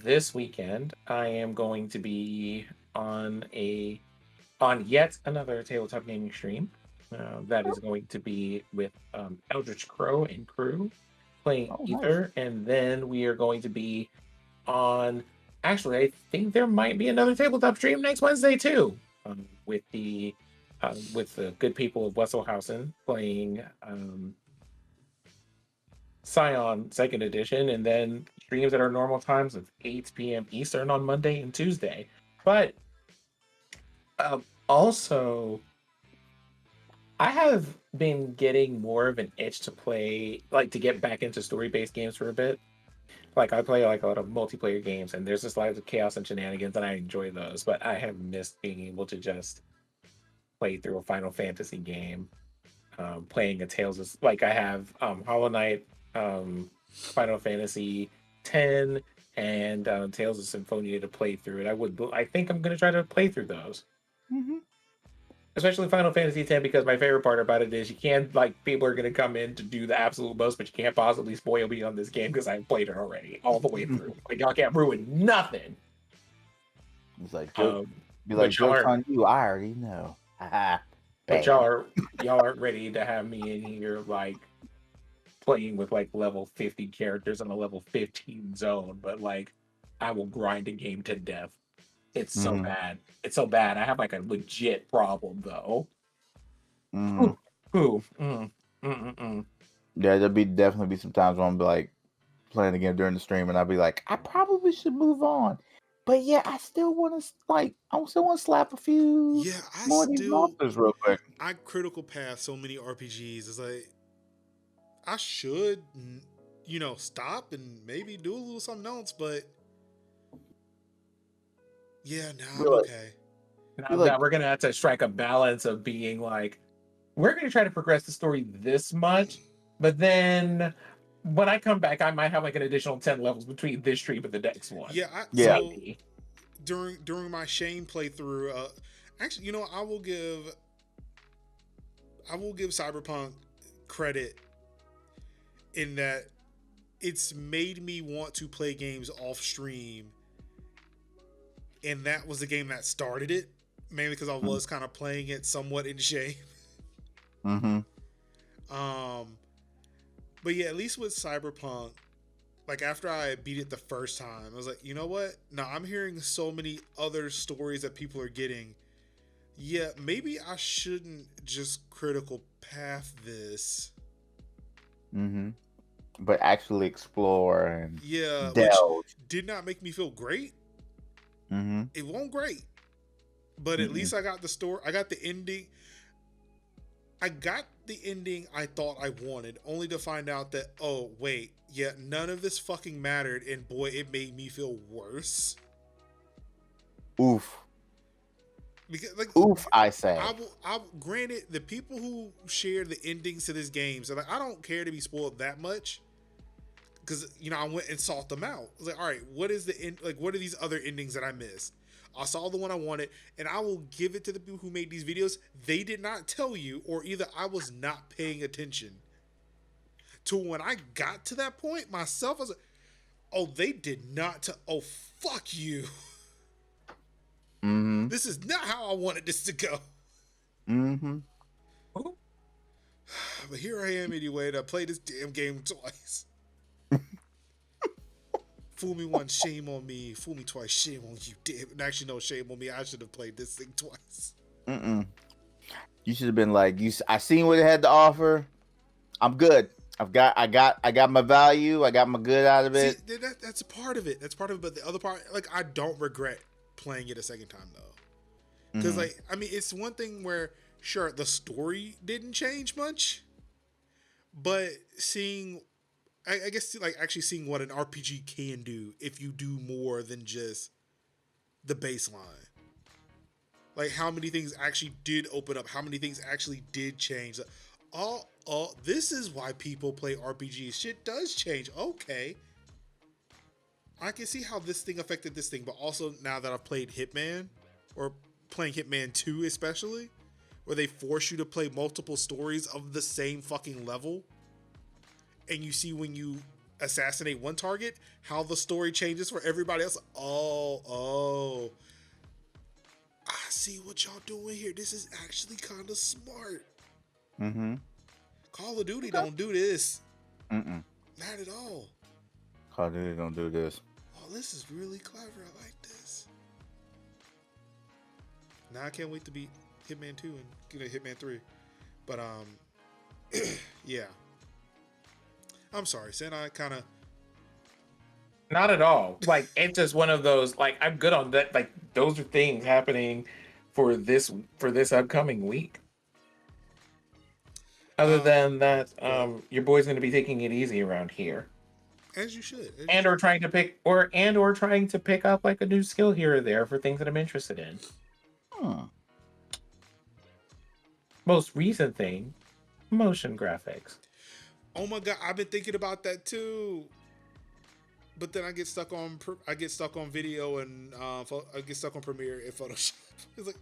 this weekend I am going to be on yet another tabletop gaming stream. That is going to be with Eldritch Crow and crew playing Ether, and then we are going to be on. Actually, I think there might be another tabletop stream next Wednesday too, with the good people of Wesselhausen playing Scion Second Edition, and then streams at our normal times of 8 p.m. Eastern on Monday and Tuesday. But also, I have been getting more of an itch to play, like to get back into story-based games for a bit. Like I play like a lot of multiplayer games, and there's just lots of chaos and shenanigans, and I enjoy those. But I have missed being able to just play through a Final Fantasy game, playing a Tales of like I have Hollow Knight, Final Fantasy 10, and Tales of Symphonia to play through it. I think I'm gonna try to play through those. Mm-hmm. Especially Final Fantasy X, because my favorite part about it is you can't, like, people are going to come in to do the absolute most, but you can't possibly spoil me on this game because I've played it already all the way through. Like, y'all can't ruin nothing. It's like, joke's on you. I already know. But y'all aren't ready to have me in here, like, playing with, like, level 50 characters in a level 15 zone, but, like, I will grind a game to death. It's so bad. It's so bad. I have like a legit problem though. Yeah, there'll definitely be some times when I'm like playing the game during the stream, and I'll be like, I probably should move on, but yeah, I still want to slap a few. Yeah, more of these monsters real quick. I critical path so many RPGs. It's like I should, stop and maybe do a little something else, but. Yeah, no, I'm okay. Now we're gonna have to strike a balance of being like, we're gonna try to progress the story this much, but then when I come back, I might have like an additional 10 levels between this stream and the next one. So during my Shane playthrough, actually, I will give Cyberpunk credit in that it's made me want to play games off stream. And that was the game that started it, mainly because I was kind of playing it somewhat in shame. But yeah, at least with Cyberpunk, like after I beat it the first time, I was like, you know what? Now I'm hearing so many other stories that people are getting. Yeah, maybe I shouldn't just critical path this. But actually explore and delve. Which did not make me feel great. It won't great, but at least I got the story. I got the ending. I got the ending I thought I wanted, only to find out that, oh wait, yeah, none of this fucking mattered, and boy, it made me feel worse. Oof. Because, like, oof, I say. I granted, the people who share the endings to this game, so like, I don't care to be spoiled that much. Because, I went and sought them out. I was like, all right, what is the end? Like, what are these other endings that I missed? I saw the one I wanted, and I will give it to the people who made these videos. They did not tell you, or either I was not paying attention. To when I got to that point myself, I was like, oh, they did not. Oh, fuck you. This is not how I wanted this to go. But here I am anyway, and I played this damn game twice. Fool me once, shame on me. Fool me twice, shame on you. Damn. Actually, no, shame on me. I should have played this thing twice. You should have been like, I seen what it had to offer. I'm good. I got my value. I got my good out of it. See, that's a part of it. That's part of it. But the other part, like, I don't regret playing it a second time though. Because like, I mean, it's one thing where sure the story didn't change much, but seeing. I guess like actually seeing what an RPG can do if you do more than just the baseline. Like how many things actually did open up, how many things actually did change. This is why people play RPGs. Shit does change. Okay. I can see how this thing affected this thing, but also now that I've played Hitman, or playing Hitman 2 especially, where they force you to play multiple stories of the same fucking level. And you see when you assassinate one target, how the story changes for everybody else. Oh. I see what y'all doing here. This is actually kind of smart. Call of Duty don't do this. Not at all. Call of Duty don't do this. Oh, this is really clever. I like this. Now I can't wait to beat Hitman 2 and Hitman 3. But, yeah. I'm sorry, Sin. I kind of. Not at all. Like, it's just one of those. Like, I'm good on that. Like, those are things happening for this upcoming week. Other than that, your boy's going to be taking it easy around here. As you should. Or trying to pick up like a new skill here or there for things that I'm interested in. Most recent thing, motion graphics. Oh my god, I've been thinking about that too. But then I get stuck on video and I get stuck on Premiere and Photoshop. It's like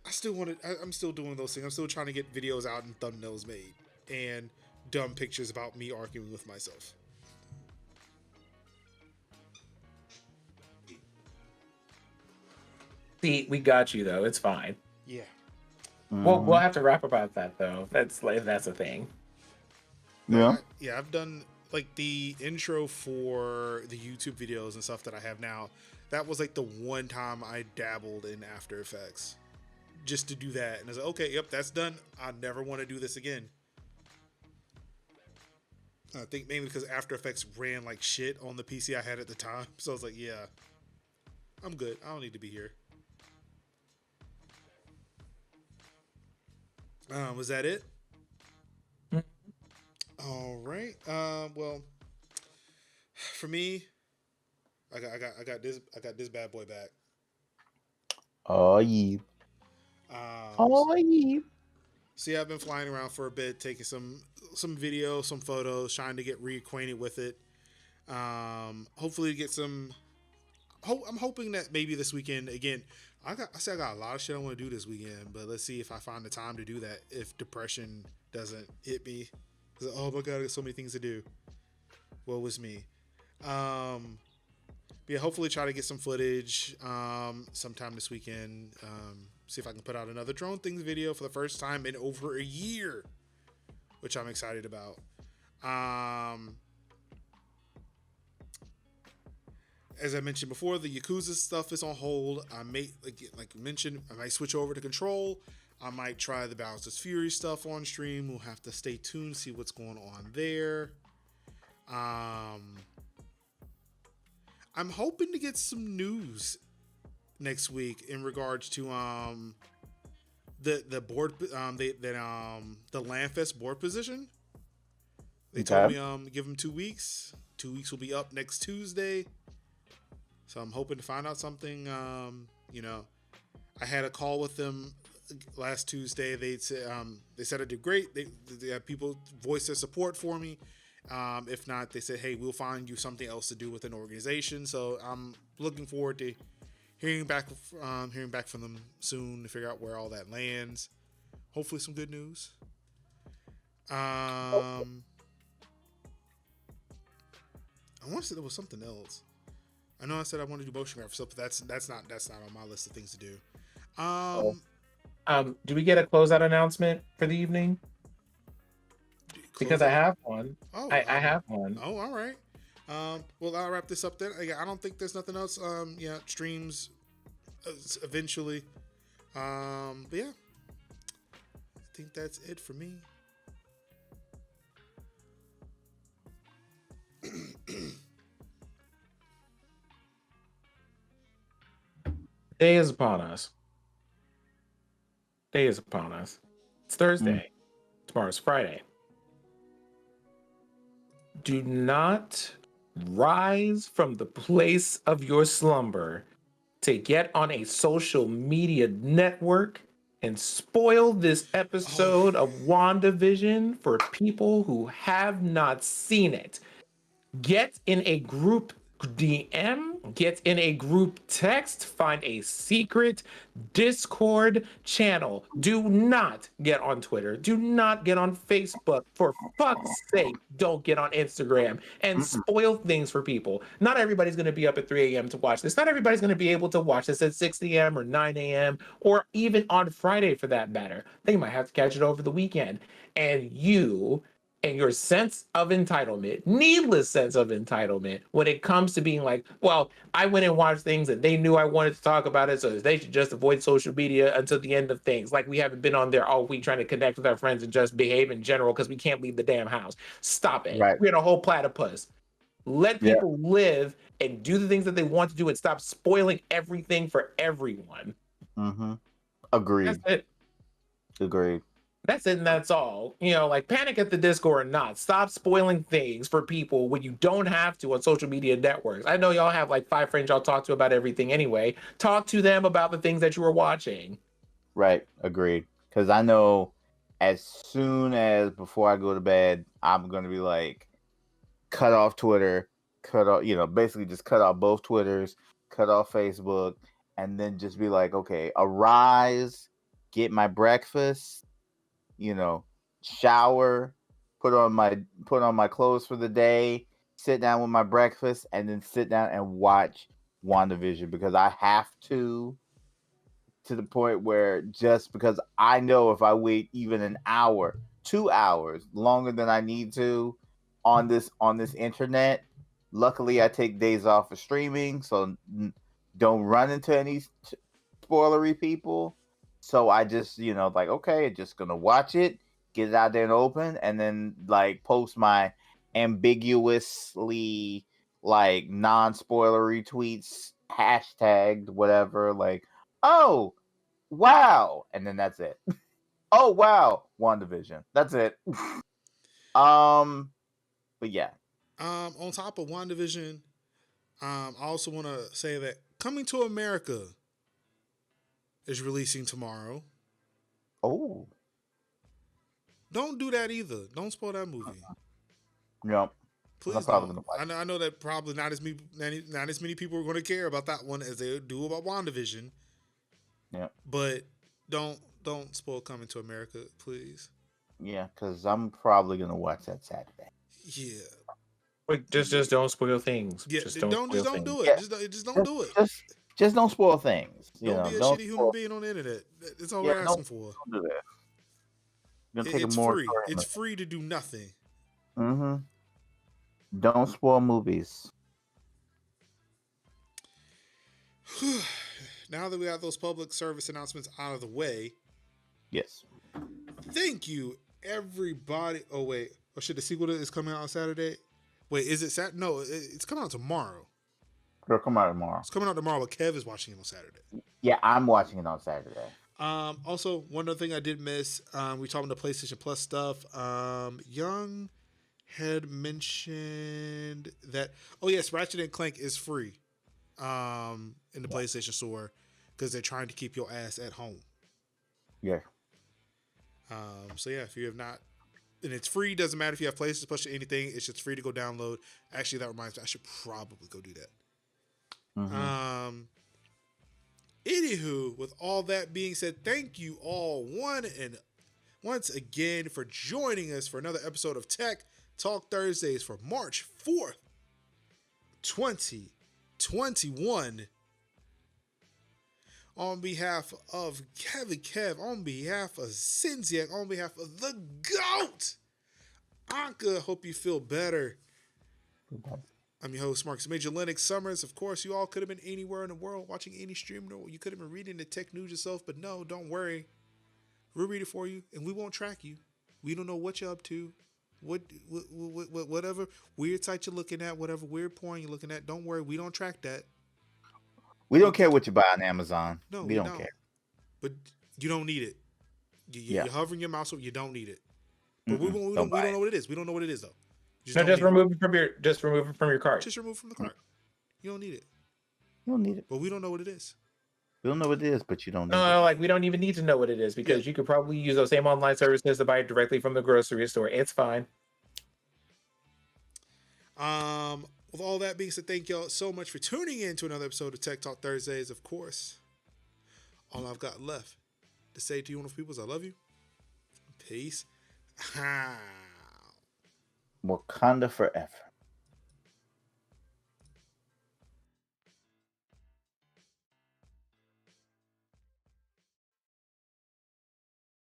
I'm still doing those things. I'm still trying to get videos out and thumbnails made and dumb pictures about me arguing with myself. See, we got you though. It's fine. Yeah. Well, we'll have to rap about that though. That's a thing. Yeah. I've done like the intro for the YouTube videos and stuff that I have now. That was like the one time I dabbled in After Effects just to do that. And I was like, okay, yep, that's done. I never want to do this again. I think mainly because After Effects ran like shit on the PC I had at the time. So I was like, yeah, I'm good. I don't need to be here. Was that it? All right. Well, for me, I got this bad boy back. Oh yeah. See, I've been flying around for a bit, taking some videos, some photos, trying to get reacquainted with it. Hopefully get some. I'm hoping that maybe this weekend again. I got a lot of shit I want to do this weekend, but let's see if I find the time to do that. If depression doesn't hit me, oh my god, I got so many things to do. Woe was me. Yeah, hopefully try to get some footage sometime this weekend. See if I can put out another Drone Things video for the first time in over a year, which I'm excited about. As I mentioned before, the Yakuza stuff is on hold. I may, like mentioned, I might switch over to Control. I might try the Bowser's Fury stuff on stream. We'll have to stay tuned, see what's going on there. I'm hoping to get some news next week in regards to the board the Landfest board position. They told me give them 2 weeks. 2 weeks will be up next Tuesday. So I'm hoping to find out something. I had a call with them last Tuesday. They said I did great. They had people voice their support for me. If not, they said, hey, we'll find you something else to do with an organization. So I'm looking forward to hearing back from them soon to figure out where all that lands. Hopefully some good news. I want to say there was something else. I know I said I want to do motion graphics stuff, but that's not on my list of things to do. Do we get a closeout announcement for the evening? Because I have one. Oh, I have one. Oh, all right. Well, I'll wrap this up then. I don't think there's nothing else. Streams eventually. But yeah, I think that's it for me. Day is upon us. It's Thursday. Tomorrow's Friday. Do not rise from the place of your slumber to get on a social media network and spoil this episode of WandaVision for people who have not seen it. Get in a group DM, get in a group text, find a secret Discord channel. Do not get on Twitter. Do not get on Facebook. For fuck's sake, don't get on Instagram and spoil things for people. Not everybody's going to be up at 3 a.m. to watch this. Not everybody's going to be able to watch this at 6 a.m. or 9 a.m. or even on Friday for that matter. They might have to catch it over the weekend. And you and your sense of entitlement, needless sense of entitlement, when it comes to being like, well, I went and watched things and they knew I wanted to talk about it, so they should just avoid social media until the end of things. Like we haven't been on there all week trying to connect with our friends and just behave in general because we can't leave the damn house. Stop it. Right. We're in a whole platypus. Let people live and do the things that they want to do and stop spoiling everything for everyone. Mm-hmm. Agreed. That's it. Agreed. That's it, and that's all. You know, like Panic at the Disco or not, stop spoiling things for people when you don't have to on social media networks. I know y'all have like 5 friends y'all talk to about everything anyway. Talk to them about the things that you were watching. Right. Agreed. Because I know as soon as before I go to bed, I'm going to be like, cut off Twitter, cut off, basically just cut off both Twitters, cut off Facebook, and then just be like, okay, arise, get my breakfast, shower, put on my clothes for the day, sit down with my breakfast, and then sit down and watch WandaVision because I have to the point where just because I know if I wait even an hour, 2 hours longer than I need to on this internet, luckily I take days off of streaming, so don't run into any spoilery people. So I just, like, okay, just gonna watch it, get it out there and open, and then like post my ambiguously like non-spoilery tweets, hashtagged whatever, like, oh wow, and then that's it. Oh wow, WandaVision. That's it. But yeah. On top of WandaVision, I also want to say that Coming to America is releasing tomorrow. Oh. Don't do that either. Don't spoil that movie. Yep. Please don't. I know that probably not as many people are going to care about that one as they do about WandaVision. Yeah. But don't spoil Coming to America, please. Yeah, because I'm probably going to watch that Saturday. Yeah. Wait, just don't spoil things. Yeah, just don't do it. Yeah. Just don't do it. Just don't spoil things. Don't be a shitty human being on the internet. That's all we're asking for. Don't do that. It's free. It's free to do nothing. Mm-hmm. Don't spoil movies. Now that we have those public service announcements out of the way. Yes. Thank you, everybody. Oh, wait. Oh, shit. The sequel is coming out on Saturday. Wait, is it Saturday? No, it's coming out tomorrow. It'll come out tomorrow. It's coming out tomorrow, but Kev is watching it on Saturday. Yeah, I'm watching it on Saturday. Also, one other thing I did miss, we talking about the PlayStation Plus stuff. Young had mentioned that, oh yes, Ratchet and Clank is free in the PlayStation Store because they're trying to keep your ass at home. Yeah. So yeah, if you have not, and it's free, doesn't matter if you have PlayStation Plus or anything, it's just free to go download. Actually, that reminds me, I should probably go do that. Mm-hmm. Anywho, with all that being said, thank you all once again for joining us for another episode of Tech Talk Thursdays for March 4th, 2021. On behalf of Kevin Kev, on behalf of Sinziak, on behalf of the GOAT, Anka, hope you feel better. I'm your host, Marcus Major Lennox Summers. Of course, you all could have been anywhere in the world watching any stream. You could have been reading the tech news yourself, but no, don't worry. We'll read it for you, and we won't track you. We don't know what you're up to, whatever weird site you're looking at, whatever weird porn you're looking at. Don't worry, we don't track that. We don't care what you buy on Amazon. No, we don't care. But you don't need it. You're hovering your mouse, so you don't need it. But we don't know what it is. We don't know what it is though. Just remove it from your cart. Just remove it from the cart. You don't need it. You don't need it. But we don't know what it is. We don't know what it is, but you don't need it. No, like we don't even need to know what it is because you could probably use those same online services to buy it directly from the grocery store. It's fine. With all that being said, thank y'all so much for tuning in to another episode of Tech Talk Thursdays. Of course, all I've got left to say to you wonderful people is I love you. Peace. Wakanda forever.